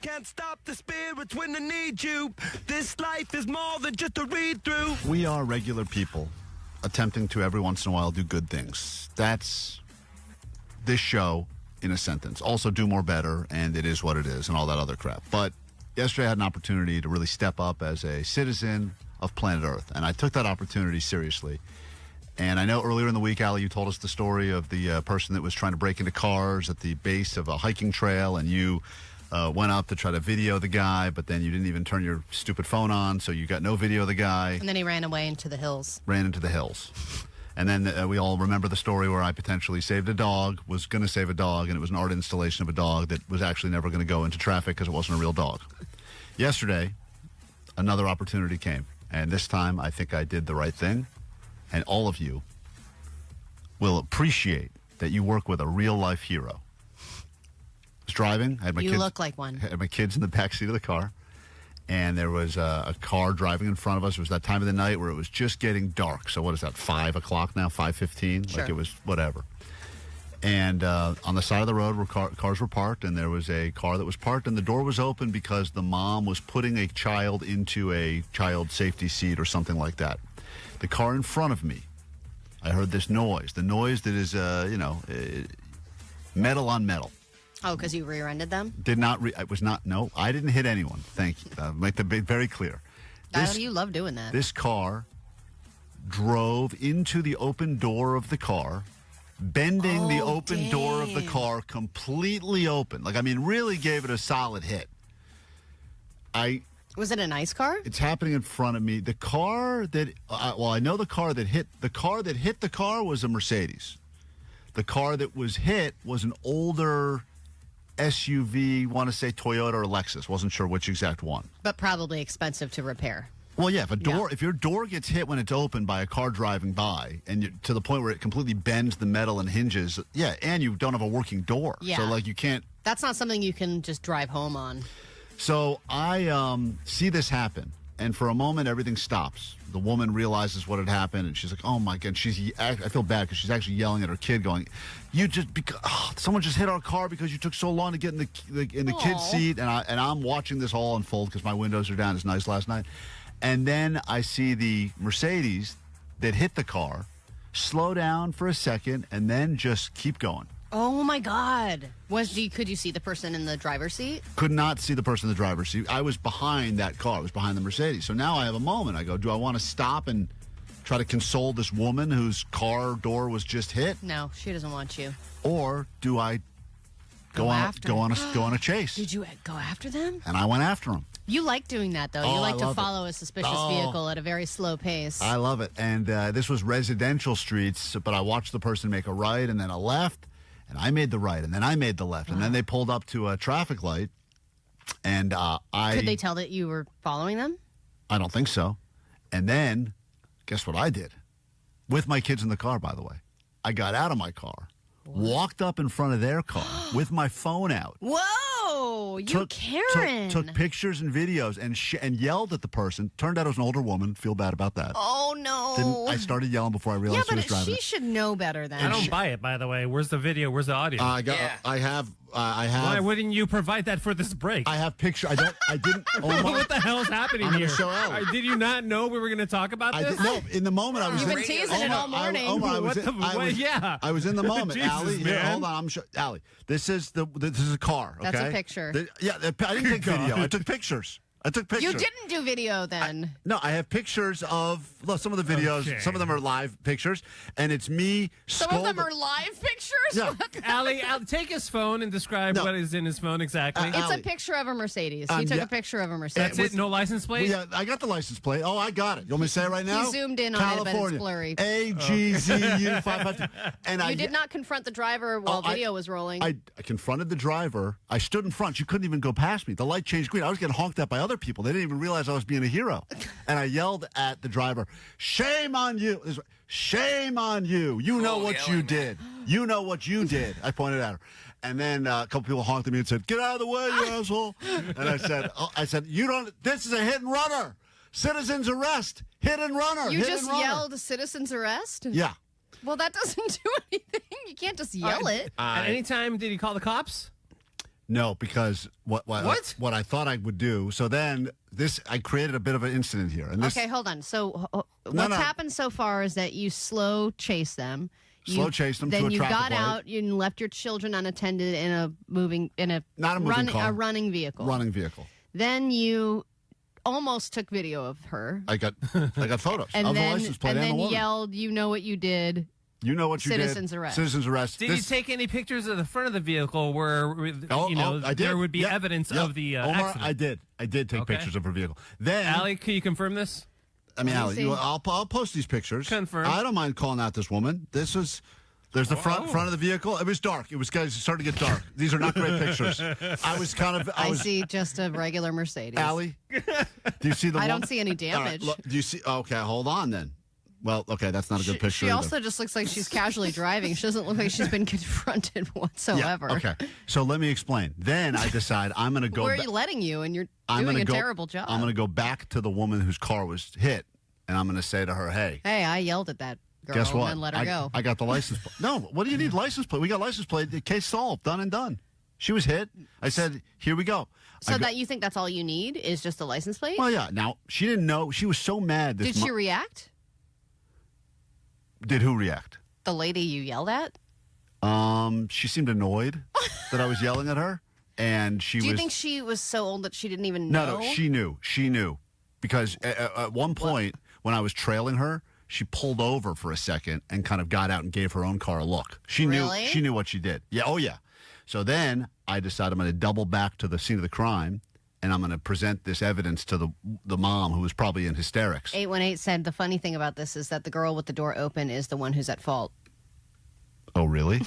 Can't stop the spirits when they need you. This life is more than just a read-through. We are regular people attempting to every once in a while do good things. That's this show in a sentence. Also do more better, and it is what it is, and all that other crap. But yesterday I had an opportunity to really step up as a citizen of planet Earth, and I took that opportunity seriously. And I know earlier in the week, Allie, you told us the story of the person that was trying to break into cars at the base of a hiking trail, and you went up to try to video the guy, but then you didn't even turn your stupid phone on, so you got no video of the guy. And then he ran away into the hills. Ran into the hills. And then we all remember the story where I potentially saved a dog, was going to save a dog, and it was an art installation of a dog that was actually never going to go into traffic because it wasn't a real dog. Yesterday, another opportunity came, and this time I think I did the right thing, and all of you will appreciate that you work with a real-life hero. I was driving. I had my You kids, look like one. I had my kids in the back seat of the car, and there was a car driving in front of us. It was that time of the night where it was just getting dark. So what is that, 5 o'clock now, 5:15? Sure. Like it was whatever. And on the side of the road where cars were parked, and there was a car that was parked, and the door was open because the mom was putting a child into a child safety seat or something like that. The car in front of me, I heard this noise. The noise that is, metal on metal. Oh, because you rear-ended them? No, I didn't hit anyone. Thank you. Make that very clear. You love doing that. This car drove into the open door of the car, bending the open door of the car completely open. Really gave it a solid hit. Was it a nice car? It's happening in front of me. The car that, I know the car that hit the car was a Mercedes. The car that was hit was an older SUV, want to say Toyota or Lexus. Wasn't sure which exact one. But probably expensive to repair. Well, yeah, if your door gets hit when it's open by a car driving by, and to the point where it completely bends the metal and hinges, and you don't have a working door. Yeah. So, you can't. That's not something you can just drive home on. So I see this happen, and for a moment, everything stops. The woman realizes what had happened, and she's like, "Oh my God!" I feel bad because she's actually yelling at her kid, going, someone just hit our car because you took so long to get in the kid's seat." And I'm watching this all unfold because my windows are down. It's nice last night, and then I see the Mercedes that hit the car slow down for a second and then just keep going. Oh my God! Could you see the person in the driver's seat? Could not see the person in the driver's seat. I was behind that car. I was behind the Mercedes. So now I have a moment. I go, do I want to stop and try to console this woman whose car door was just hit? No, she doesn't want you. Or do I go on a chase? Did you go after them? And I went after them. You like doing that, though. You like to follow a suspicious vehicle at a very slow pace. I love it. And this was residential streets, but I watched the person make a right and then a left. And I made the right, and then I made the left, and then they pulled up to a traffic light, and Could they tell that you were following them? I don't think so. And then, guess what I did? With my kids in the car, by the way. I got out of my car, walked up in front of their car with my phone out. Whoa, Karen. Took pictures and videos and yelled at the person. Turned out it was an older woman. Feel bad about that. Oh, no. I started yelling before I realized who was driving. She should know better than I don't buy it, by the way. Where's the video? Where's the audio? I have. Why wouldn't you provide that for this break? I have picture. I didn't. Oh, what the hell is happening here? Show Ellie. Did you not know we were going to talk about this? No, in the moment I was. You've been teasing it all morning. I was in the moment. Jesus, Allie, here, hold on. Allie, this is a car. Okay? That's a picture. I didn't take video. I took pictures. You didn't do video then. No, I have pictures of some of the videos. Okay. Some of them are live pictures, and it's me. Some of them are live pictures? Yeah. Allie, take his phone and describe what is in his phone exactly. It's a picture of a Mercedes. He took a picture of a Mercedes. That's it? No license plate? Yeah, I got the license plate. Oh, I got it. You want me to say it right now? He zoomed in on it, but it's blurry. AGZU552. And you did not confront the driver while video was rolling. I confronted the driver. I stood in front. She couldn't even go past me. The light changed green. I was getting honked at by other people. They didn't even realize I was being a hero. And I yelled at the driver, "Shame on you. Shame on you. You know what you did. You know what you did." I pointed at her. And then a couple people honked at me and said, "Get out of the way, you asshole." And I said, "You don't, this is a hit and runner. Citizens arrest. Hit and runner." You just yelled citizens arrest? Yeah. Well, that doesn't do anything. You can't just yell it. At any time, did he call the cops? No, because what I thought I would do. So then I created a bit of an incident here. And this, Okay, hold on. So what's happened so far is that you slow chase them. Slow chased them to a Then you traffic got light. out and left your children unattended in a Not a moving car. a running vehicle. Running vehicle. Then you almost took video of her. I got photos And of then, the license plate and and then the woman. yelled, "You know what you did." You know what you Citizens did. arrest. Citizens arrest. Did you take any pictures of the front of the vehicle where I did. there would be evidence of the Omar, accident? I did take pictures of her vehicle. Then, Allie, can you confirm this? I mean, Allie, I'll post these pictures. Confirm. I don't mind calling out this woman. There's the front of the vehicle. It was dark. It started to get dark. These are not great pictures. I see just a regular Mercedes. Allie, do you see the? I don't see any damage. All right, look, do you see? Okay, hold on then. Well, okay, that's not a good picture. She also just looks like she's casually driving. She doesn't look like she's been confronted whatsoever. Yeah, okay, so let me explain. Then I decide I'm going to go. Where are you letting you? And you're doing a terrible job. I'm going to go back to the woman whose car was hit, and I'm going to say to her, "Hey, I yelled at that girl guess what? and let her go. I got the license plate. No, what do you need license plate? We got license plate. The case solved. Done and done. She was hit. I said, here we go. So that you think that's all you need is just a license plate? Well, yeah. Now, she didn't know. She was so mad. Did she react? Did who react? The lady you yelled at? She seemed annoyed that I was yelling at her. And Do you think she was so old that she didn't even know? No, she knew. She knew. Because at one point, when I was trailing her, she pulled over for a second and kind of got out and gave her own car a look. She knew what she did. Yeah, oh yeah. So then I decided I'm going to double back to the scene of the crime, and I'm going to present this evidence to the mom, who was probably in hysterics. 818 said the funny thing about this is that the girl with the door open is the one who's at fault. Oh, really?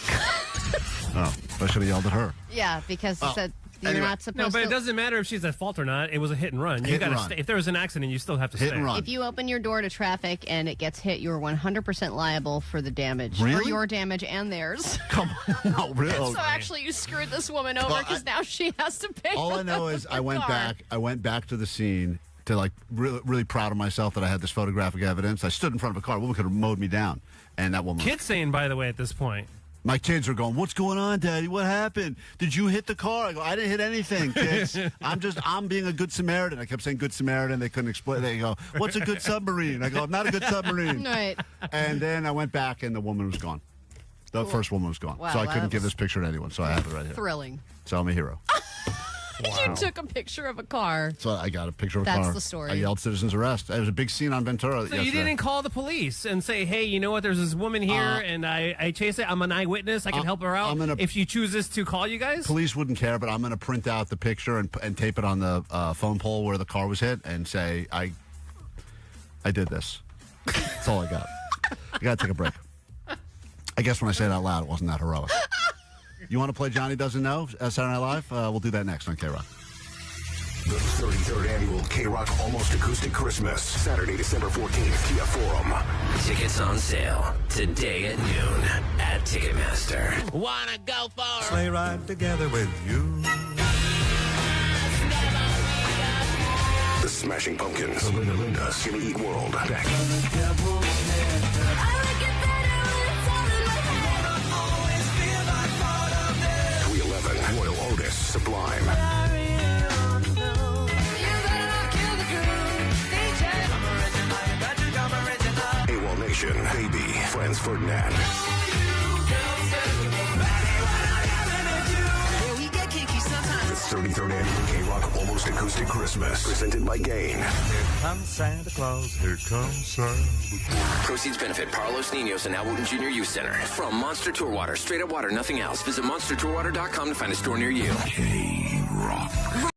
Oh, I should have yelled at her. Yeah, because it said you're not supposed to. No, but it doesn't matter if she's at fault or not. It was a hit and run. You got to stay. If there was an accident, you still have to stay. If you open your door to traffic and it gets hit, you're 100% liable for the damage. Really? For your damage and theirs. Come on. No, really? So actually, you screwed this woman over because now she has to pay. All I know is I went back to the scene to really proud of myself that I had this photographic evidence. I stood in front of a car. A woman could have mowed me down. And that woman. Kids saying, by the way, at this point. My kids are going, "What's going on, Daddy? What happened? Did you hit the car?" I go, "I didn't hit anything, kids. I'm being a good Samaritan." I kept saying good Samaritan. They couldn't explain. They go, "What's a good submarine?" I go, "I'm not a good submarine." Right. And then I went back and the woman was gone. The first woman was gone. Wow, so I couldn't give this picture to anyone. So I have it right here. Thrilling. So I'm a hero. You took a picture of a car. So I got a picture of a car. That's the story. I yelled citizens arrest. It was a big scene on Ventura So yesterday. you didn't call the police and say, hey, you know what, there's this woman here and I chased it. I'm an eyewitness. I can help her out. If she chooses to call you guys? Police wouldn't care, but I'm going to print out the picture and tape it on the phone pole where the car was hit and say, I did this. That's all I got. I got to take a break. I guess when I say it out loud, it wasn't that heroic. You want to play Johnny Doesn't Know, Saturday Night Live? We'll do that next on KROQ. The 33rd annual KROQ Almost Acoustic Christmas, Saturday, December 14th, Kia Forum. Tickets on sale today at noon at Ticketmaster. Wanna go for sleigh ride together with you? The Smashing Pumpkins, the Linda Lindas, Jimmy Eat World, Beck. 311, Royal Otis, Sublime. AWOL Nation, Baby, Franz Ferdinand. The 33rd annual KROQ Almost Acoustic Christmas, presented by Gain. Here comes Santa Claus, here comes Santa Claus. Proceeds benefit Parlos Niños and Al Wooten Jr. Youth Center. From Monster Tour Water, straight up water, nothing else. Visit monstertourwater.com to find a store near you. KROQ.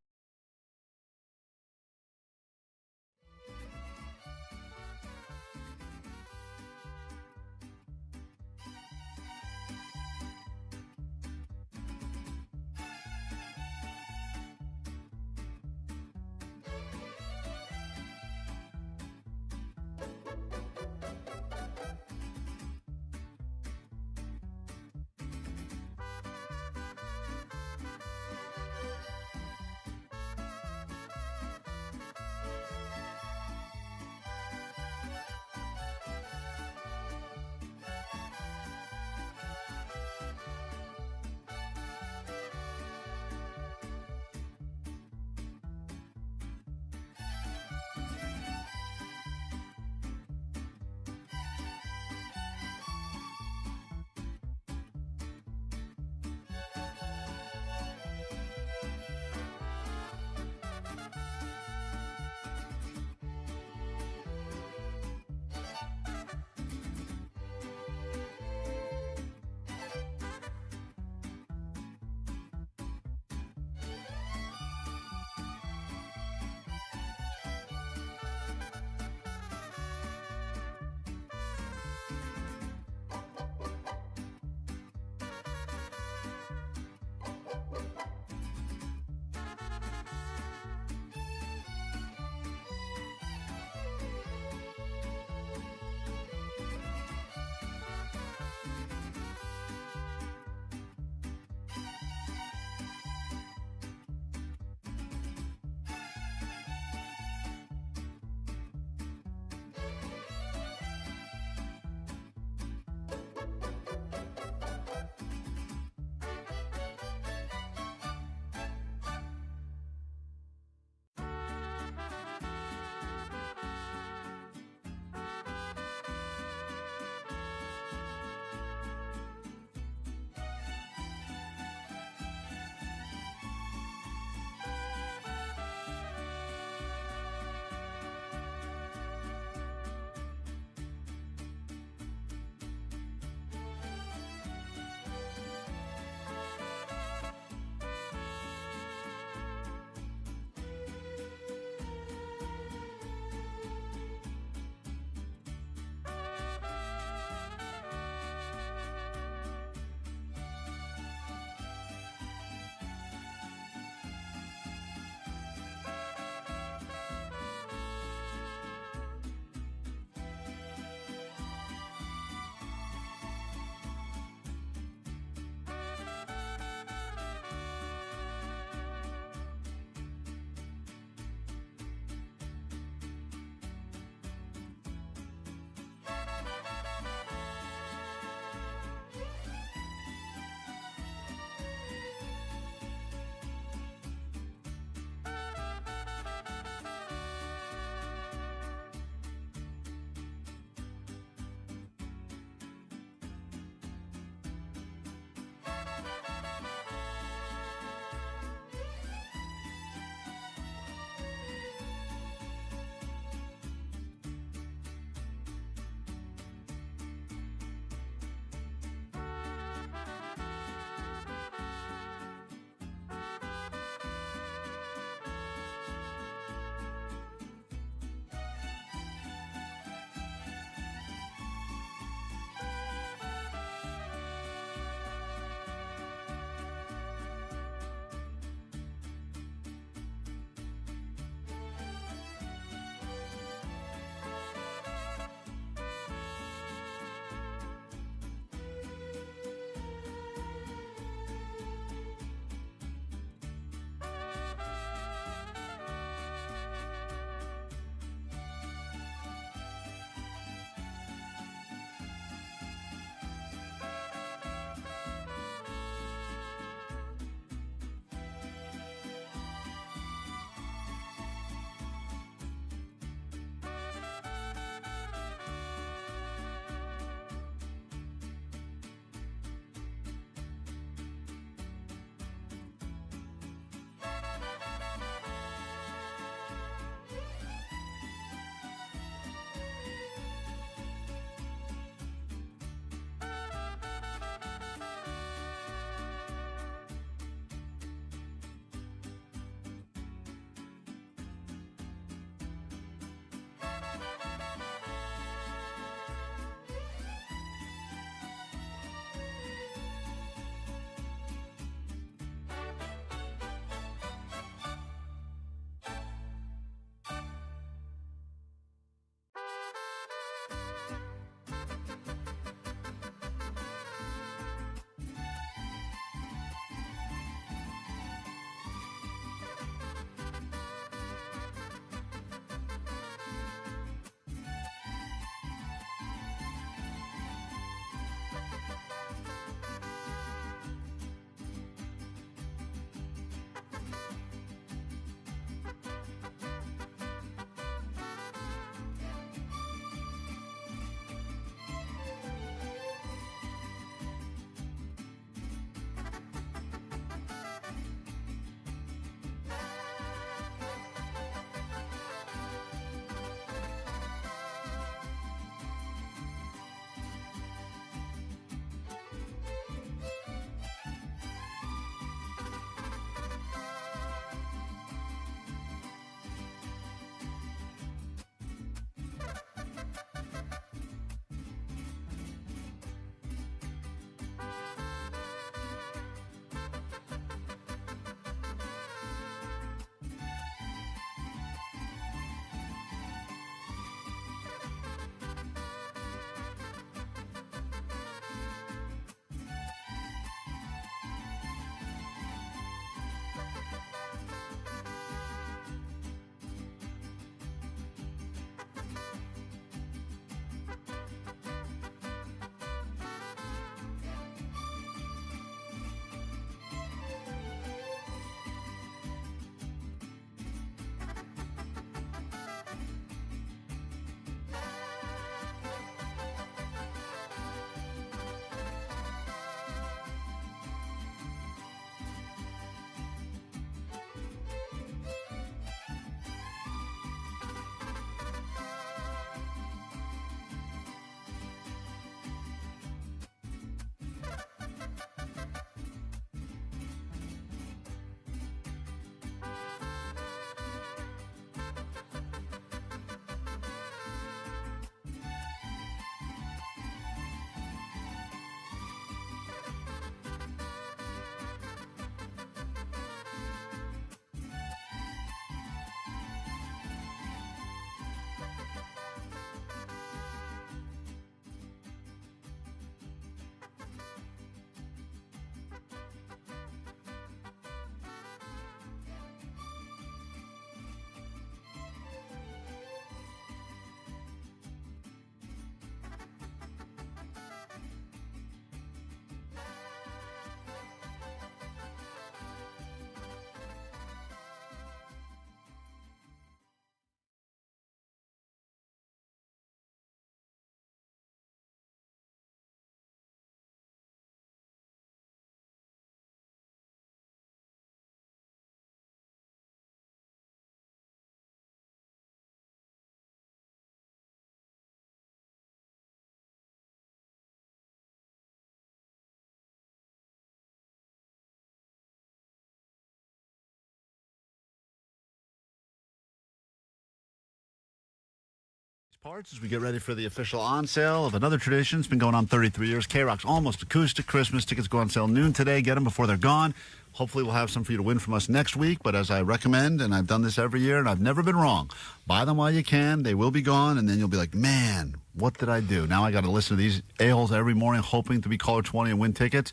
parts as we get ready for the official on sale of another tradition. It's been going on 33 years. KROQ's Almost Acoustic Christmas. Tickets go on sale noon today. Get them before they're gone. Hopefully we'll have some for you to win from us next week. But as I recommend, and I've done this every year, and I've never been wrong, buy them while you can. They will be gone, and then you'll be like, man, what did I do? Now I got to listen to these a-holes every morning hoping to be caller 20 and win tickets.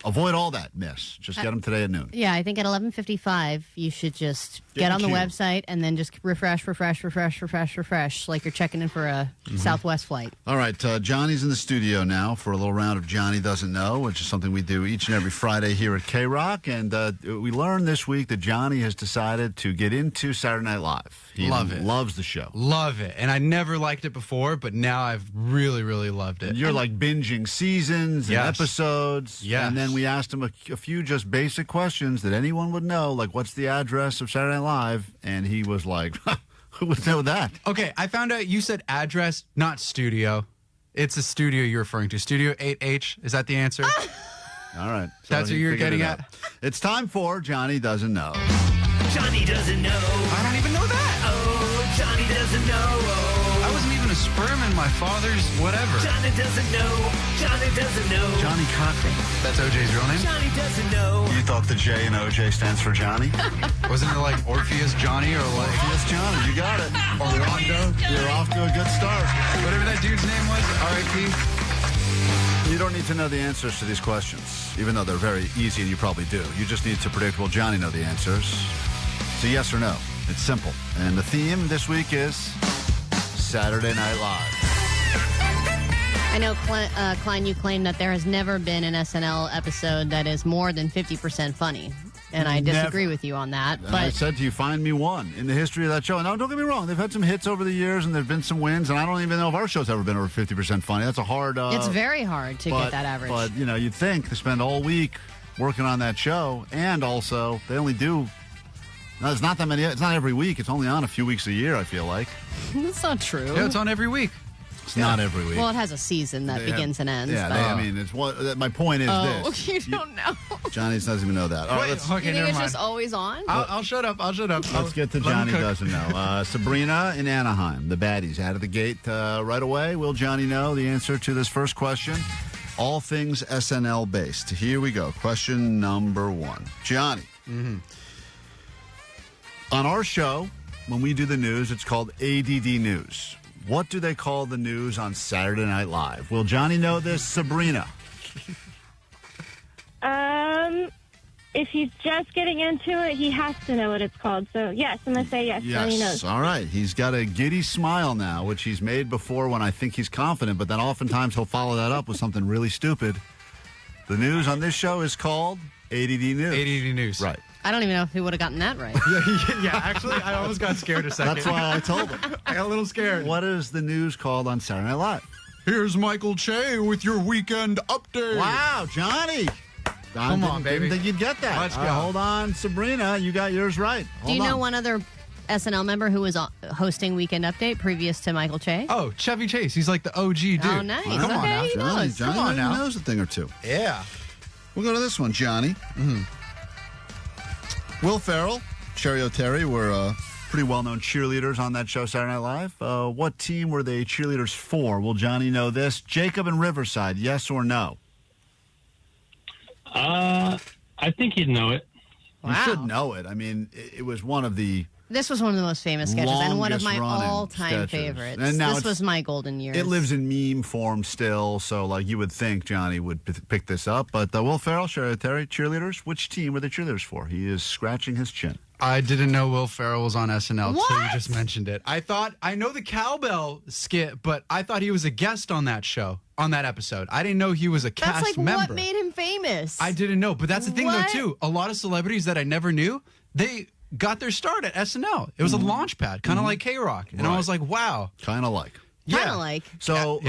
Avoid all that mess. Just get them today at noon. Yeah, I think at 11:55 you should just get on the website and then just refresh, like you're checking in for a Southwest flight. All right, Johnny's in the studio now for a little round of Johnny Doesn't Know, which is something we do each and every Friday here at KROQ. And we learned this week that Johnny has decided to get into Saturday Night Live. He loves the show. Love it. And I never liked it before, but now I've really, really loved it. And you're like binging seasons and episodes. Yes. And then we asked him a few just basic questions that anyone would know, like what's the address of Saturday Night Live? And he was like, who would know that? Okay, I found out you said address, not studio. It's a studio you're referring to. Studio 8H. Is that the answer? All right. So that's what you're getting at? It's time for Johnny Doesn't Know. Johnny doesn't know. I don't even know that. Oh, Johnny doesn't know. I wasn't even a sperm in my father's whatever. Johnny doesn't know. Johnny doesn't know. Johnny Cochran. That's OJ's real name? Johnny doesn't know. You thought the J in OJ stands for Johnny? Wasn't it like Orpheus Johnny or like... Orpheus Johnny, you got it. Orlando. You're off to a good start. Whatever that dude's name was, R.I.P. You don't need to know the answers to these questions, even though they're very easy and you probably do. You just need to predict, will Johnny know the answers? It's a yes or no. It's simple. And the theme this week is Saturday Night Live. I know, Klein, you claim that there has never been an SNL episode that is more than 50% funny. And I disagree with you on that. And but I said to you, find me one in the history of that show. Now, don't get me wrong. They've had some hits over the years, and there have been some wins, and I don't even know if our show's ever been over 50% funny. That's a hard... it's very hard to get that average. But, you know, you'd think they spend all week working on that show, and also they only do... No, it's not that many. It's not every week. It's only on a few weeks a year, I feel like. That's not true. Yeah, it's on every week. It's not every week. Well, it has a season that begins and ends. Yeah, I mean, it's what. My point is this. You don't know. Johnny doesn't even know that. All right, you think it's just always on? I'll shut up. Let's get to Johnny Doesn't Know. Sabrina in Anaheim, the baddies, out of the gate right away. Will Johnny know the answer to this first question? All things SNL based. Here we go. Question number one. Johnny. Mm-hmm. On our show, when we do the news, it's called ADD News. What do they call the news on Saturday Night Live? Will Johnny know this? Sabrina. If he's just getting into it, he has to know what it's called. So, yes, I'm going to say yes. Johnny knows. All right. He's got a giddy smile now, which he's made before when I think he's confident, but then oftentimes he'll follow that up with something really stupid. The news on this show is called ADD News. ADD News. Right. I don't even know if he would have gotten that right. Yeah, actually, I almost got scared a second. That's why I told him. I got a little scared. What is the news called on Saturday Night Live? Here's Michael Che with your weekend update. Wow, Johnny. Come on, baby. Didn't think you'd get that. Let's go. Hold on, Sabrina. You got yours right. Do you know one other SNL member who was hosting Weekend Update previous to Michael Che? Oh, Chevy Chase. He's like the OG dude. Oh, nice. Come on now. He knows. Johnny knows a thing or two. Yeah. We'll go to this one, Johnny. Mm-hmm. Will Ferrell, Sherry O'Terry were pretty well-known cheerleaders on that show, Saturday Night Live. What team were they cheerleaders for? Will Johnny know this? Jacob and Riverside, yes or no? I think he'd know it. You should know it. I mean, it was one of the... This was one of the most famous sketches and one of my longest-running all-time sketches. favorites. And now This was my golden years. It lives in meme form still, so like you would think Johnny would pick this up. But Will Ferrell, Sherry Terry, cheerleaders, which team were they cheerleaders for? He is scratching his chin. I didn't know Will Ferrell was on SNL until What? you just mentioned it. I know the cowbell skit, but I thought he was a guest on that show, on that episode. I didn't know he was a cast That's like member. what made him famous. I didn't know, but that's the thing What? though too. A lot of celebrities that I never knew, they got their start at SNL. It was a launch pad, kind of like KROQ. And I was like, wow. Kind of like. Kind of like. So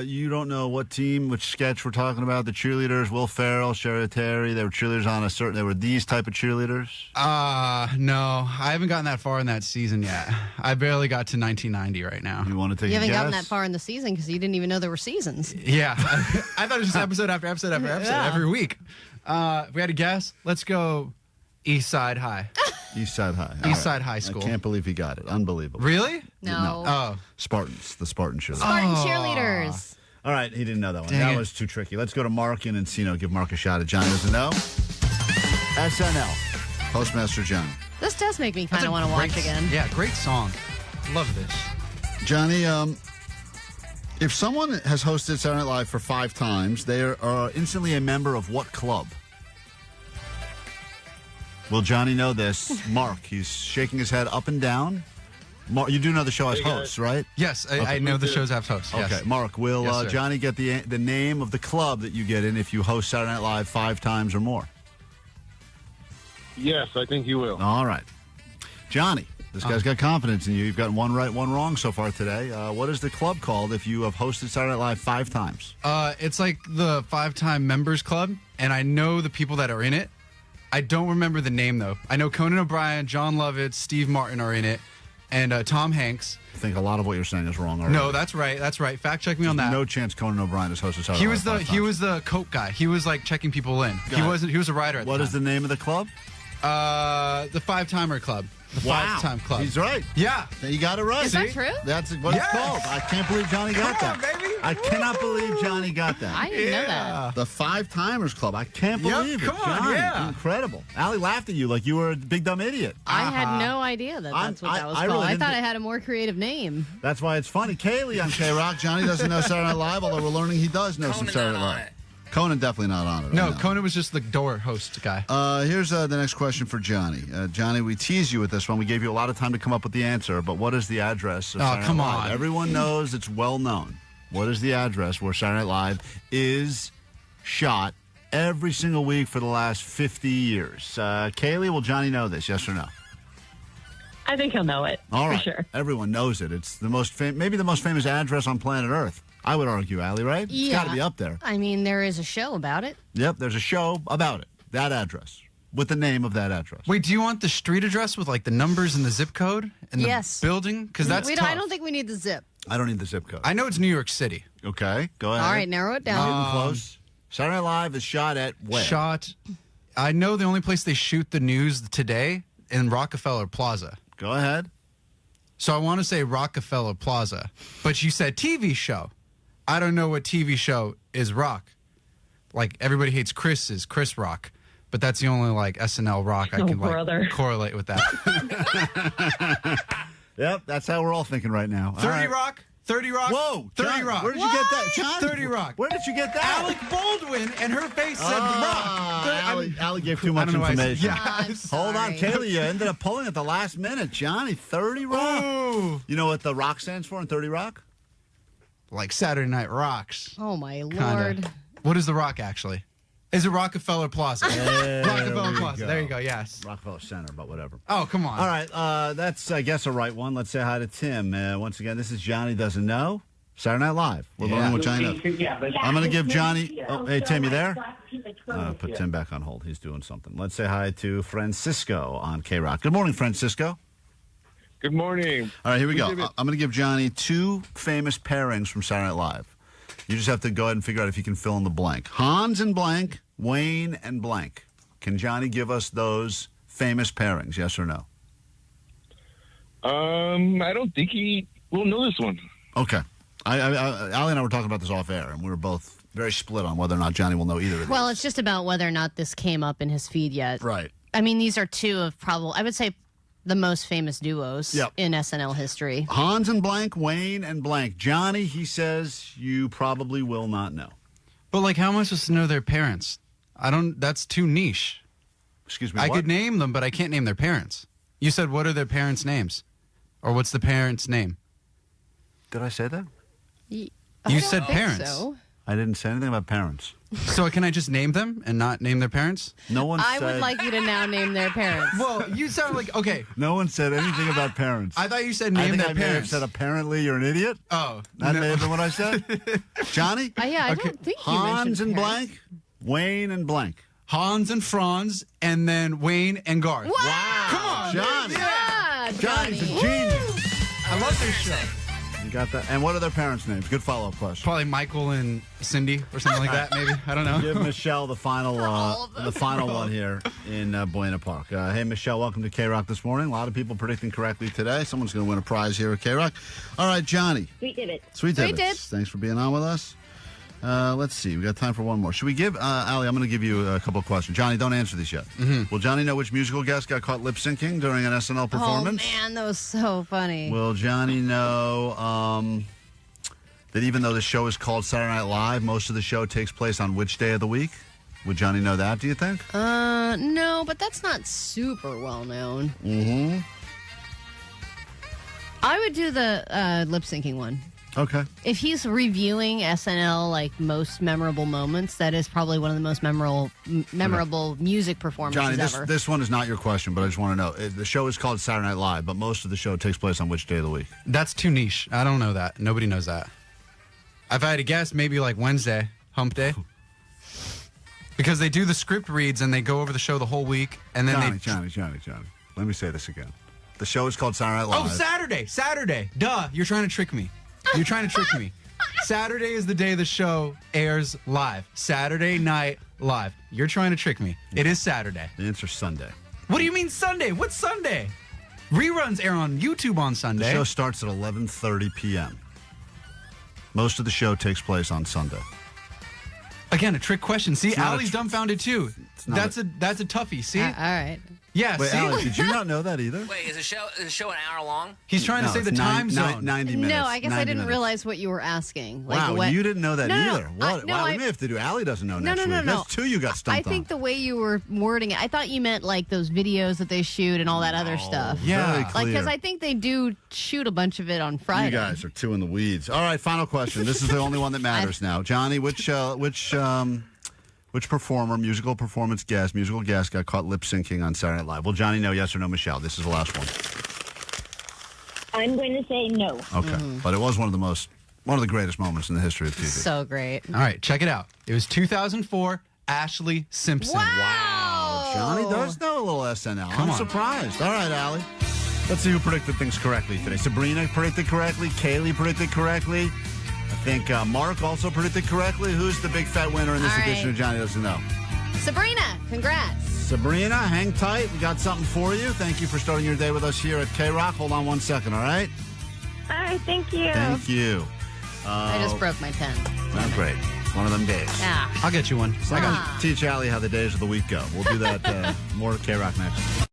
you don't know what team, which sketch we're talking about? The cheerleaders, Will Ferrell, Sherry Terry, they were cheerleaders on a certain... They were these type of cheerleaders? No. I haven't gotten that far in that season yet. I barely got to 1990 right now. You want to take You a haven't guess? gotten that far in the season because you didn't even know there were seasons. Yeah. I thought it was just episode after episode after episode every week. If we had to guess, let's go East Side High. East Side High. East Side High School. I can't believe he got it. Unbelievable. Really? No. Oh. Spartans. The Spartan cheerleaders. Spartan cheerleaders. All right, he didn't know that one. Dang That it. was too tricky. Let's go to Mark in Encino. Give Mark a shot at Johnny Doesn't Know. SNL. Postmaster John. This does make me kind of want to watch again. Yeah, great song. Love this. Johnny, if someone has hosted Saturday Night Live for 5 times, they are instantly a member of what club? Will Johnny know this? Mark, he's shaking his head up and down. Mark, you do know the show has hosts, right? Yes, I know the shows have hosts. Yes. Okay, Mark, will Yes, sir. Johnny get the name of the club that you get in if you host Saturday Night Live 5 times or more? Yes, I think you will. All right. Johnny, this guy's got confidence in you. You've gotten one right, one wrong so far today. What is the club called if you have hosted Saturday Night Live 5 times? It's like the 5-time members club, and I know the people that are in it. I don't remember the name, though. I know Conan O'Brien, John Lovitz, Steve Martin are in it, and Tom Hanks. I think a lot of what you're saying is wrong already. No, that's right. That's right. Fact check me on that. No chance Conan O'Brien has hosted Saturday Night Live 5 times. He was the coke guy. He was like checking people in. He was a writer at the time. What is the name of the club? The 5-timer club. The 5-time club. He's right. Yeah. You got it right. Is that true? That's what it's called. I can't believe Johnny got that. Baby. I cannot believe Johnny got that. I didn't know that. The 5-timers club. I can't believe it. Come on, Johnny, yeah. incredible. Allie laughed at you like you were a big dumb idiot. I had no idea that's what that was called. really I didn't thought think- it had a more creative name. That's why it's funny. Kaylee on KROQ. Johnny doesn't know Saturday Night Live, although we're learning he does know some Saturday Night Live. Conan definitely not on it. No, Conan was just the door host guy. Here's the next question for Johnny. Johnny, we teased you with this one. We gave you a lot of time to come up with the answer, but what is the address of Saturday come Night Live? on. Everyone knows it's well known. What is the address where Saturday Night Live is shot every single week for the last 50 years? Kaylee, will Johnny know this, yes or no? I think he'll know it. All right. For sure. Everyone knows it. It's the most maybe the most famous address on planet Earth. I would argue, Allie, right? It's got to be up there. I mean, there is a show about it. Yep, there's a show about it. That address. With the name of that address. Wait, do you want the street address with like the numbers and the zip code and the Yes. building? Because that's tough. I don't think we need the zip. I don't need the zip code. I know it's New York City. Okay, go ahead. All right, narrow it down. Getting close. Saturday Night Live is shot at where? I know the only place they shoot the news today in Rockefeller Plaza. Go ahead. So I want to say Rockefeller Plaza, but you said TV show. I don't know what TV show is Rock. Like Everybody Hates Chris is Chris Rock, but that's the only like SNL Rock I can like correlate with that. Yep, that's how we're all thinking right now. 30 Rock. 30 Rock. Whoa, 30 John, Rock. Where did you get that, John? 30 Rock. Where did you get that? Alec Baldwin and her face said Rock. Allie gave too much I don't know why I said- information. Yeah. Hold on, Kaylee. You ended up pulling at the last minute. Johnny, 30 Rock. Ooh. You know what the Rock stands for in 30 Rock? Like Saturday Night Rocks. Oh, my Kinda. Lord. What is the Rock actually? Is it Rockefeller Plaza? Rockefeller we Plaza. go. There you go. Yes. Rockefeller Center, but whatever. Oh, come on. All right, that's, I guess, a right one. Let's say hi to Tim. Once again, this is Johnny Doesn't Know. Saturday Night Live. We're learning what Johnny knows. I'm going to give Johnny... Oh, hey, Tim, you there? Put Tim back on hold. He's doing something. Let's say hi to Francisco on KROQ. Good morning, Francisco. Good morning. All right, here we go. I'm going to give Johnny 2 famous pairings from Saturday Night Live. You just have to go ahead and figure out if you can fill in the blank. Hans and blank, Wayne and blank. Can Johnny give us those famous pairings, yes or no? I don't think he will know this one. Okay. Allie and I were talking about this off air, and we were both very split on whether or not Johnny will know either of these. Well, it's just about whether or not this came up in his feed yet. Right. I mean, these are 2 of probably, I would say, the most famous duos in SNL history. Hans and blank, Wayne and blank. Johnny, he says, you probably will not know. But like, how am I supposed to know their parents? That's too niche. Excuse me, I what? could name them, but I can't name their parents. You said, what are their parents' names? Or what's the parent's name? Did I say that? You said parents. So. I didn't say anything about parents. So can I just name them and not name their parents? No one I said... would like you to now name their parents. Well, you sound like, okay. No one said anything about parents. I thought you said name their I may have parents. said apparently you're an idiot. Oh. That may have been what I said. Johnny? Yeah, I don't think you Hans mentioned and parents. blank, Wayne and blank. Hans and Franz, and then Wayne and Garth. Wow. Come on, Johnny. Yeah, Johnny's a Johnny. genius. I love this show. You got that? And what are their parents' names? Good follow-up question. Probably Michael and Cindy or something like that, maybe. I don't know. Give Michelle the final one here in Buena Park. Hey, Michelle, welcome to KROQ this morning. A lot of people predicting correctly today. Someone's going to win a prize here at KROQ. All right, Johnny. Sweet Divots. Sweet Divots. Thanks for being on with us. Let's see. We got time for one more. Should we give Allie? I'm going to give you a couple of questions. Johnny, don't answer these yet. Mm-hmm. Will Johnny know which musical guest got caught lip syncing during an SNL performance? Oh man, that was so funny. Will Johnny know that even though the show is called Saturday Night Live, most of the show takes place on which day of the week? Would Johnny know that? Do you think? No, but that's not super well known. Mm-hmm. I would do the lip syncing one. Okay. If he's reviewing SNL, like most memorable moments, that is probably one of the most memorable music performances Johnny, ever. this one is not your question, but I just want to know. The show is called Saturday Night Live, but most of the show takes place on which day of the week? That's too niche. I don't know that. Nobody knows that. If I had to guess, maybe like Wednesday, hump day. Because they do the script reads and they go over the show the whole week. And then Johnny. Let me say this again. The show is called Saturday Night Live. Oh, Saturday. Duh, you're trying to trick me. Saturday is the day the show airs live. Saturday Night Live. You're trying to trick me. It is Saturday. The answer's Sunday. What do you mean Sunday? What's Sunday? Reruns air on YouTube on Sunday. The show starts at 11:30 p.m. Most of the show takes place on Sunday. Again, a trick question. See, Allie's dumbfounded too. That's a toughie. See? All right. Yeah, Wait, see? Allie, did you not know that either? Wait, is the show an hour long? He's trying to say the time zone. 90 minutes. No, I guess I didn't 90 realize what you were asking. Like, wow, you didn't know that either. What? No, wow, we may have to do. Allie doesn't know next week. No. That's two you got stumped I think the way you were wording it, I thought you meant like those videos that they shoot and all that other stuff. Yeah. Very Like, clear. because I think they do shoot a bunch of it on Friday. You guys are two in the weeds. All right, final question. This is the only one that matters now. Johnny, which performer, musical guest got caught lip syncing on Saturday Night Live? Will Johnny know, yes or no, Michelle? This is the last one. I'm going to say no. Okay. But it was one of the greatest moments in the history of TV. So great. All right, check it out. It was 2004, Ashley Simpson. Wow. Johnny does know a little SNL. I'm surprised. All right, Allie. Let's see who predicted things correctly today. Sabrina predicted correctly. Kaylee predicted correctly. I think Mark also predicted correctly. Who's the big fat winner in this edition of Johnny Doesn't Know? Sabrina, congrats. Sabrina, hang tight. We got something for you. Thank you for starting your day with us here at KROQ. Hold on 1 second, all right? All right, thank you. Thank you. I just broke my pen. Not great. One of them days. Yeah. I'll get you one. So I got to teach Allie how the days of the week go. We'll do that more at KROQ next.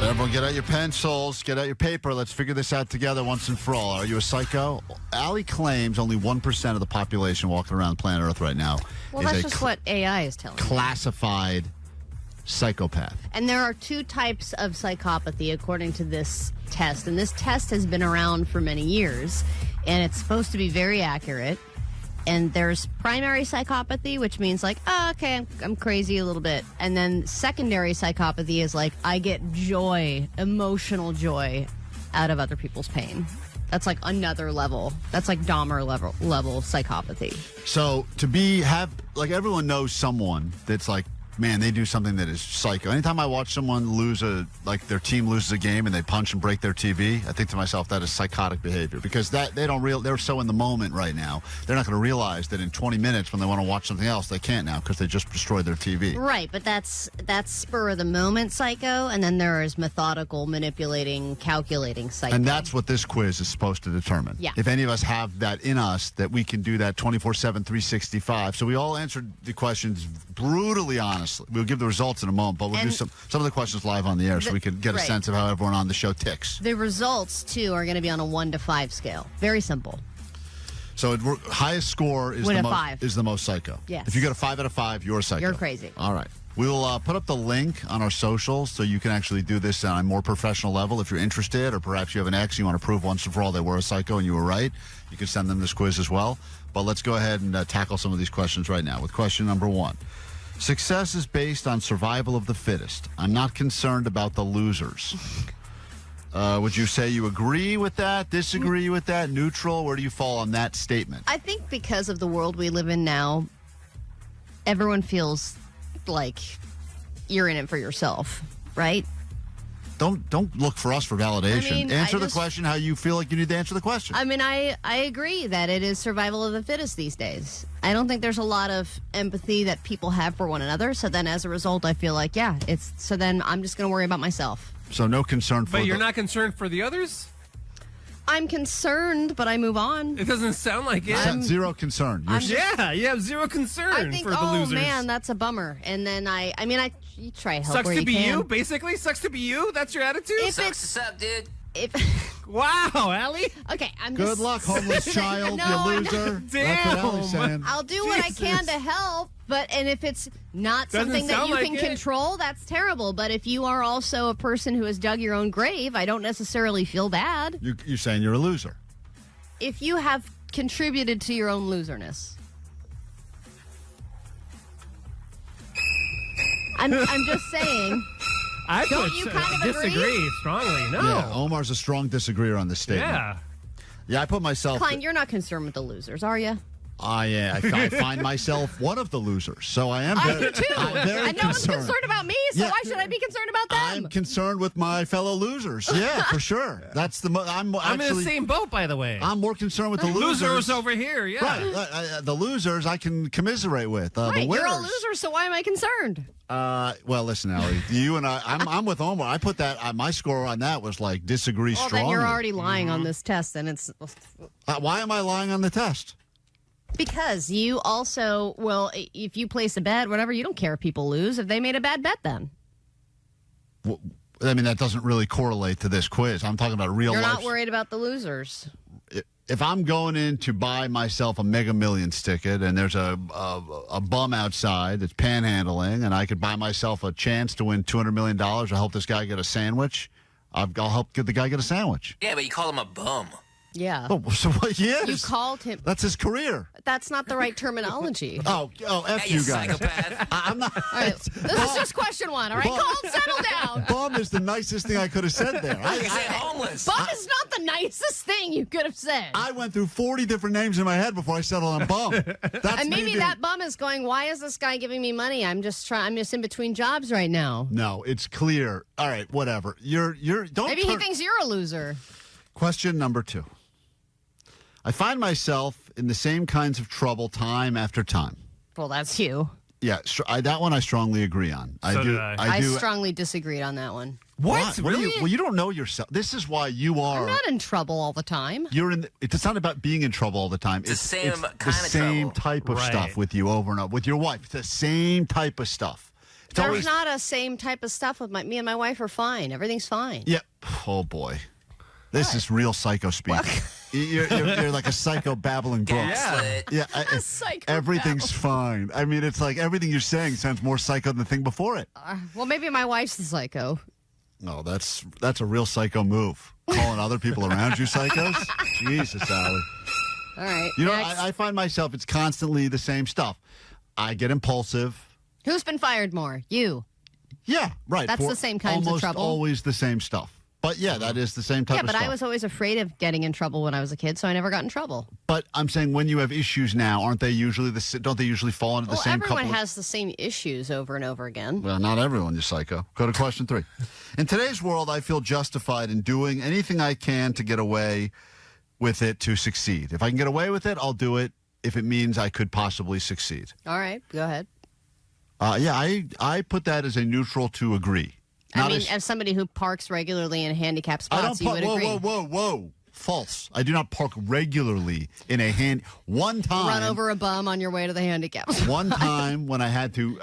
Everyone get out your pencils, get out your paper. Let's figure this out together once and for all. Are you a psycho? Allie claims only 1% of the population walking around planet Earth right now Well, is that's a just what AI is telling me. classified psychopath. And there are two types of psychopathy according to this test. And this test has been around for many years. And it's supposed to be very accurate. And there's primary psychopathy, which means like, oh, okay, I'm crazy a little bit. And then secondary psychopathy is like, I get joy, emotional joy out of other people's pain. That's like another level. That's like Dahmer level psychopathy. So to have like everyone knows someone that's like man, they do something that is psycho. Anytime I watch someone their team loses a game and they punch and break their TV, I think to myself that is psychotic behavior because they're so in the moment right now. They're not going to realize that in 20 minutes when they want to watch something else, they can't now because they just destroyed their TV. Right, but that's spur of the moment psycho, and then there is methodical, manipulating, calculating psycho. And that's what this quiz is supposed to determine. Yeah. If any of us have that in us, that we can do that 24/7, 365. So we all answered the questions brutally honestly. We'll give the results in a moment, but we'll do some of the questions live on the air so we can get a sense of how everyone on the show ticks. The results, too, are going to be on a 1 to 5 scale. Very simple. So highest score is the most psycho. Yes. If you get a 5 out of 5, you're a psycho. You're crazy. All right. We'll put up the link on our socials so you can actually do this on a more professional level if you're interested, or perhaps you have an ex you want to prove once and for all they were a psycho and you were right. You can send them this quiz as well. But let's go ahead and tackle some of these questions right now with question number 1. Success is based on survival of the fittest. I'm not concerned about the losers. Would you say you agree with that, disagree with that, neutral? Where do you fall on that statement? I think because of the world we live in now, everyone feels like you're in it for yourself, right? Don't look for us for validation. I mean, answer the question how you feel like you need to answer the question. I mean, I agree that it is survival of the fittest these days. I don't think there's a lot of empathy that people have for one another. So then as a result, I feel like, so then I'm just going to worry about myself. So no concern for But you're not concerned for the others? I'm concerned, but I move on. It doesn't sound like it. Zero concern. You have zero concern I think, for the losers. Man, that's a bummer. And then you try to help Sucks where to you be can. you, basically? Sucks to be you? That's your attitude? Sucks to suck, dude. Wow, Allie. Okay, I'm Good just... luck, homeless child, you loser. That's what Allie's saying. I'll do what I can to help, and if it's not Doesn't something that you sound can like it. control, that's terrible. But if you are also a person who has dug your own grave, I don't necessarily feel bad. You're saying you're a loser. If you have contributed to your own loserness. I'm just saying. Don't you kind of disagree strongly? No. Yeah, Omar's a strong disagreeer on this statement. Yeah, I put myself... Klein, you're not concerned with the losers, are you? I find myself one of the losers, so I am very, I do too. I'm very and no one's concerned about me, so why should I be concerned about them? I'm concerned with my fellow losers. Yeah, for sure. That's the. I'm in the same boat, by the way. I'm more concerned with the losers. Losers over here, yeah. Right. The losers I can commiserate with. The winners. You're all losers, so why am I concerned? Well, listen, Allie, you and I'm with Omar. I put that, my score on that was like disagree strongly. Then you're already lying on this test, and it's... why am I lying on the test? Because you also, if you place a bet, whatever, you don't care if people lose. If they made a bad bet, then. Well, I mean, that doesn't really correlate to this quiz. I'm talking about real life. You're not worried about the losers. If I'm going in to buy myself a Mega Millions ticket and there's a bum outside that's panhandling and I could buy myself a chance to win $200 million to help this guy get a sandwich, I'll help the guy get a sandwich. Yeah, but you call him a bum. Yeah. Oh, so what he is? You called him. That's his career. That's not the right terminology. F you guys. Psychopath. I'm not. All right, this is just question 1, all right? Colin, settle down. Bum is the nicest thing I could have said there. You say homeless. Bum is not the nicest thing you could have said. I went through 40 different names in my head before I settled on bum. And maybe that bum is going, why is this guy giving me money? I'm just in between jobs right now. No, it's clear. All right, whatever. Maybe he thinks you're a loser. Question number 2. I find myself in the same kinds of trouble time after time. Well, that's you. Yeah, that one I strongly agree on. I strongly disagreed on that one. What? Really? You don't know yourself. This is why you are. I'm not in trouble all the time. It's not about being in trouble all the time. It's the same kind the of same trouble. type of stuff with you over and over. With your wife, it's the same type of stuff. There's not a same type of stuff with me and my wife are fine. Everything's fine. Yeah. Oh boy, this is real psycho speak. You're like a psycho babbling brook. Yeah. Everything's fine. I mean, it's like everything you're saying sounds more psycho than the thing before it. Well, maybe my wife's the psycho. No, that's a real psycho move. Calling other people around you psychos? Jesus, Allie. All right. You know, I find myself, it's constantly the same stuff. I get impulsive. Who's been fired more? You. Yeah, right. That's the same kinds of trouble. Almost always the same stuff. But yeah, that is the same type of but stuff. I was always afraid of getting in trouble when I was a kid, so I never got in trouble. But I'm saying when you have issues now, aren't they usually don't they usually fall into the same couple? Everyone has the same issues over and over again. Well, not everyone, you psycho. Go to question 3. In today's world, I feel justified in doing anything I can to get away with it to succeed. If I can get away with it, I'll do it if it means I could possibly succeed. All right, go ahead. I put that as a neutral to agree. I mean, as somebody who parks regularly in handicapped spots, you would agree. Whoa. False. I do not park regularly in one time. Run over a bum on your way to the handicap spot. One time when I had to,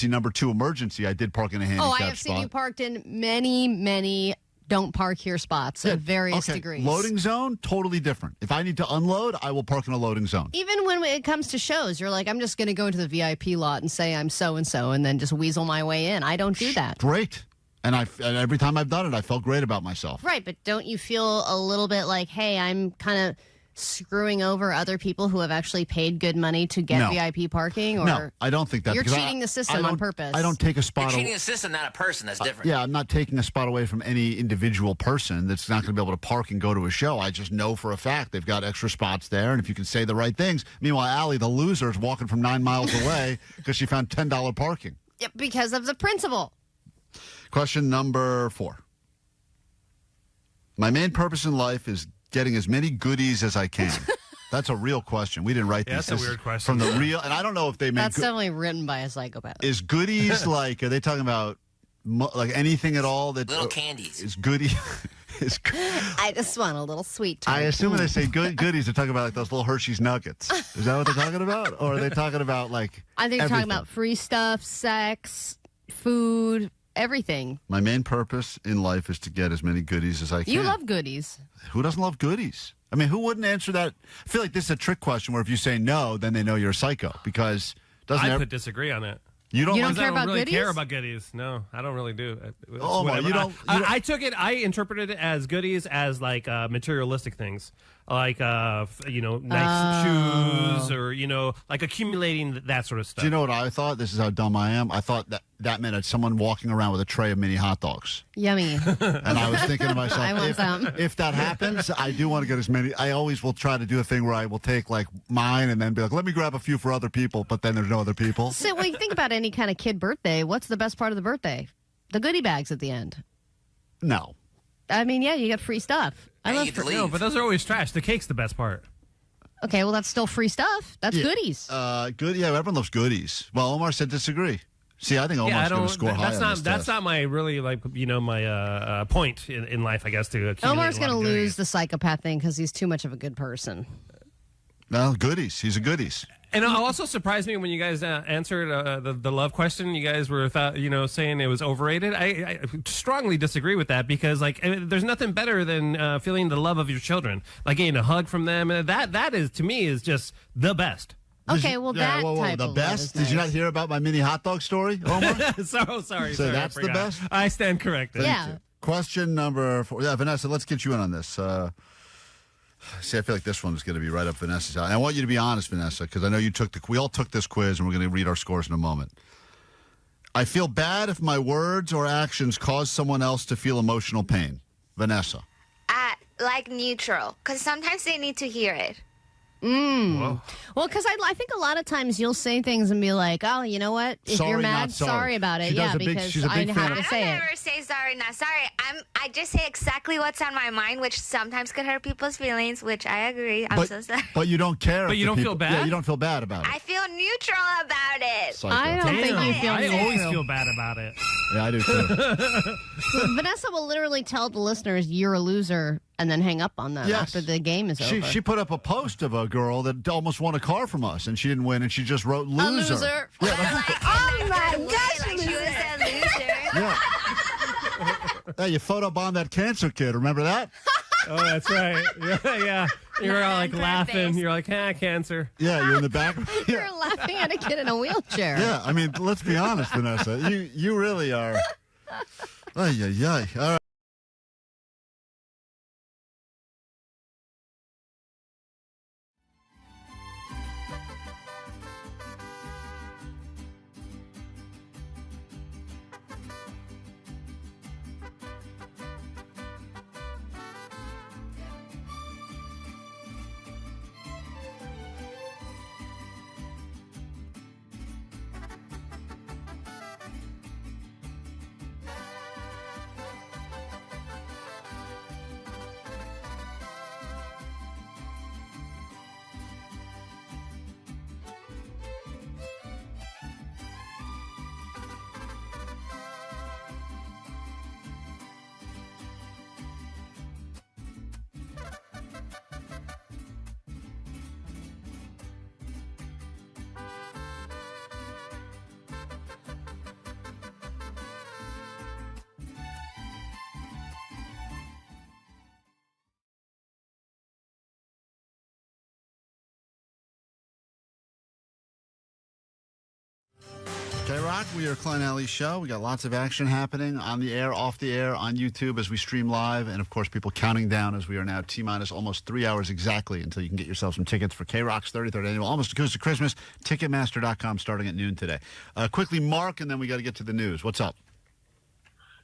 number 2 emergency, I did park in a handicapped spot. I have seen you parked in many don't park here spots of various degrees. Loading zone, totally different. If I need to unload, I will park in a loading zone. Even when it comes to shows, you're like, I'm just going to go into the VIP lot and say I'm so-and-so and then just weasel my way in. I don't do that. Great. And every time I've done it, I felt great about myself. Right, but don't you feel a little bit like, hey, I'm kind of screwing over other people who have actually paid good money to get VIP parking? Or no, I don't think that. You're cheating the system on purpose. I don't take a spot. You're cheating the system, not a person. That's different. Yeah, I'm not taking a spot away from any individual person that's not going to be able to park and go to a show. I just know for a fact they've got extra spots there, and if you can say the right things. Meanwhile, Allie, the loser, is walking from 9 miles away because she found $10 parking. Yeah, because of the principle. Question number 4. My main purpose in life is getting as many goodies as I can. That's a real question. We didn't write these. That's a weird question. From the real, and I don't know if they made. That's definitely written by a psychopath. Is goodies like? Are they talking about like anything at all? That little candies. Is goodie? I just want a little sweet treat. I assume when they say goodies, they're talking about like those little Hershey's Nuggets. Is that what they're talking about, or are they talking about like? I think they're talking about free stuff, sex, food. Everything. My main purpose in life is to get as many goodies as I can. You love goodies. Who doesn't love goodies? I mean, who wouldn't answer that? I feel like this is a trick question where if you say no, then they know you're a psycho because I could disagree on it. You don't care about really goodies? care about goodies. No, I don't really do. I took it. I interpreted it as goodies as like materialistic things, like nice shoes or like accumulating that sort of stuff. Do you know what I thought? This is how dumb I am. I thought that meant it's someone walking around with a tray of mini hot dogs. Yummy. And I was thinking to myself, I want some. If that happens, I do want to get as many. I always will try to do a thing where I will take like mine and then be like, let me grab a few for other people, but then there's no other people. So when you think about any kind of kid birthday, what's the best part of the birthday? The goodie bags at the end. No. I mean, yeah, you get free stuff. No, but those are always trash. The cake's the best part. Okay, well, that's still free stuff. That's goodies. Good. Yeah, everyone loves goodies. Well, Omar said disagree. See, I think Omar's going to score high. That's not my really my point in life. I guess to accumulate Omar's going to lose goodies. the psychopath thing because he's too much of a good person. Well, goodies. He's a goodies. And it also surprised me when you guys answered the love question. You guys were saying it was overrated. I strongly disagree with that because there's nothing better than feeling the love of your children, like getting a hug from them. That is to me is just the best. Okay, well, that type the of best. Did you not hear about my mini hot dog story, Omar? Sorry. So that's the best. I stand corrected. Yeah. Question number 4. Yeah, Vanessa, let's get you in on this. See, I feel like this one is going to be right up Vanessa's alley. I want you to be honest, Vanessa, because I know we all took this quiz, and we're going to read our scores in a moment. I feel bad if my words or actions cause someone else to feel emotional pain. Vanessa. Like neutral, because sometimes they need to hear it. Well, because I think a lot of times you'll say things and be like, oh, you know what? If Sorry, you're mad, not sorry. sorry about it. She does Yeah, a big- because she's a big I fan have of- to say I it. never say sorry, not sorry. I just say exactly what's on my mind, which sometimes could hurt people's feelings, which I agree. I'm so sorry. But you don't care. But if you the don't people- feel bad? Yeah, you don't feel bad about it. I feel neutral about it. Psycho. I don't think you feel I neutral. always feel bad about it. Yeah, I do too. Vanessa will literally tell the listeners you're a loser and then hang up on them Yes. after the game is over. She put up a post of a girl that almost won a car from us, and she didn't win, and she just wrote loser. A loser. Oh my gosh, like you said loser. Yeah. Hey, you photobombed that cancer kid. Remember that? Oh, that's right. Yeah. You're all like laughing. You're like, cancer. Yeah, you're in the back. You're laughing at a kid in a wheelchair. Yeah, I mean, let's be honest, Vanessa. You really are. Ay, ay, ay. All right. KROQ, we are Klein Alley Show. We got lots of action happening on the air, off the air, on YouTube as we stream live, and of course people counting down as we are now T-minus almost 3 hours exactly until you can get yourself some tickets for KROQ's 33rd Annual Almost Acoustic Christmas. Ticketmaster.com starting at noon today. Quickly, Mark, and then we got to get to the news. What's up?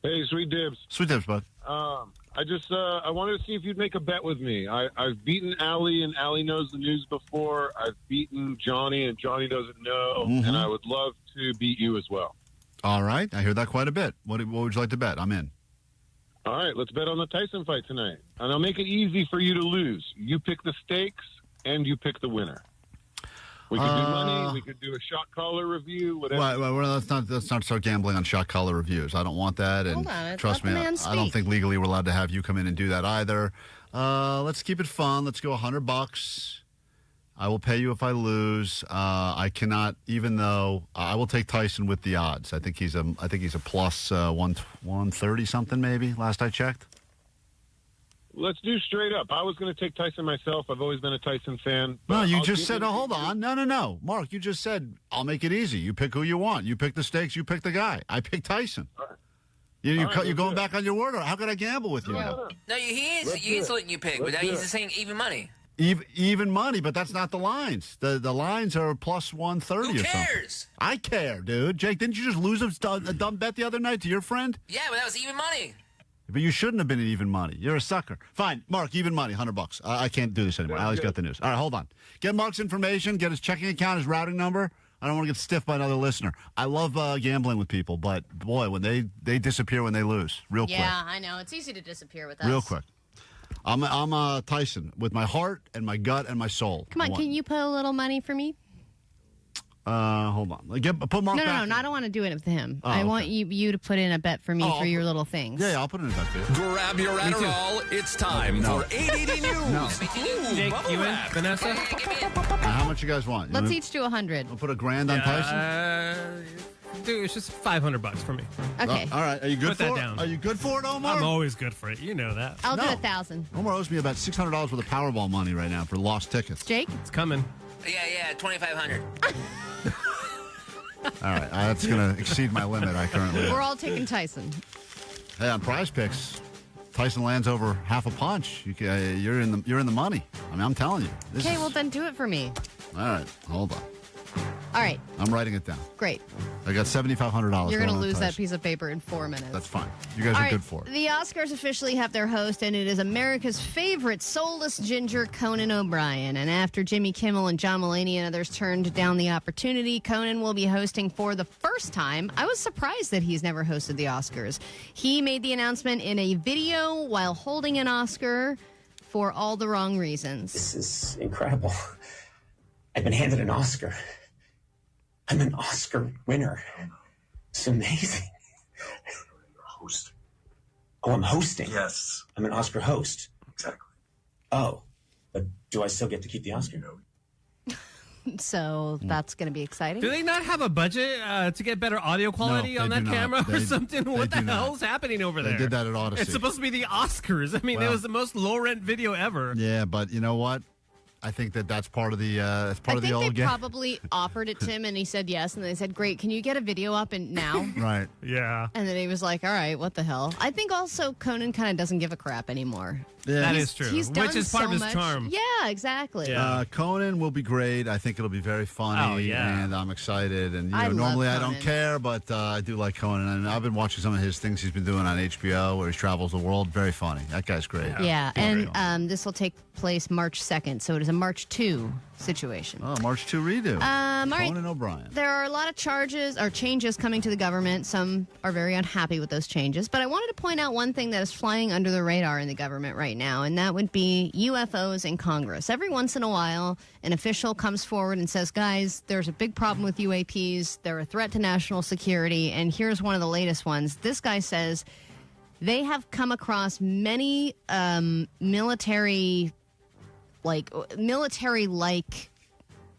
Hey, Sweet Dibs. Sweet Dibs, bud. I wanted to see if you'd make a bet with me. I've beaten Allie, and Allie knows the news before. I've beaten Johnny, and Johnny doesn't know. Mm-hmm. And I would love to beat you as well. All right. I hear that quite a bit. What would you like to bet? I'm in. All right, let's bet on the Tyson fight tonight. And I'll make it easy for you to lose. You pick the stakes, and you pick the winner. We could do money. We could do a shot caller review. Whatever. Well, let's not start gambling on shot caller reviews. I don't want that. And Hold on, trust let me, the man I don't speak. think legally we're allowed to have you come in and do that either. Let's keep it fun. Let's go $100. I will pay you if I lose. I cannot, even though I will take Tyson with the odds. I think he's a plus 130 something maybe. Last I checked. Let's do straight up. I was going to take Tyson myself. I've always been a Tyson fan. No, you just said, no, hold on. No. Mark, you just said, I'll make it easy. You pick who you want. You pick the stakes. You pick the guy. I pick Tyson. You're going back on your word? Or how could I gamble with you now? No, he is letting you pick, but now he's just saying even money. Even money, but that's not the lines. The lines are plus 130 Who or something. cares? I care, dude. Jake, didn't you just lose a dumb bet the other night to your friend? Yeah, but that was even money. But you shouldn't have been in even money. You're a sucker. Fine, Mark, even money, $100. I can't do this anymore. Allie's got the news. All right, hold on. Get Mark's information, get his checking account, his routing number. I don't want to get stiffed by another listener. I love gambling with people, but boy, when they disappear when they lose, real quick. Yeah, I know. It's easy to disappear with us. Real quick. I'm Tyson with my heart and my gut and my soul. Come on, can you put a little money for me? Hold on. Put Mark back. No, I don't want to do it with him. Oh, I okay. want you to put in a bet for me for your little things. Yeah, I'll put in a bet for you. Grab your Adderall. It's time for ADD News. No. Ooh, Jake, bubble you in? wrap. Vanessa? How much you guys want? Let's each do 100. We'll put a grand on Tyson? Dude, it's just $500 for me. Okay. All right. Are you good Put for that it? down. Are you good for it, Omar? I'm always good for it. You know that. I'll do No. 1,000. Omar owes me about $600 worth of Powerball money right now for lost tickets. Jake? It's coming. Yeah, 2,500. All right. That's going to exceed my limit I currently have. We're all taking Tyson. Hey, on Prize Picks, Tyson lands over half a punch. You're in the money. I mean, I'm telling you. Okay, well then do it for me. All right. Hold on. All right, I'm writing it down. great. I got $7,500. You're going to on lose that Tyson. piece of paper in 4 minutes. That's fine. You guys All are right, good for it. The Oscars officially have their host, and it is America's favorite soulless ginger, Conan O'Brien. And after Jimmy Kimmel and John Mulaney and others turned down the opportunity, Conan will be hosting for the first time. I was surprised that he's never hosted the Oscars. He made the announcement in a video while holding an Oscar for all the wrong reasons. This is incredible. I've been handed an Oscar. I'm an Oscar winner. It's amazing. Host. Oh, I'm hosting. Yes. I'm an Oscar host. Exactly. Oh, but do I still get to keep the Oscar? So that's going to be exciting. Do they not have a budget to get better audio quality No, on they that do not. camera or They- something? they What the do not. hell's happening over there? They did that at Odyssey. It's supposed to be the Oscars. I mean, it Well- was the most low-rent video ever. Yeah, but you know what? I think that's part of the I think old they game. probably offered it to him, and he said yes. And they said, "Great, can you get a video up and now?" Right. Yeah. And then he was like, "All right, what the hell?" I think also Conan kind of doesn't give a crap anymore. Yeah. That He's- is true. He's done Which is part so of his much. charm. Yeah, exactly. Conan will be great. I think it'll be very funny. Oh, yeah. And I'm excited. And I love normally I Conan. don't care, but I do like Conan. And I've been watching some of his things he's been doing on HBO where he travels the world. Very funny. That guy's great. Yeah, and this will take place March 2nd, so it is a March 2 situation. Oh, March 2 redo. All right. Conan O'Brien. There are a lot of changes coming to the government. Some are very unhappy with those changes. But I wanted to point out one thing that is flying under the radar in the government right now, and that would be UFOs in Congress. Every once in a while, an official comes forward and says, guys, there's a big problem with UAPs. They're a threat to national security. And here's one of the latest ones. This guy says they have come across many military-like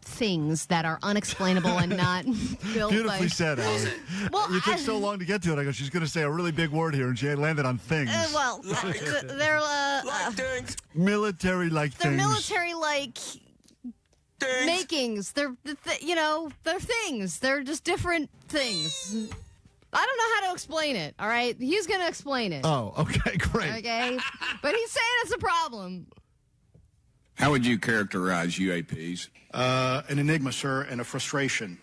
things that are unexplainable and not built Beautifully by... said, Allie. Well, you took so long to get to it. I go, she's going to say a really big word here, and she landed on things. They're Military-like they're things. military-like makings. They're they're things. They're just different things. I don't know how to explain it. All right, he's gonna explain it. Oh, okay, great. Okay, but he's saying it's a problem. How would you characterize UAPs? An enigma, sir, and a frustration.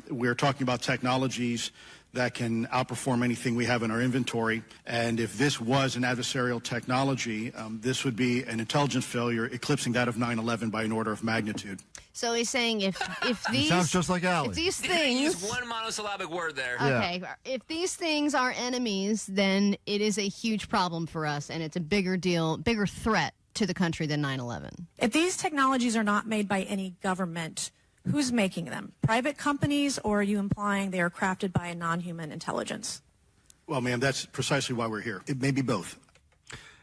We're talking about technologies that can outperform anything we have in our inventory. And if this was an adversarial technology, this would be an intelligence failure eclipsing that of 9/11 by an order of magnitude. So he's saying if these sounds just like Allie. If these Did he use things, one monosyllabic word there? okay, if these things are enemies, then it is a huge problem for us, and it's a bigger deal, bigger threat to the country than 9/11. If these technologies are not made by any government, who's making them? Private companies, or are you implying they are crafted by a non-human intelligence? Well, ma'am, that's precisely why we're here. It may be both.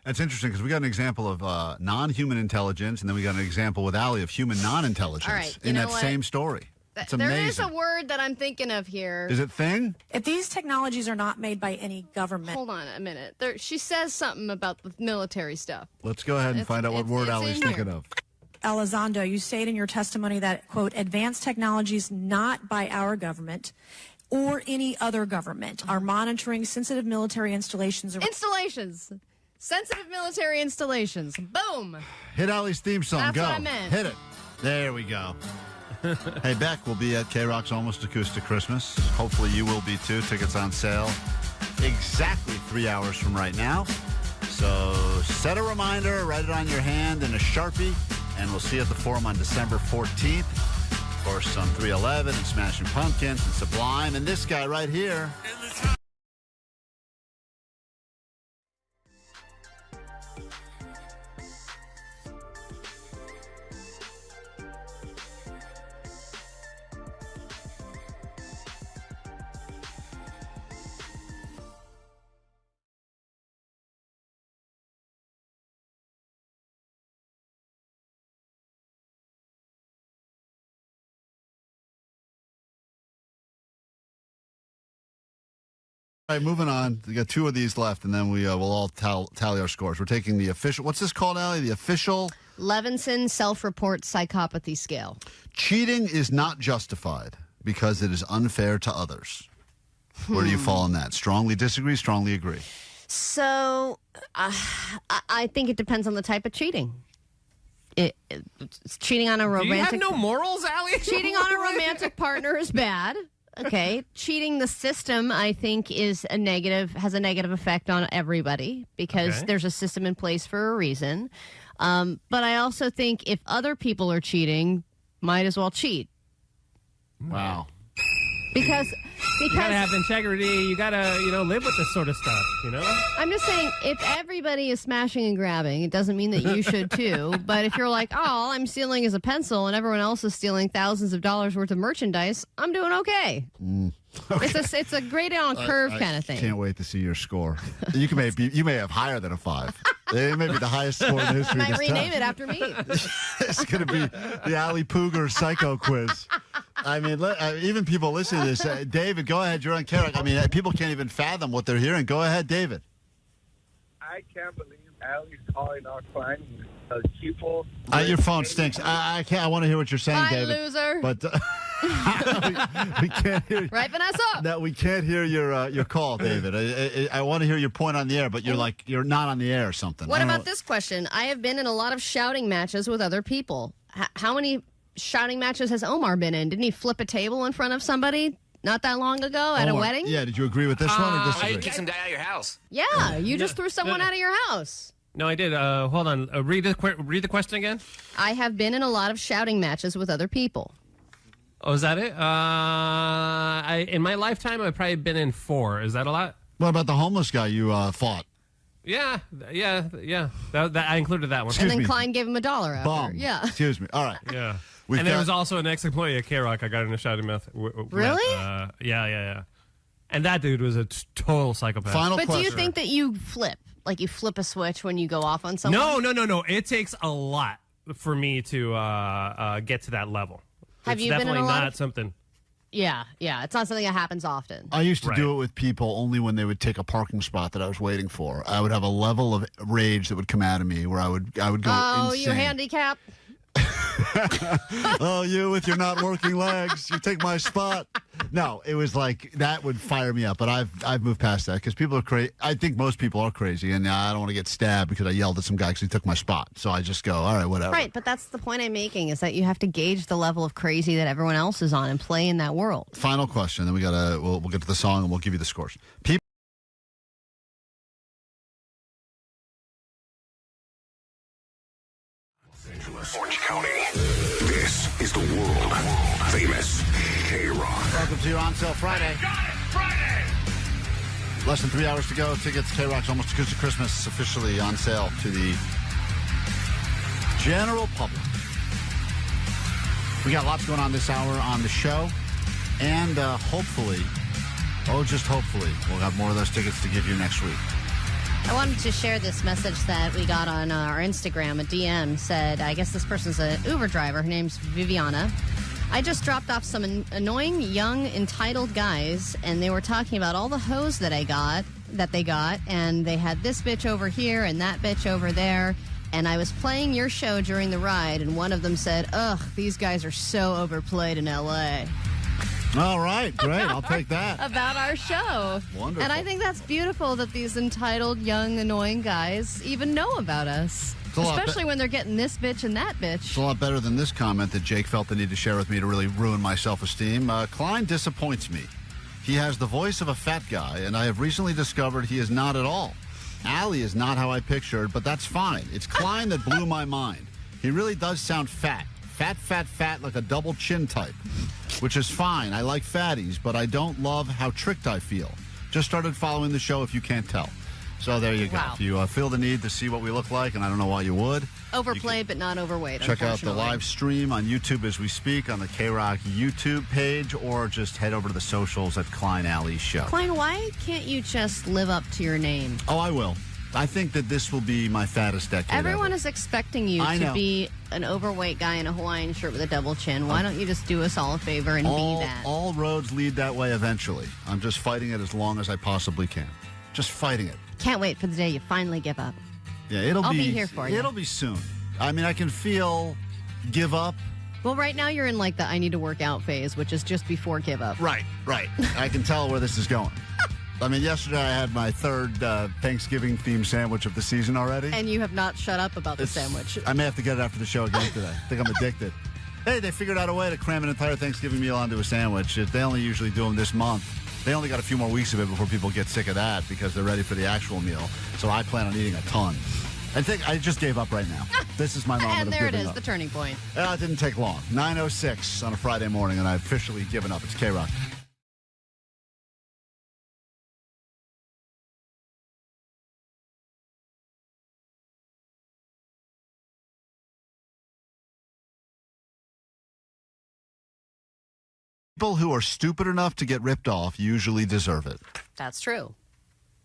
That's interesting because we got an example of non-human intelligence, and then we got an example with Allie of human non-intelligence All right, in that same story. It's amazing. There is a word that I'm thinking of here. Is it thing? If these technologies are not made by any government... Hold on a minute. She says something about the military stuff. Let's go ahead and find out what word Allie's thinking of. Elizondo, you state in your testimony that, quote, advanced technologies not by our government or any other government are monitoring sensitive military installations. Sensitive military installations. Boom. Hit Allie's theme song. That's Go. what I meant. Hit it. There we go. Hey, Beck will be at KROQ's Almost Acoustic Christmas. Hopefully you will be too. Tickets on sale exactly 3 hours from right now. So set a reminder, write it on your hand in a Sharpie, and we'll see you at the Forum on December 14th. Of course, some 311 and Smashing Pumpkins and Sublime, and this guy right here. All right, moving on. We got 2 of these left, and then we'll all tally our scores. We're taking the official. What's this called, Allie? The official Levinson self-report psychopathy scale. Cheating is not justified because it is unfair to others. Where do you fall on that? Strongly disagree, strongly agree? So, I think it depends on the type of cheating. It's cheating on a romantic... Do you have no morals, Allie? Cheating on a romantic partner is bad. Okay, cheating the system, I think, has a negative effect on everybody because there's a system in place for a reason. But I also think if other people are cheating, might as well cheat. Wow. Because you gotta have integrity. You gotta, live with this sort of stuff. I'm just saying, if everybody is smashing and grabbing, it doesn't mean that you should too. But if you're like, oh, all I'm stealing is a pencil, and everyone else is stealing thousands of dollars worth of merchandise, I'm doing okay. Okay. It's a grade on a curve kind of thing. Can't wait to see your score. You may have higher than a 5. It may be the highest score in history. Might rename it after me. It's going to be the Ali Pooger Psycho Quiz. I mean, even people listening to this, David, go ahead. You're on KROQ. I mean, people can't even fathom what they're hearing. Go ahead, David. I can't believe Allie's calling our Klein people. Your phone stinks. I can't. I want to hear what you're saying, Bye, David. loser. But we can't hear. Right, Vanessa? No, we can't hear your call, David. I want to hear your point on the air, but you're not on the air or something. What about this question? I have been in a lot of shouting matches with other people. How many shouting matches has Omar been in? Didn't he flip a table in front of somebody not that long ago at a wedding? Yeah, did you agree with this one or disagree? You kick some guy out of your house. Yeah, you just threw someone out of your house. No, I did. Hold on. Read the question again. I have been in a lot of shouting matches with other people. Oh, is that it? In my lifetime, I've probably been in 4. Is that a lot? What about the homeless guy you fought? Yeah. That I included that one. And then Klein gave him $1 after. Bomb. Yeah. Excuse me. All right. Yeah. There was also an ex-employee at KROQ I got in a shouting match. Really? Yeah. And that dude was a total psychopath. Final question. But do you think that you flip? Like you flip a switch when you go off on someone? No. It takes a lot for me to get to that level. Have you been in a lot definitely of... something. Yeah. It's not something that happens often. I used to do it with people only when they would take a parking spot that I was waiting for. I would have a level of rage that would come out of me where I would go insane. You handicap? Oh, you with your not working legs, you take my spot. No, it was like that would fire me up, but I've moved past that because people are crazy. I think most people are crazy, and I don't want to get stabbed because I yelled at some guy because he took my spot. So I just go, all right, whatever. Right, but that's the point I'm making is that you have to gauge the level of crazy that everyone else is on and play in that world. Final question, then we'll get to the song and we'll give you the scores. People. Orange County. This is the world famous KROQ. Welcome to your on sale Friday. Less than 3 hours to go. Tickets, KROQ's Almost Acoustic Christmas, officially on sale to the general public. We got lots going on this hour on the show, and hopefully, just hopefully, we'll have more of those tickets to give you next week. I wanted to share this message that we got on our Instagram. A DM said, I guess this person's an Uber driver. Her name's Viviana. I just dropped off some annoying, young, entitled guys, and they were talking about all the hoes that they got, and they had this bitch over here and that bitch over there. And I was playing your show during the ride, and one of them said, ugh, these guys are so overplayed in L.A. All right, great. I'll take that. About our show. Wonderful. And I think that's beautiful that these entitled, young, annoying guys even know about us. Especially when they're getting this bitch and that bitch. It's a lot better than this comment that Jake felt the need to share with me to really ruin my self-esteem. Klein disappoints me. He has the voice of a fat guy, and I have recently discovered he is not at all. Allie is not how I pictured, but that's fine. It's Klein that blew my mind. He really does sound fat. Fat, like a double chin type, which is fine. I like fatties, but I don't love how tricked I feel. Just started following the show if you can't tell. So there you go. Wow. If you feel the need to see what we look like, and I don't know why you would. Overplayed, but not overweight. Check out the live stream on YouTube as we speak on the KROQ YouTube page, or just head over to the socials at Klein Alley Show. Klein, why can't you just live up to your name? Oh, I will. I think that this will be my fattest decade Everyone ever. is expecting you to be an overweight guy in a Hawaiian shirt with a double chin. Why don't you just do us all a favor and be that? All roads lead that way eventually. I'm just fighting it as long as I possibly can. Just fighting it. Can't wait for the day you finally give up. Yeah, I'll be here for you. It'll be soon. I mean, I can feel give up. Well, right now you're in like the I need to work out phase, which is just before give up. Right. I can tell where this is going. I mean, yesterday I had my third Thanksgiving-themed sandwich of the season already. And you have not shut up about the sandwich. I may have to get it after the show again today. I think I'm addicted. Hey, they figured out a way to cram an entire Thanksgiving meal onto a sandwich. They only usually do them this month. They only got a few more weeks of it before people get sick of that because they're ready for the actual meal. So I plan on eating a ton. I just gave up right now. This is my moment and of there it giving is, up. the turning point. It didn't take long. 9:06 on a Friday morning, and I've officially given up. It's KROQ. People who are stupid enough to get ripped off usually deserve it. That's true.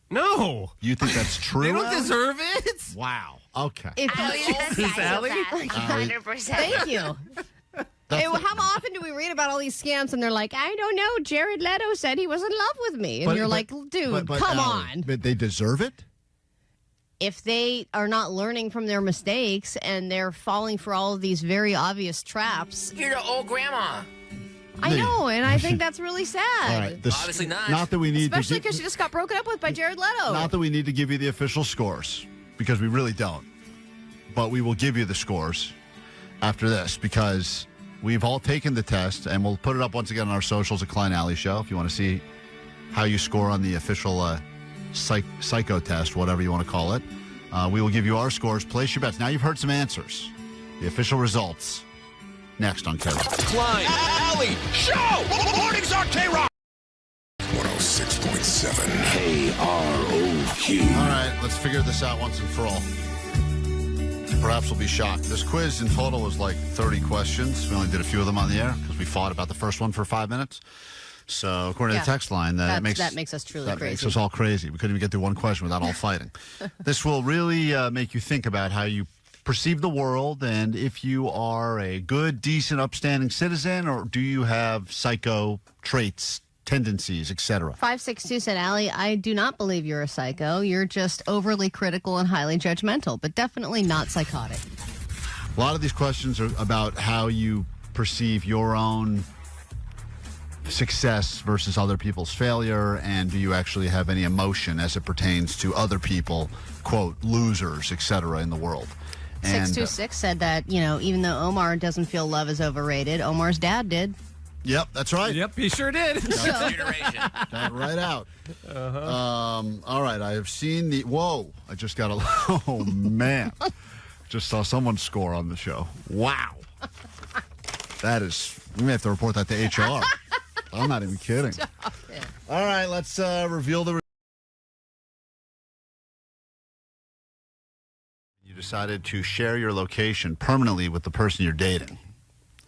No. You think that's true? They don't Allie? deserve it. Wow. Okay. Allie? 100%. Thank you. Hey, well, how often do we read about all these scams and they're like, I don't know, Jared Leto said he was in love with me. And you're like, dude, come on. But they deserve it? If they are not learning from their mistakes and they're falling for all of these very obvious traps. You're the old grandma. I know, and I think that's really sad. All right. Obviously not. Not that we need Especially to because she just got broken up with by Jared Leto. Not that we need to give you the official scores, because we really don't. But we will give you the scores after this, because we've all taken the test, and we'll put it up once again on our socials at Klein Alley Show if you want to see how you score on the official psycho test, whatever you want to call it. We will give you our scores. Place your bets. Now you've heard some answers. The official results. Next on KROQ. Klein Alley Show! Mornings on KROQ! 106.7 KROQ. All right, let's figure this out once and for all. Perhaps we'll be shocked. This quiz in total was like 30 questions. We only did a few of them on the air because we fought about the first one for 5 minutes. So according to the text line, that makes us truly crazy. That makes us all crazy. We couldn't even get through one question without all fighting. This will really make you think about how you perceive the world, and if you are a good, decent, upstanding citizen, or do you have psycho traits, tendencies, etc. 562 said, Allie, I do not believe you're a psycho. You're just overly critical and highly judgmental, but definitely not psychotic. A lot of these questions are about how you perceive your own success versus other people's failure, and do you actually have any emotion as it pertains to other people, quote, losers, etc. in the world. 626 said that, even though Omar doesn't feel love is overrated, Omar's dad did. Yep, that's right. Yep, he sure did. Got right out. All right, I have seen the... Whoa, I just got a... Oh, man. Just saw someone score on the show. Wow. That is... We may have to report that to HR. I'm not even kidding. All right, let's reveal the... You decided to share your location permanently with the person you're dating.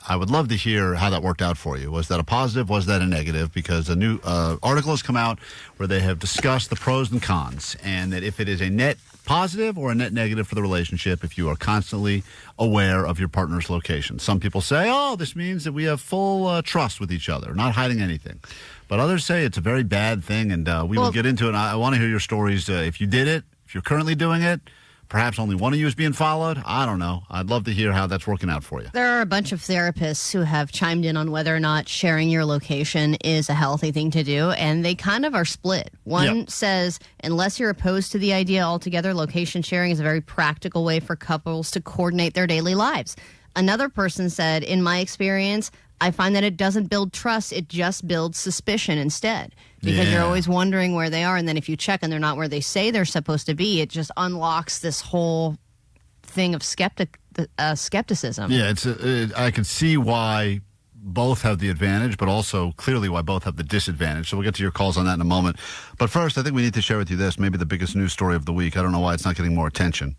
I would love to hear how that worked out for you. Was that a positive? Was that a negative? Because a new article has come out where they have discussed the pros and cons, and that if it is a net positive or a net negative for the relationship, if you are constantly aware of your partner's location. Some people say, oh, this means that we have full trust with each other, not hiding anything. But others say it's a very bad thing, and we will get into it. I want to hear your stories. If you did it, if you're currently doing it, perhaps only one of you is being followed. I don't know. I'd love to hear how that's working out for you. There are a bunch of therapists who have chimed in on whether or not sharing your location is a healthy thing to do, and they kind of are split. One says, unless you're opposed to the idea altogether, location sharing is a very practical way for couples to coordinate their daily lives. Another person said, in my experience, I find that it doesn't build trust, it just builds suspicion instead. Because you're always wondering where they are, and then if you check and they're not where they say they're supposed to be, it just unlocks this whole thing of skepticism. Yeah, I can see why both have the advantage, but also clearly why both have the disadvantage. So we'll get to your calls on that in a moment. But first, I think we need to share with you this, maybe the biggest news story of the week. I don't know why it's not getting more attention.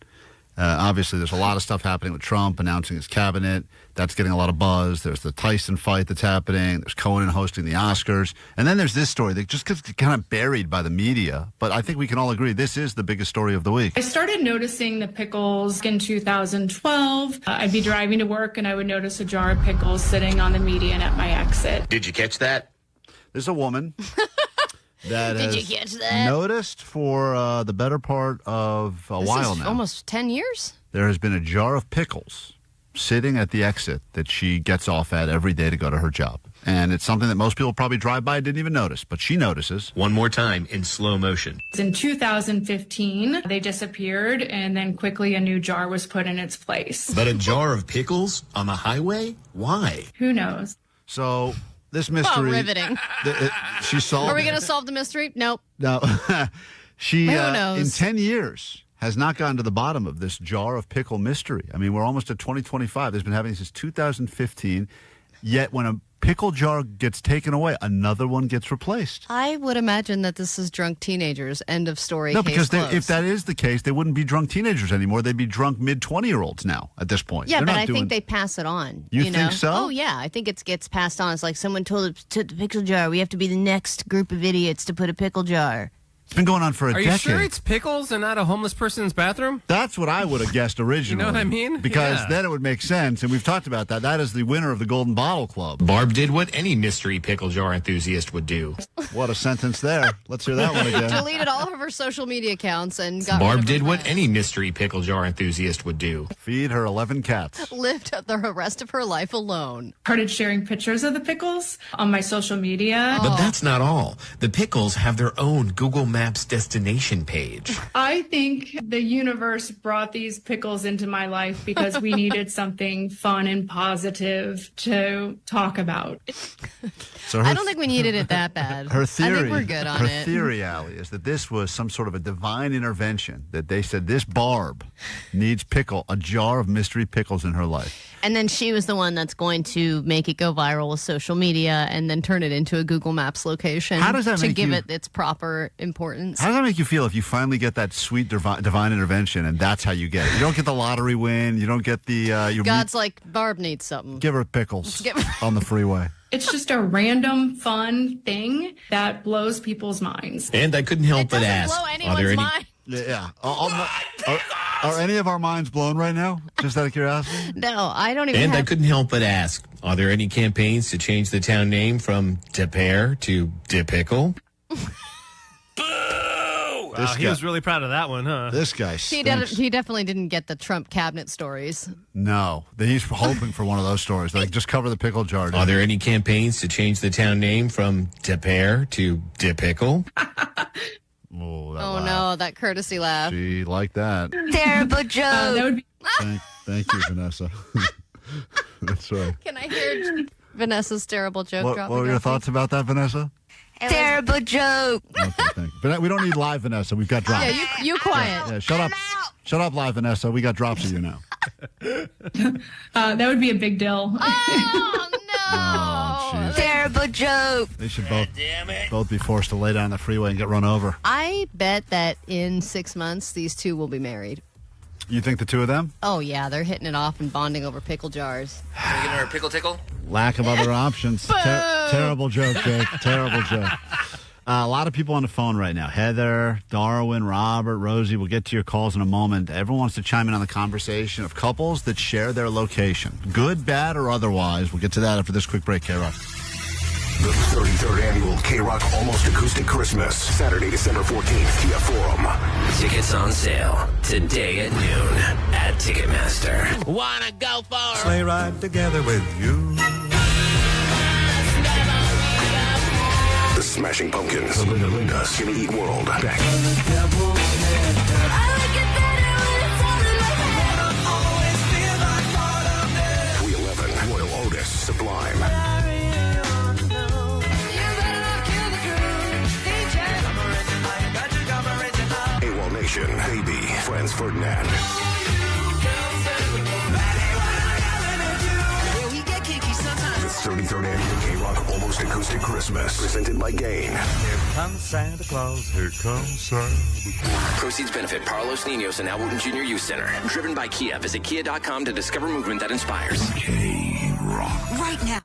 Obviously, there's a lot of stuff happening with Trump announcing his cabinet. That's getting a lot of buzz. There's the Tyson fight that's happening. There's Conan hosting the Oscars. And then there's this story that just gets kind of buried by the media. But I think we can all agree this is the biggest story of the week. I started noticing the pickles in 2012. I'd be driving to work and I would notice a jar of pickles sitting on the median at my exit. Did you catch that? There's a woman that Did has you catch that? noticed for the better part of a while now. Almost 10 years? There has been a jar of pickles sitting at the exit that she gets off at every day to go to her job. And it's something that most people probably drive by and didn't even notice, but she notices. One more time in slow motion. In 2015, they disappeared, and then quickly a new jar was put in its place. But a jar of pickles on the highway? Why? Who knows? So this mystery... Oh, riveting. She solved Are we going to solve the mystery? Nope. No. She, Who knows? in 10 years, has not gotten to the bottom of this jar of pickle mystery. I mean, we're almost at 2025. It's been happening since 2015. Yet when a pickle jar gets taken away, another one gets replaced. I would imagine that this is drunk teenagers. End of story. No, case because closed. if that is the case, they wouldn't be drunk teenagers anymore. They'd be drunk mid-20-year-olds now at this point. Yeah, They're but not I doing... think they pass it on. You know? think so? Oh, yeah. I think it gets passed on. It's like someone told us to the pickle jar. We have to be the next group of idiots to put a pickle jar. It's been going on for a decade. Are you sure it's pickles and not a homeless person's bathroom? That's what I would have guessed originally. You know what I mean? Because then it would make sense, and we've talked about that. That is the winner of the Golden Bottle Club. Barb did what any mystery pickle jar enthusiast would do. What a sentence there. Let's hear that one again. Deleted all of her social media accounts and got Barb rid of did her what friends. any mystery pickle jar enthusiast would do. Feed her 11 cats. Lived the rest of her life alone. Started sharing pictures of the pickles on my social media. But that's not all. The pickles have their own Google Maps destination page. I think the universe brought these pickles into my life because we needed something fun and positive to talk about. So I don't think we needed it that bad. Her theory, I think we're good on her it. theory, Allie, is that this was some sort of a divine intervention, that they said this Barb needs a jar of mystery pickles in her life. And then she was the one that's going to make it go viral with social media and then turn it into a Google Maps location. How does that to make give you- it its proper importance. How does that make you feel if you finally get that sweet divine intervention and that's how you get it? You don't get the lottery win. You don't get the... God's like, Barb needs something. Give her pickles Give her- on the freeway. It's just a random, fun thing that blows people's minds. And I couldn't help but ask, blow are anyone's there any... mind. Yeah. Are any of our minds blown right now? Just out of curiosity? No, I don't even And I have... couldn't help but ask, are there any campaigns to change the town name from De Pear to De Pickle? Wow, he was really proud of that one, huh? This guy He stinks. definitely didn't get the Trump cabinet stories. No, he's hoping for one of those stories. Like, just cover the pickle jar. Are there any campaigns to change the town name from DePear to DePickle? Oh, no, that courtesy laugh. She liked that. Terrible joke. That would be. Thank you, Vanessa. That's right. Can I hear Vanessa's terrible joke? What dropping were your off? thoughts about that, Vanessa? Terrible joke. Okay, thank you. But we don't need live Vanessa. We've got drops. Yeah, you quiet. Yeah, shut up. Shut up, live Vanessa. We got drops of you now. That would be a big deal. Oh, no. Terrible joke. They should both be forced to lay down the freeway and get run over. I bet that in 6 months, these two will be married. You think the two of them? Oh, yeah. They're hitting it off and bonding over pickle jars. Can we get her a pickle tickle? Lack of other options. Terrible joke, Jake. Terrible joke. A lot of people on the phone right now. Heather, Darwin, Robert, Rosie. We'll get to your calls in a moment. Everyone wants to chime in on the conversation of couples that share their location. Good, bad, or otherwise. We'll get to that after this quick break, KROQ. The 33rd annual KROQ Almost Acoustic Christmas, Saturday, December 14th, Kia Forum. Tickets on sale today at noon at Ticketmaster. Wanna go for sleigh ride together with you? The Smashing Pumpkins, the Linda Lindas, Jimmy Eat World, Beck. 311, Royal Otis, Sublime. AWOL Nation, Baby, Franz Ferdinand. The 33rd annual KROQ Almost Acoustic Christmas, presented by Gain. Here comes Santa Claus, here comes Santa. Proceeds benefit Carlos Ninos and Al Wooten Jr. Youth Center. Driven by Kia. Visit kia.com to discover movement that inspires. KROQ. Right now.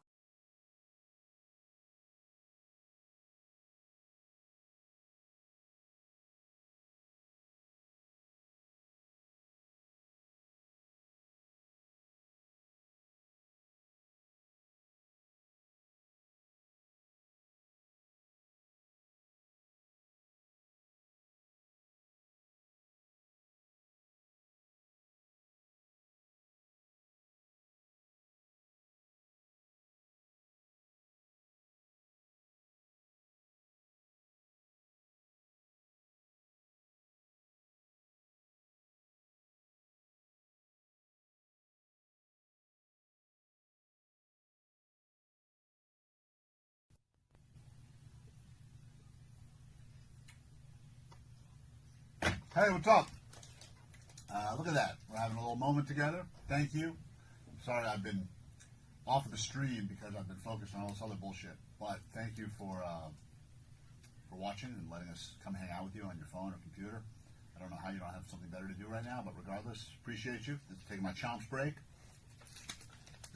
Hey, what's up? Look at that. We're having a little moment together. Thank you. Sorry I've been off of the stream because I've been focused on all this other bullshit. But thank you for watching and letting us come hang out with you on your phone or computer. I don't know how you don't have something better to do right now, but regardless, appreciate you. This is taking my Chomps break.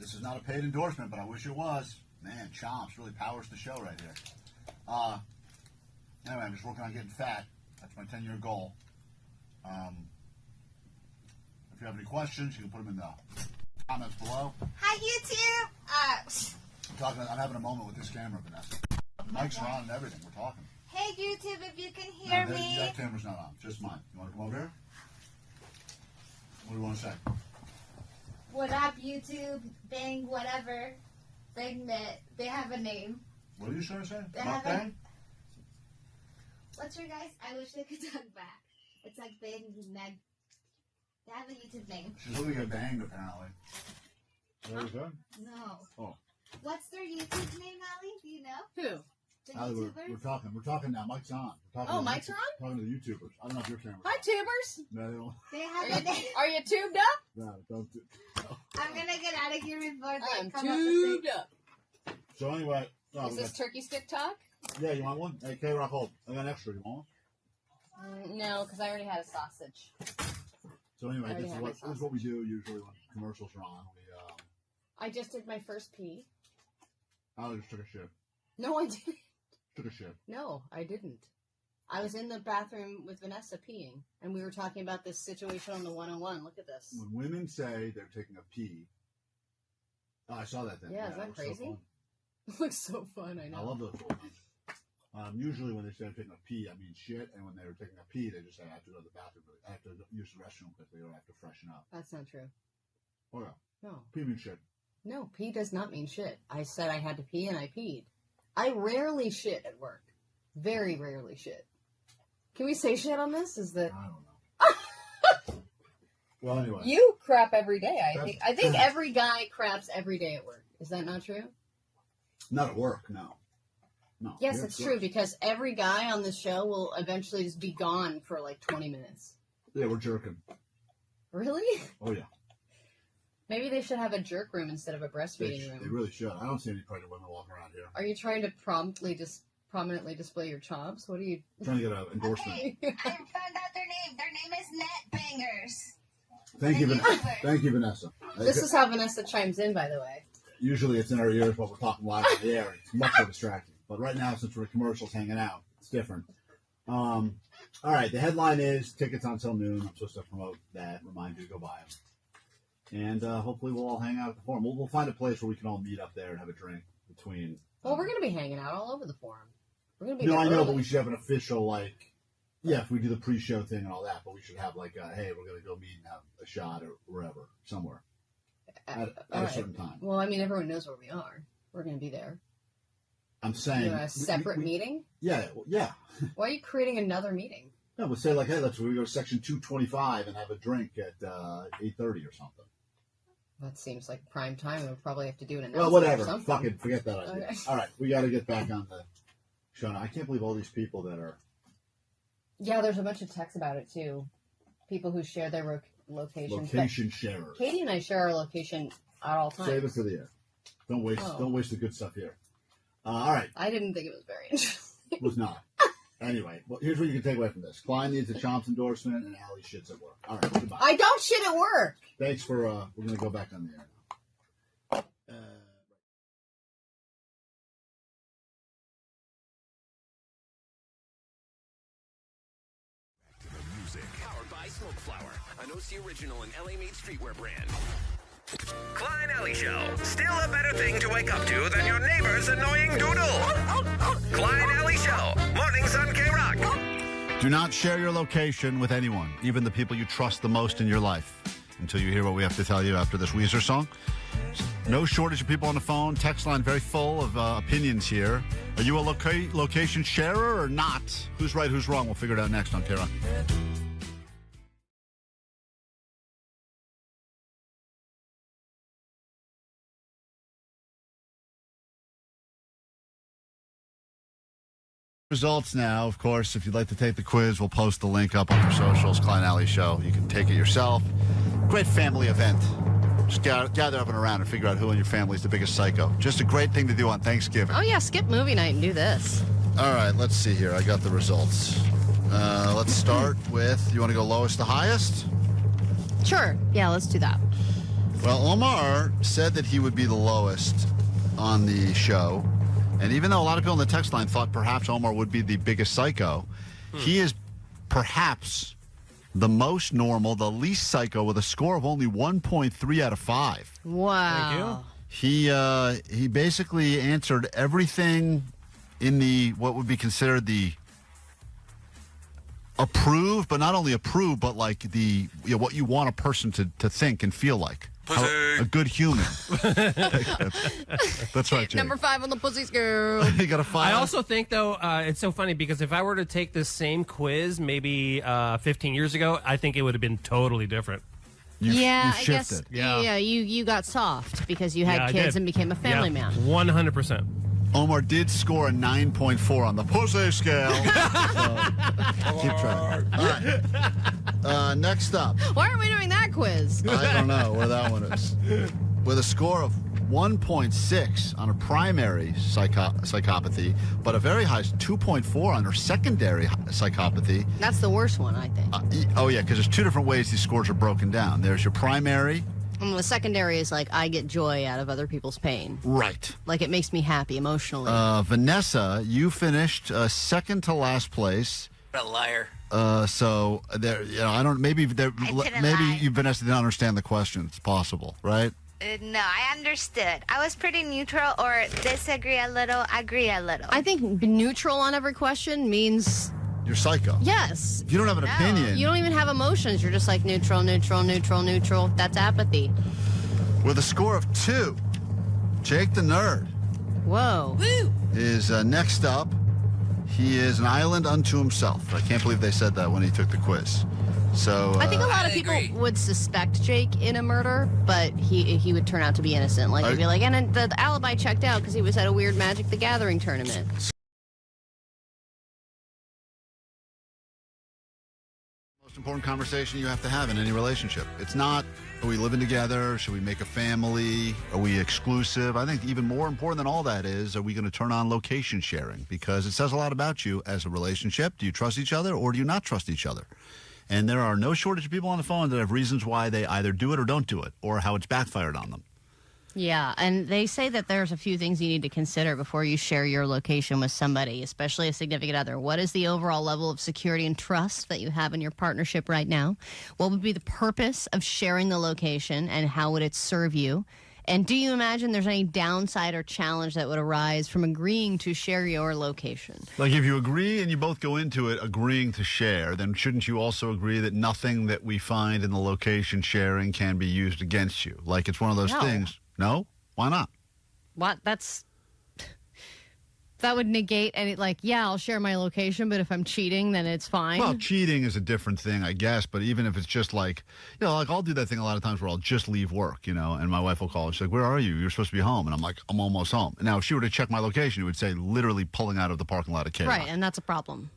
This is not a paid endorsement, but I wish it was. Man, Chomps really powers the show right here. Anyway, I'm just working on getting fat. That's my 10-year goal. If you have any questions, you can put them in the comments below. Hi, YouTube. I'm having a moment with this camera, Vanessa. The mics are on and everything. We're talking. Hey, YouTube, if you can hear me. That camera's not on. Just mine. You want to come over here? What do you want to say? What up, YouTube? Bang, whatever. Bang that. They have a name. What are you trying to say? They have What's your guys? I wish they could talk back. It's like Bang Meg. They have a YouTube name. She's looking at Bang, apparently. What was that? No. Oh. What's their YouTube name, Allie? Do you know? Who? The Allie, YouTubers? we're talking now. Mic's on. We're talking Mics are on? Talking to the YouTubers. I don't know if your camera's Hi, tubers. No, they don't. They have a name. Are you tubed up? No, don't do no. I'm gonna get out of here before they I'm come up tubed with up. So anyway. Is this turkey stick talk? Yeah, you want one? Hey, KROQ, hold. I got an extra. You want one? No, because I already had a sausage. So anyway, this is what we do usually when commercials are on. I just did my first pee. I just took a shit. No, I didn't. Took a shit. No, I didn't. I was in the bathroom with Vanessa peeing, and we were talking about this situation on the 101. Look at this. When women say they're taking a pee, I saw that then. Yeah, is that crazy? It looks so fun, I know. I love those little ones. Usually when they say I'm taking a pee, I mean shit. And when they're taking a pee, they just say I have to go to the bathroom. I have to use the restroom quickly, or I have to freshen up. That's not true. Oh yeah. No. Pee means shit. No, pee does not mean shit. I said I had to pee and I peed. I rarely shit at work. Very rarely shit. Can we say shit on this? Is that I don't know. Well, anyway. You crap every day, I think every guy craps every day at work. Is that not true? Not at work, no. No. Yes, Yeah, it's true, because every guy on this show will eventually just be gone for like 20 minutes. Yeah, we're jerking. Really? Oh, yeah. Maybe they should have a jerk room instead of a breastfeeding room. They really should. I don't see any pregnant women walking around here. Are you trying to prominently display your chops? What are you... Trying to get an endorsement. Okay, I found out their name. Their name is Net Bangers. Thank you, Vanessa. This is how Vanessa chimes in, by the way. Usually it's in our ears while we're talking live on the air. It's much more distracting. But right now, since we're commercials hanging out, it's different. All right, the headline is tickets on till noon. I'm supposed to promote that, remind you to go buy them. And hopefully we'll all hang out at the forum. We'll find a place where we can all meet up there and have a drink between. Well, we're going to be hanging out all over the forum. We're going to be. No, I know, early. but we should have an official, if we do the pre-show thing and all that, but we should have hey, we're going to go meet and have a shot or wherever, somewhere at a certain time. Well, I mean, everyone knows where we are. We're going to be there. I'm saying a separate meeting. Yeah, yeah. Why are you creating another meeting? No, we'll say hey, we go to section 225 and have a drink at 8:30 or something. That seems like prime time. We'll probably have to do an announcement. Well, whatever. Or something. Fucking forget that idea. Okay. All right, we got to get back on the show now. I can't believe all these people that are. Yeah, there's a bunch of texts about it too. People who share their locations. Location sharers. Katie and I share our location at all times. Save it for the air. Don't waste the good stuff here. All right. I didn't think it was very interesting. It was not. Anyway, well, here's what you can take away from this. Klein needs a Chomps endorsement, and Allie shits at work. All right, goodbye. I don't shit at work. Thanks for, we're going to go back on the air now. Music. Powered by Smoke Flower, an OC original and LA-made streetwear brand. Klein Alley Show. Still a better thing to wake up to than your neighbor's annoying doodle. Klein Alley Show. Mornings on KROQ. Do not share your location with anyone, even the people you trust the most in your life, until you hear what we have to tell you after this Weezer song. No shortage of people on the phone. Text line very full of opinions here. Are you a location sharer or not? Who's right, who's wrong? We'll figure it out next on KROQ. Results now, of course. If you'd like to take the quiz, we'll post the link up on our socials. Klein Alley Show. You can take it yourself. Great family event. Just gather up and around and figure out who in your family is the biggest psycho. Just a great thing to do on Thanksgiving. Oh yeah, skip movie night and do this. All right, let's see here. I got the results. Let's start with, you want to go lowest to highest? Sure. Yeah, let's do that. Well, Omar said that he would be the lowest on the show. And even though a lot of people on the text line thought perhaps Omar would be the biggest psycho, he is perhaps the most normal, the least psycho, with a score of only 1.3 out of 5. Wow. Thank you. He basically answered everything in the what would be considered the approved, but not only approved, but like the what you want a person to think and feel like. A good human. That's right, Jay. Number 5 on the pussy scale. You got a 5. I also think, though, it's so funny because if I were to take this same quiz maybe 15 years ago, I think it would have been totally different. I guess. Yeah, you got soft because you had kids and became a family man. 100%. Omar did score a 9.4 on the pussy scale. Keep trying. All right. Next up. Why are we doing that quiz? I don't know where that one is. With a score of 1.6 on a primary psychopathy, but a very high 2.4 on her secondary psychopathy. That's the worst one, I think. Oh, yeah, because there's two different ways these scores are broken down. There's your primary. And the secondary is like, I get joy out of other people's pain. Right. Like, it makes me happy emotionally. Vanessa, you finished second to last place. What a liar. So there, I don't. Maybe you, Vanessa, didn't understand the question. It's possible, right? No, I understood. I was pretty neutral or disagree a little, agree a little. I think neutral on every question means... You're psycho. Yes. If you don't have an opinion. You don't even have emotions. You're just like neutral, neutral, neutral, neutral. That's apathy. With a score of 2, Jake the Nerd Whoa. Woo! is next up. He is an island unto himself. I can't believe they said that when he took the quiz. So I think a lot of people would suspect Jake in a murder, but he would turn out to be innocent. Like, he'd be like, and the alibi checked out because he was at a weird Magic the Gathering tournament. Most important conversation you have to have in any relationship. It's not, are we living together? Should we make a family? Are we exclusive? I think even more important than all that is, are we going to turn on location sharing? Because it says a lot about you as a relationship. Do you trust each other or do you not trust each other? And there are no shortage of people on the phone that have reasons why they either do it or don't do it, or how it's backfired on them. Yeah, and they say that there's a few things you need to consider before you share your location with somebody, especially a significant other. What is the overall level of security and trust that you have in your partnership right now? What would be the purpose of sharing the location, and how would it serve you? And do you imagine there's any downside or challenge that would arise from agreeing to share your location? Like, if you agree and you both go into it agreeing to share, then shouldn't you also agree that nothing that we find in the location sharing can be used against you? Like, it's one of those things. No? Why not? What? That would negate any, like, yeah, I'll share my location, but if I'm cheating, then it's fine. Well, cheating is a different thing, I guess. But even if it's just like, like I'll do that thing a lot of times where I'll just leave work, and my wife will call and she's like, where are you? You're supposed to be home. And I'm like, I'm almost home. Now, if she were to check my location, it would say literally pulling out of the parking lot of KROQ. Right, and that's a problem.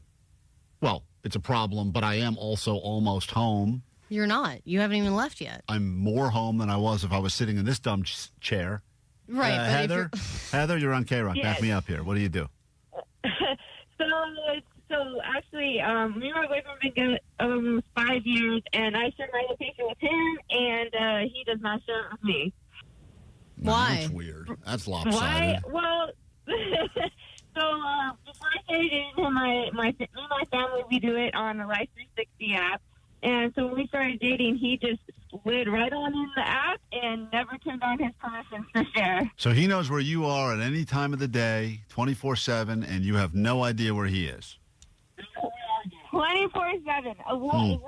Well, it's a problem, but I am also almost home. You're not. You haven't even left yet. I'm more home than I was if I was sitting in this dumb chair. Right. Heather, Heather, you're on KROQ. Yes. Back me up here. What do you do? So actually, me and my boyfriend have been together 5 years, and I share my location with him, and he does not share it with me. Why? That's weird. That's lopsided. Why? Well, before I started dating him, my family, we do it on the Life 360 app. And so when we started dating, he just slid right on in the app and never turned on his permissions to share. So he knows where you are at any time of the day, 24/7, and you have no idea where he is. 24/7. Every once in a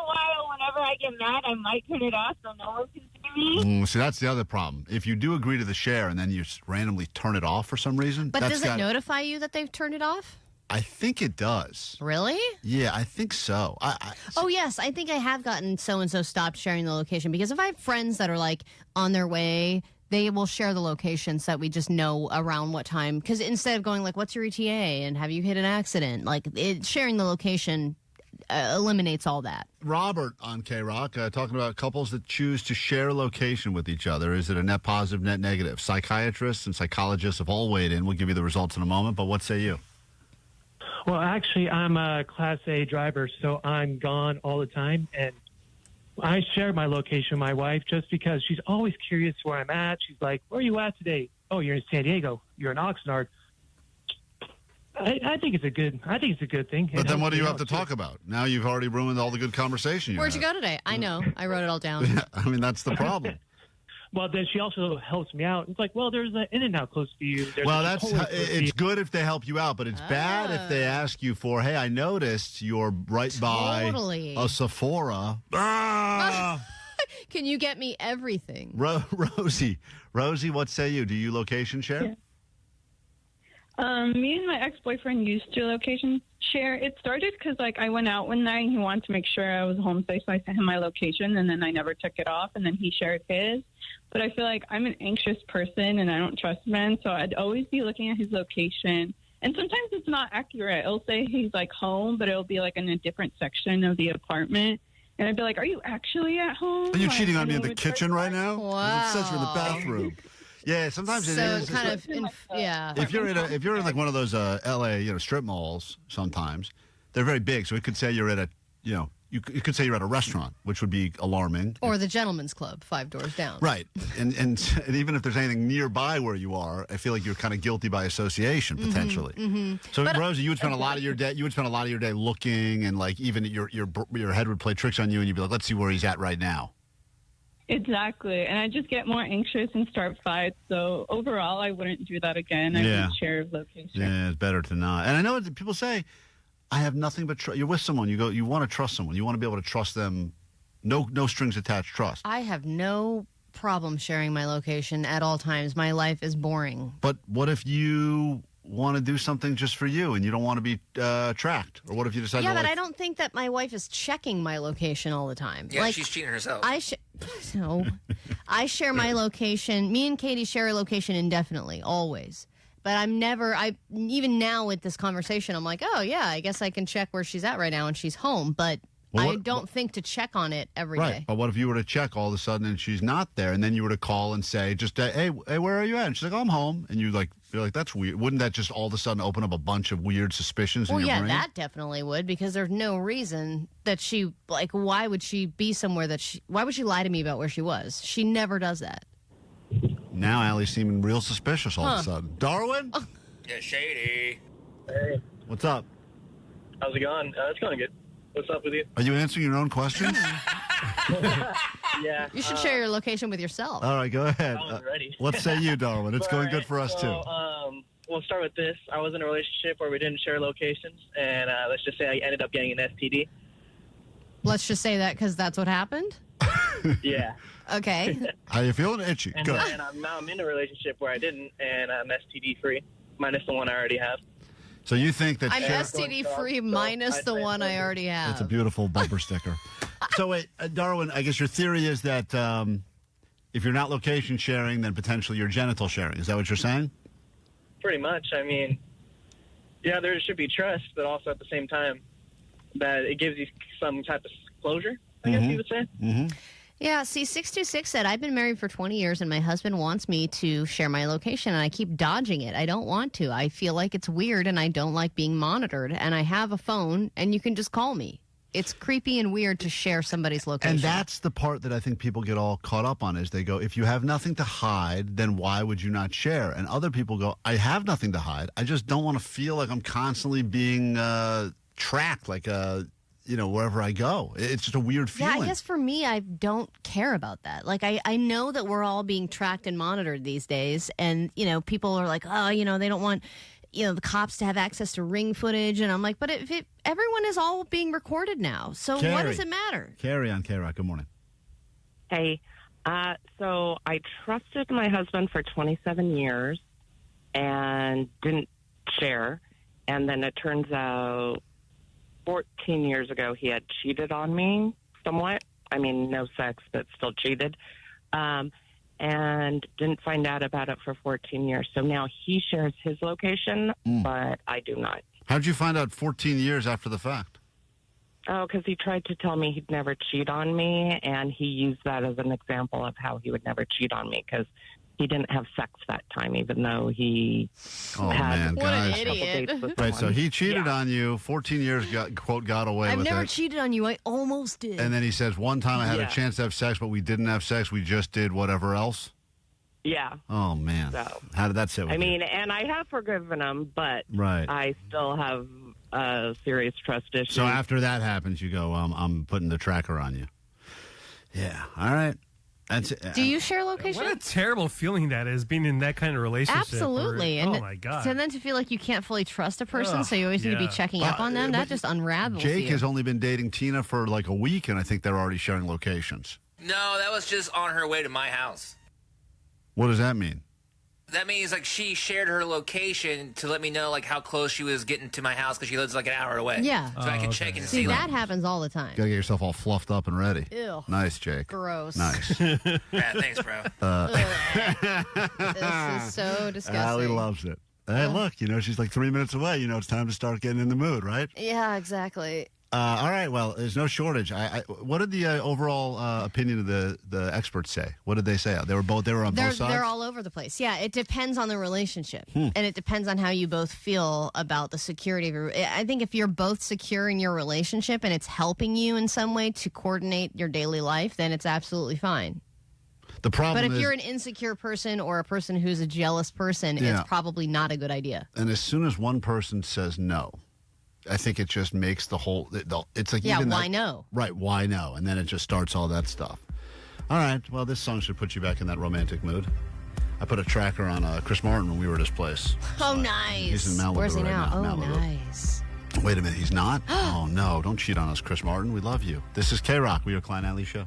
while, whenever I get mad, I might turn it off so no one can see me. See, that's the other problem. If you do agree to the share and then you randomly turn it off for some reason. But does it notify you that they've turned it off? I think it does. Really? Yeah, I think so. Oh, yes. I think I have gotten so-and-so stopped sharing the location, because if I have friends that are, like, on their way, they will share the location so that we just know around what time. Because instead of going, like, what's your ETA and have you hit an accident, like, sharing the location eliminates all that. Robert on KROQ talking about couples that choose to share location with each other. Is it a net positive, net negative? Psychiatrists and psychologists have all weighed in. We'll give you the results in a moment, but what say you? Well, actually, I'm a Class A driver, so I'm gone all the time, and I share my location with my wife just because she's always curious where I'm at. She's like, where are you at today? Oh, you're in San Diego. You're in Oxnard. I think it's a good thing. But then what do you have to talk about? Now you've already ruined all the good conversation. Where'd you go today? I know. I wrote it all down. Yeah, I mean, that's the problem. Well, then she also helps me out. It's like, well, there's an In-N-Out close to you. It's good if they help you out, but it's bad if they ask you for, hey, I noticed you're right by a Sephora. Can you get me everything? Rosie, what say you? Do you location share? Yeah. Me and my ex-boyfriend used to location share. It started because, I went out one night and he wanted to make sure I was home safe, so I sent him my location, and then I never took it off, and then he shared his. But I feel like I'm an anxious person, and I don't trust men, so I'd always be looking at his location. And sometimes it's not accurate. It'll say he's, home, but it'll be, in a different section of the apartment. And I'd be like, are you actually at home? Are you cheating on me in the kitchen right now? Wow. It says you're in the bathroom. Yeah, sometimes it is. So kind of, yeah. If you're in one of those LA, strip malls, sometimes they're very big. So it could say you're at it could say you're at a restaurant, which would be alarming. Or the Gentleman's Club, 5 doors down. Right, and even if there's anything nearby where you are, I feel like you're kind of guilty by association potentially. So Rosie, you would spend a lot of your day. You would spend a lot of your day looking, and even your head would play tricks on you, and you'd be like, let's see where he's at right now. Exactly. And I just get more anxious and start fights. So overall, I wouldn't do that again. I wouldn't share location. Yeah, it's better to not. And I know that people say, I have nothing but trust. You're with someone. You want to trust someone. You want to be able to trust them. No strings attached trust. I have no problem sharing my location at all times. My life is boring. But what if you want to do something just for you and you don't want to be tracked? Or what if you decide Yeah, to but I don't think that my wife is checking my location all the time. Yeah, she's cheating herself. No. I share my location. Me and Katie share a location indefinitely, always. But even now with this conversation, I'm like, oh, yeah, I guess I can check where she's at right now and she's home. But I don't think to check on it every day. But what if you were to check all of a sudden and she's not there, and then you were to call and say, just, hey, where are you at? And she's like, oh, I'm home. And you're like, that's weird. Wouldn't that just all of a sudden open up a bunch of weird suspicions in your brain? That definitely would, because there's no reason that she, why would she be somewhere why would she lie to me about where she was? She never does that. Now Allie's seeming real suspicious all of a sudden. Darwin? Yeah, shady. Hey. What's up? How's it going? It's going good. What's up with you? Are you answering your own questions? Yeah. You should share your location with yourself. All right, go ahead. I was ready. What say you, Darwin? It's going good for us, too. We'll start with this. I was in a relationship where we didn't share locations, and let's just say I ended up getting an STD. Let's just say that because that's what happened? Yeah. Okay. How you feeling? Itchy. And Good. now I'm in a relationship where I didn't, and I'm STD-free, minus the one I already have. So you think that... I'm STD-free minus the one I already have. It's a beautiful bumper sticker. So wait, Darwin, I guess your theory is that if you're not location sharing, then potentially you're genital sharing. Is that what you're saying? Pretty much. I mean, yeah, there should be trust, but also at the same time that it gives you some type of closure, I guess you would say. Mm-hmm. Yeah, see, 626 said, I've been married for 20 years and my husband wants me to share my location and I keep dodging it. I don't want to. I feel like it's weird and I don't like being monitored. And I have a phone and you can just call me. It's creepy and weird to share somebody's location. And that's the part that I think people get all caught up on is they go, if you have nothing to hide, then why would you not share? And other people go, I have nothing to hide. I just don't want to feel like I'm constantly being tracked, wherever I go. It's just a weird feeling. Yeah, I guess for me, I don't care about that. I know that we're all being tracked and monitored these days. And, people are like, oh, they don't want, the cops to have access to ring footage. And I'm like, but everyone is all being recorded now. So Carrie. What does it matter? Carrie on KROQ. Good morning. Hey, so I trusted my husband for 27 years and didn't share. And then it turns out 14 years ago, he had cheated on me somewhat. I mean, no sex, but still cheated. And didn't find out about it for 14 years. So now he shares his location, but I do not. How did you find out 14 years after the fact? Oh, because he tried to tell me he'd never cheat on me, and he used that as an example of how he would never cheat on me because he didn't have sex that time, even though he had What an a couple idiot. dates with Right, so someone. he cheated on you, 14 years, got away I've with never it. cheated on you. I almost did. And then he says, one time I had Yeah. a chance to have sex, but we didn't have sex. We just did whatever else. Yeah. Oh, man. So, How did that sit with I you? mean, and I have forgiven him, but Right. I still have serious trust issues. So after that happens, you go, I'm putting the tracker on you. Yeah. All right. That's Do you share location? What a terrible feeling that is, being in that kind of relationship. Absolutely. Where, And oh, my God. So then to feel like you can't fully trust a person, Ugh, so you always need to be yeah. checking up on them, that just unravels Jake you. has only been dating Tina for like a week, and I think they're already sharing locations. No, that was just on her way to my house. What does that mean? That means she shared her location to let me know how close she was getting to my house because she lives an hour away. Yeah. So I can check and See, see. that happens all the time. Gotta get yourself all fluffed up and ready. Ew. Nice, Jake. Gross. Nice. Yeah, thanks, bro. This is so disgusting. Allie loves it. Hey, look, she's like 3 minutes away. It's time to start getting in the mood, right? Yeah, exactly. All right. Well, there's no shortage. What did the overall opinion of the experts say? What did they say? They were on both sides? They're all over the place. Yeah, it depends on the relationship. And it depends on how you both feel about the security of your... I think if you're both secure in your relationship and it's helping you in some way to coordinate your daily life, then it's absolutely fine. The problem But if is, you're an insecure person or a person who's a jealous person, Yeah. it's probably not a good idea. and as soon as one person says no, I think it just makes the whole... It's like Yeah, even why that- no? Right, why no? And then it just starts all that stuff. All right. Well, this song should put you back in that romantic mood. I put a tracker on Chris Martin when we were at his place. Oh, nice. He's in Malibu. Where's he right now? Oh, Malibu. nice. Wait a minute. He's not? Oh, no. Don't cheat on us, Chris Martin. We love you. This is KROQ. We are Klein Alley Show.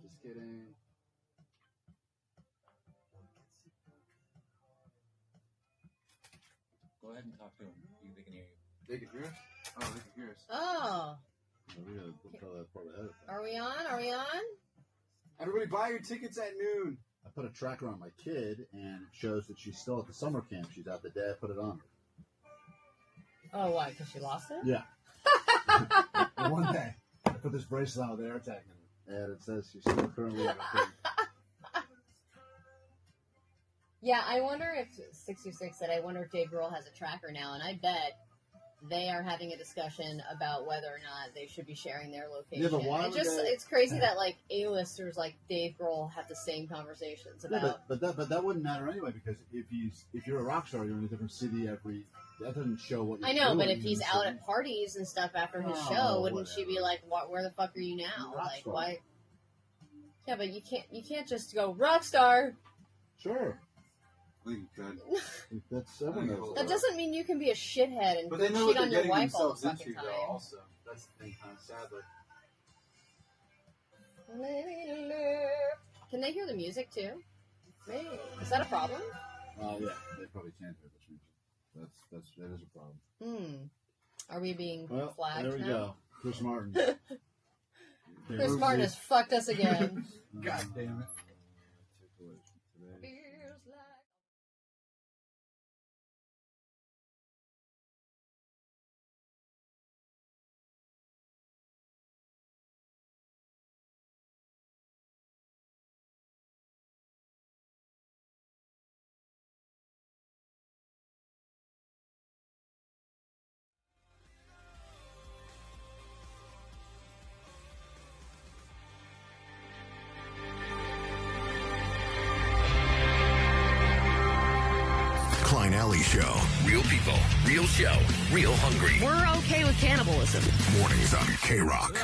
Just kidding. Go ahead and talk to them. They can hear you. They can hear us? Oh, they can hear us. Oh. We gotta tell that part ahead of time. Are we on? Are we on? Everybody buy your tickets at noon. I put a tracker on my kid, and it shows that she's still at the summer camp. She's out the day I put it on her. Oh, why? Because she lost it? Yeah. One day, I put this bracelet on with air tag in it, and it says she's still currently at the camp. Yeah, I wonder if 626 said, I wonder if Dave Grohl has a tracker now, and I bet they are having a discussion about whether or not they should be sharing their location. Yeah, but why would they- it's crazy that like A-listers like Dave Grohl have the same conversations about. Yeah, but that wouldn't matter anyway, because if you're a rock star, you're in a different city every. That doesn't show what you're I know, doing but if in he's the out city. at parties and stuff after his Oh, show, wouldn't she whatever. be like, "Where the fuck are you now?" Rock Like, star. why? Yeah, but you can't just go rock star. Sure. I think you could. That's everyone knows That doesn't mean you can be a shithead and But they know cheat what on they're your getting wife all the themselves fucking into, time. though, also. That's the thing, kind of sadly. Can they hear the music too? Maybe. Is that a problem? Yeah, they probably can't hear this music. That is a problem. Are we being Well, flagged there we now? go. Chris Martin. Chris Martin has fucked us again. God damn it. Klein Alley Show. Real people, real show, real hungry. We're okay with cannibalism. Mornings on KROQ.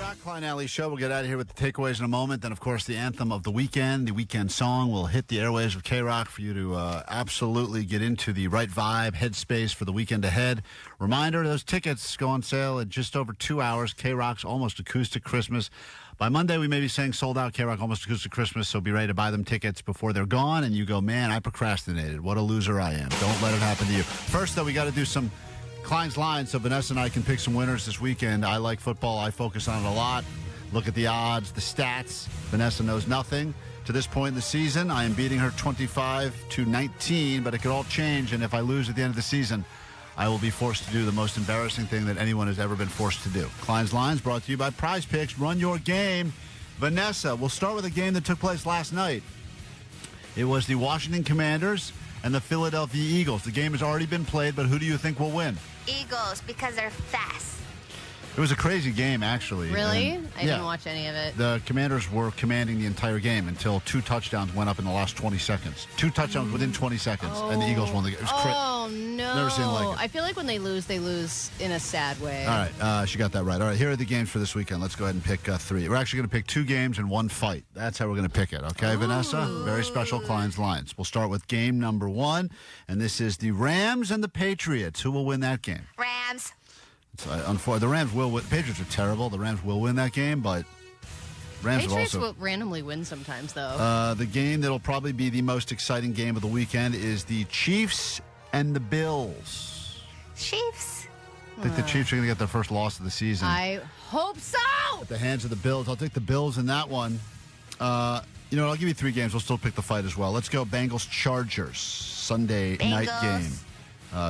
K-Rock, Klein Alley Show. We'll get out of here with the takeaways in a moment. Then, of course, the anthem of the weekend song will hit the airwaves of K-Rock for you to absolutely get into the right vibe, headspace for the weekend ahead. Reminder, those tickets go on sale in just over 2 hours. K-Rock's Almost Acoustic Christmas. By Monday, we may be saying sold out K-Rock Almost Acoustic Christmas, so be ready to buy them tickets before they're gone. And you go, man, I procrastinated. What a loser I am. Don't let it happen to you. First, though, we got to do some Klein's Lines so Vanessa and I can pick some winners this weekend. I like football. I focus on it a lot. Look at the odds, the stats. Vanessa knows nothing. To this point in the season, I am beating her 25-19, but it could all change. And if I lose at the end of the season, I will be forced to do the most embarrassing thing that anyone has ever been forced to do. Klein's Lines brought to you by Prize Picks. Run your game. Vanessa, we'll start with a game that took place last night. It was the Washington Commanders and the Philadelphia Eagles. The game has already been played, but who do you think will win? Eagles, because they're fast. It was a crazy game, actually. Really? And, I didn't watch any of it. The Commanders were commanding the entire game until 2 touchdowns went up in the last 20 seconds. 2 touchdowns within 20 seconds, and the Eagles won the game. It was no. Never seen like it. I feel like when they lose in a sad way. All right, she got that right. All right, here are the games for this weekend. Let's go ahead and pick 3. We're actually going to pick 2 games and 1 fight. That's how we're going to pick it, okay, Vanessa? Very special Klein's Lines. We'll start with game number 1, and this is the Rams and the Patriots. Who will win that game? Rams. The Rams will win. The Patriots are terrible. The Rams will win that game, but Rams Patriots will randomly win sometimes, though. The game that'll probably be the most exciting game of the weekend is the Chiefs and the Bills. Chiefs. I think the Chiefs are going to get their first loss of the season. I hope so. At the hands of the Bills. I'll take the Bills in that one. I'll give you 3 games. We'll still pick the fight as well. Let's go Bengals-Chargers. Sunday night game.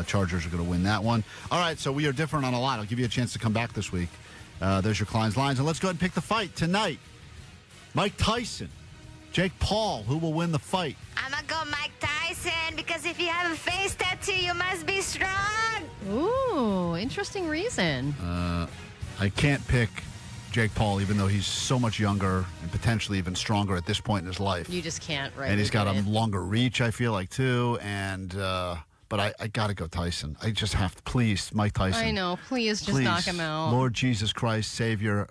Chargers are going to win that one. All right, so we are different on a lot. I'll give you a chance to come back this week. There's your Klein's Lines. And let's go ahead and pick the fight tonight. Mike Tyson, Jake Paul, who will win the fight? I'm going to go Mike Tyson because if you have a face tattoo, you must be strong. Ooh, interesting reason. I can't pick Jake Paul, even though he's so much younger and potentially even stronger at this point in his life. You just can't, right? And he's got a longer reach, I feel like, too. And but I got to go Tyson. I just have to. Please, Mike Tyson. I know. Please just knock him out. Lord Jesus Christ, Savior.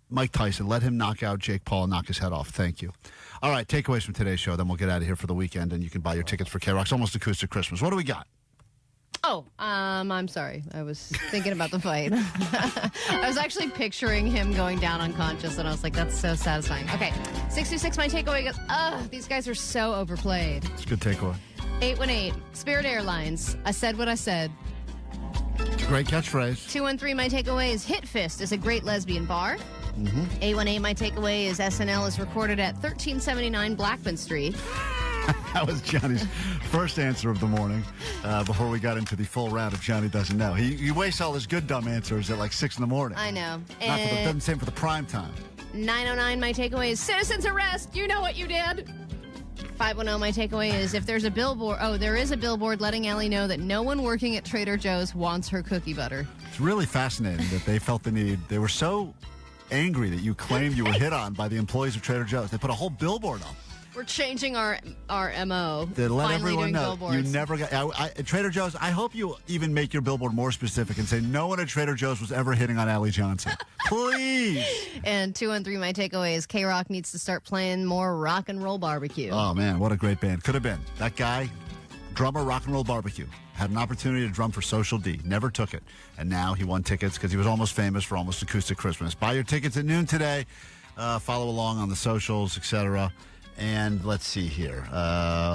Mike Tyson, let him knock out Jake Paul and knock his head off. Thank you. All right, takeaways from today's show. Then we'll get out of here for the weekend, and you can buy your tickets for K-Rock's Almost Acoustic Christmas. What do we got? Oh, I'm sorry. I was thinking about the fight. I was actually picturing him going down unconscious, and I was like, that's so satisfying. Okay, 626, my takeaway goes, these guys are so overplayed. It's a good takeaway. 818, Spirit Airlines. I said what I said. It's a great catchphrase. 213, my takeaway is Hit Fist is a great lesbian bar. 818, my takeaway is SNL is recorded at 1379 Blackman Street. That was Johnny's first answer of the morning before we got into the full round of Johnny Doesn't Know. He wastes all his good dumb answers at like 6 in the morning. I know. Doesn't say for the prime time. 909, my takeaway is Citizens Arrest. You know what you did. 510, my takeaway is if there's a billboard, there is a billboard letting Allie know that no one working at Trader Joe's wants her cookie butter. It's really fascinating that they felt the need. They were so angry that you claimed you were hit on by the employees of Trader Joe's. They put a whole billboard up. We're changing our MO. To let everyone know billboards. You never got at Trader Joe's. I hope you even make your billboard more specific and say no one at Trader Joe's was ever hitting on Allie Johnson. Please. And 213, my takeaway is K-Rock needs to start playing more rock and roll barbecue. Oh man, what a great band could have been. That guy, drummer, rock and roll barbecue, had an opportunity to drum for Social D, never took it, and now he won tickets because he was almost famous for Almost Acoustic Christmas. Buy your tickets at noon today. Follow along on the socials, etc. And let's see here.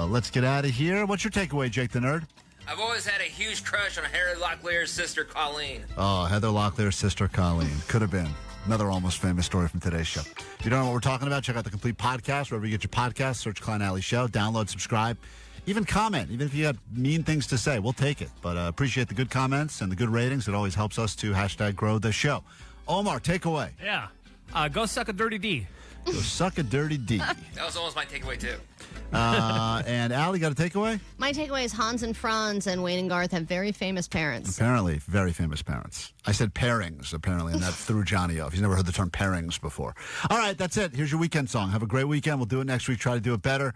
Let's get out of here. What's your takeaway, Jake the Nerd? I've always had a huge crush on Heather Locklear's sister, Colleen. Oh, Heather Locklear's sister, Colleen. Could have been. Another almost famous story from today's show. If you don't know what we're talking about, check out the complete podcast. Wherever you get your podcast, search Klein Alley Show. Download, subscribe. Even comment. Even if you have mean things to say, we'll take it. But appreciate the good comments and the good ratings. It always helps us to #grow the show. Omar, takeaway. Yeah. Go suck a dirty D. Go suck a dirty D. That was almost my takeaway, too. And Allie, got a takeaway? My takeaway is Hans and Franz and Wayne and Garth have very famous parents. Apparently, very famous parents. I said pairings, apparently, and that threw Johnny off. He's never heard the term pairings before. All right, that's it. Here's your weekend song. Have a great weekend. We'll do it next week. Try to do it better.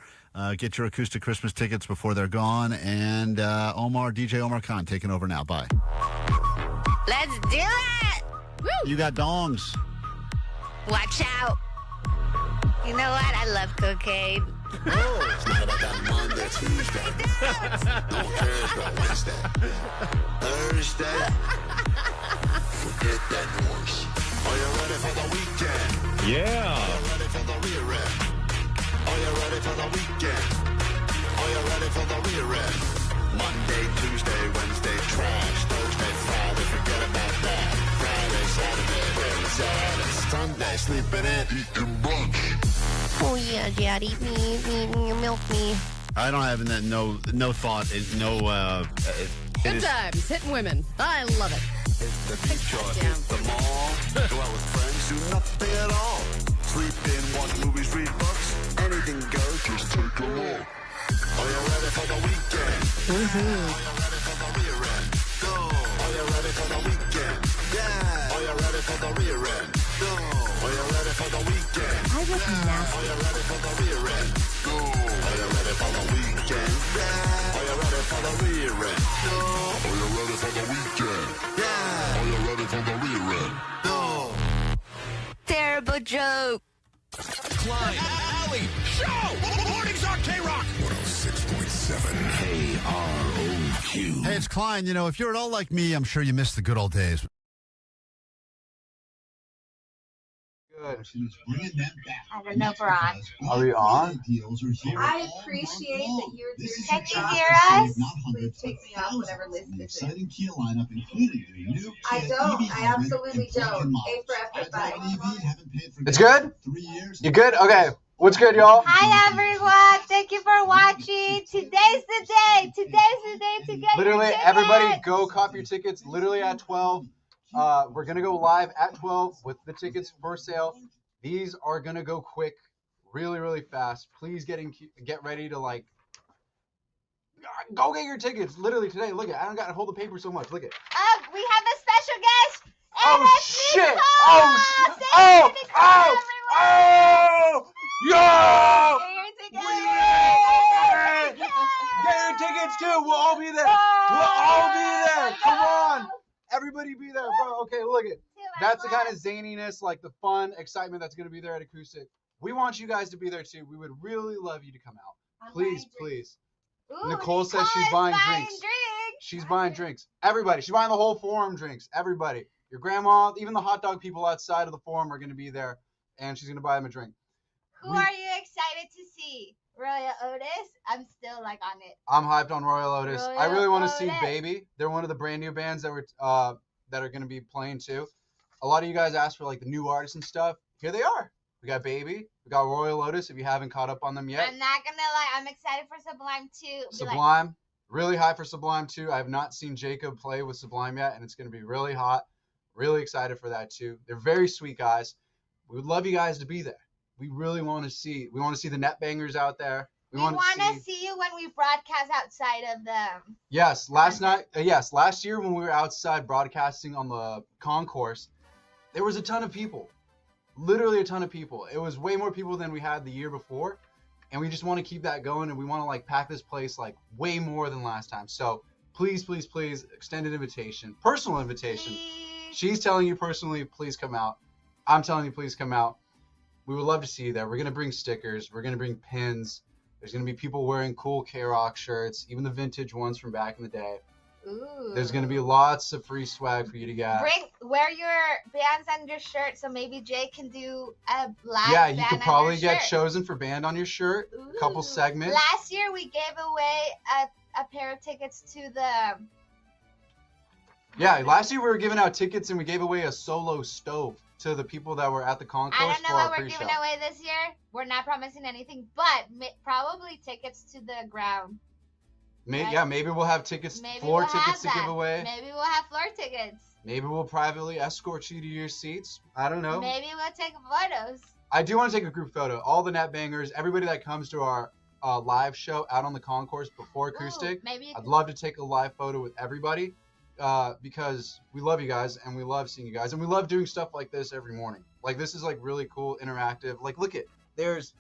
Get your acoustic Christmas tickets before they're gone. And DJ Omar Khan taking over now. Bye. Let's do it! Woo! You got dongs. Watch out. You know what? I love cocaine. Oh, it's not about that Monday, Tuesday. No Thursday, Wednesday. Thursday. Forget that noise. Are you ready for the weekend? Yeah. Are you ready for the rear end? Are you ready for the weekend? Are you ready for the rear end? Monday, Tuesday, Wednesday, trash. Thursday, Friday, forget about that. Friday, Saturday, Saturday, Sunday, sleeping in, eating brunch. Oh yeah, Daddy, me, milk me. I don't have that. No thought. Good times, hitting women. I love it. Hit the beach or hit the mall. Go out with friends, do nothing at all. Sleep in, watch movies, read books. Anything goes, just take a walk. Are you ready for the weekend? Are you ready for the rear end? Go. Are you ready for the weekend? Yeah. Are you ready for the rear end? Go. Are you ready for the weekend? I look nasty. Are you ready for the rear end? Go. Are you ready for the weekend? Yeah. Are you ready for the rear end? Go. Are you ready for the weekend? Yeah. Are you ready for the rear end? Go. Terrible joke. Klein Alley Show. Mornings on KROQ 106.7 KROQ. Hey, it's Klein. You know, if you're at all like me, I'm sure you missed the good old days. Good. Bringing them back. I don't know if we're on. Are we on? I appreciate that you're doing Can your you job. hear us? Please take me off whatever list this is. Exciting Kia lineup, including your new I Kia don't. EV I hybrid absolutely and plug-in don't. models. A for effort, bye. haven't paid for It's gas good? in 3 years. You good? Okay. What's good, y'all? Hi, everyone. Thank you for watching. Today's the day. Today's the day to get Literally, your tickets. everybody go cop your tickets. Literally at 12. We're going to go live at 12 with the tickets for sale. These are going to go quick, really, really fast. Please get ready to, like, go get your tickets. Literally today. Look at I don't got to hold the paper so much. Look at We have a special guest. Oh, shit. Oh, yo! Get your tickets, too. We'll all be there. We'll all be there. Come on. Everybody be there, bro. Okay, look at that's the kind of zaniness, like the fun, excitement that's going to be there at Acoustic. We want you guys to be there, too. We would really love you to come out. Please, please. Ooh, Nicole says she's buying drinks. She's buying drinks. Everybody. She's buying the whole forum drinks. Everybody. Your grandma, even the hot dog people outside of the forum are going to be there, and she's going to buy them a drink. Who are you excited to see? Royal Otis? I'm still like on it. I'm hyped on Royal Otis. I Royal really want to Otis. see Baby. They're one of the brand new bands that are going to be playing too. A lot of you guys asked for like the new artists and stuff. Here they are. We got Baby. We got Royal Otis. If you haven't caught up on them yet. I'm not gonna lie. I'm excited for Sublime too. Sublime. Really high for Sublime too. I have not seen Jacob play with Sublime yet, and it's going to be really hot. Really excited for that too. They're very sweet guys. We would love you guys to be there. We really want to see. We want to see the net bangers out there. We want to see you when we broadcast outside of them. Yes, last year when we were outside broadcasting on the concourse, there was a ton of people. Literally a ton of people. It was way more people than we had the year before, and we just want to keep that going, and we want to like pack this place like way more than last time. So please, please, please, extended invitation, personal invitation. Please. She's telling you personally, please come out. I'm telling you, please come out. We would love to see you there. We're going to bring stickers. We're going to bring pins. There's going to be people wearing cool KROQ shirts, even the vintage ones from back in the day. Ooh. There's going to be lots of free swag for you to get. Wear your bands on your shirt so maybe Jay can do a live Yeah, band you could probably get chosen for band on your shirt. A couple segments. Last year we gave away a pair of tickets to the... Yeah, last year we were giving out tickets and we gave away a solo stove to the people that were at the concourse I don't know for our what we're pre-show. giving away this year. We're not promising anything, but probably tickets to the ground. Yeah, maybe we'll have tickets, floor tickets to give away. Maybe we'll have floor tickets. Maybe we'll privately escort you to your seats. I don't know. Maybe we'll take photos. I do want to take a group photo. All the net bangers, everybody that comes to our live show out on the concourse before Acoustic. Ooh, I'd love to take a live photo with everybody because we love you guys and we love seeing you guys and we love doing stuff like this every morning. Like this is like really cool, interactive. Like look at, there's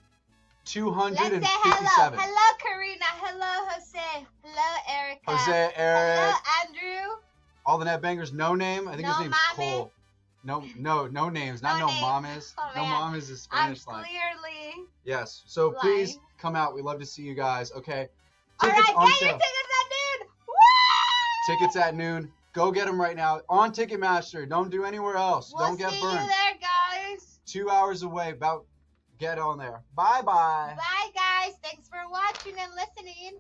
257. Let's say hello. Hello, Karina. Hello, Jose. Hello, Erica. Jose, Eric. Hello, Andrew. All the net bangers. No name. I think his name's Cole. No names. Not no mamas. Oh, no man. mamas is Spanish I'm slang. clearly. Yes. So blind. please come out. We love to see you guys. Okay. All Tickets right, on get sale. your tickets at noon. Woo! Tickets at noon. Go get them right now on Ticketmaster. Don't do anywhere else. We'll Don't get see burned. you there, guys. 2 hours away. About get on there. Bye bye. Bye, guys. Thanks for watching and listening.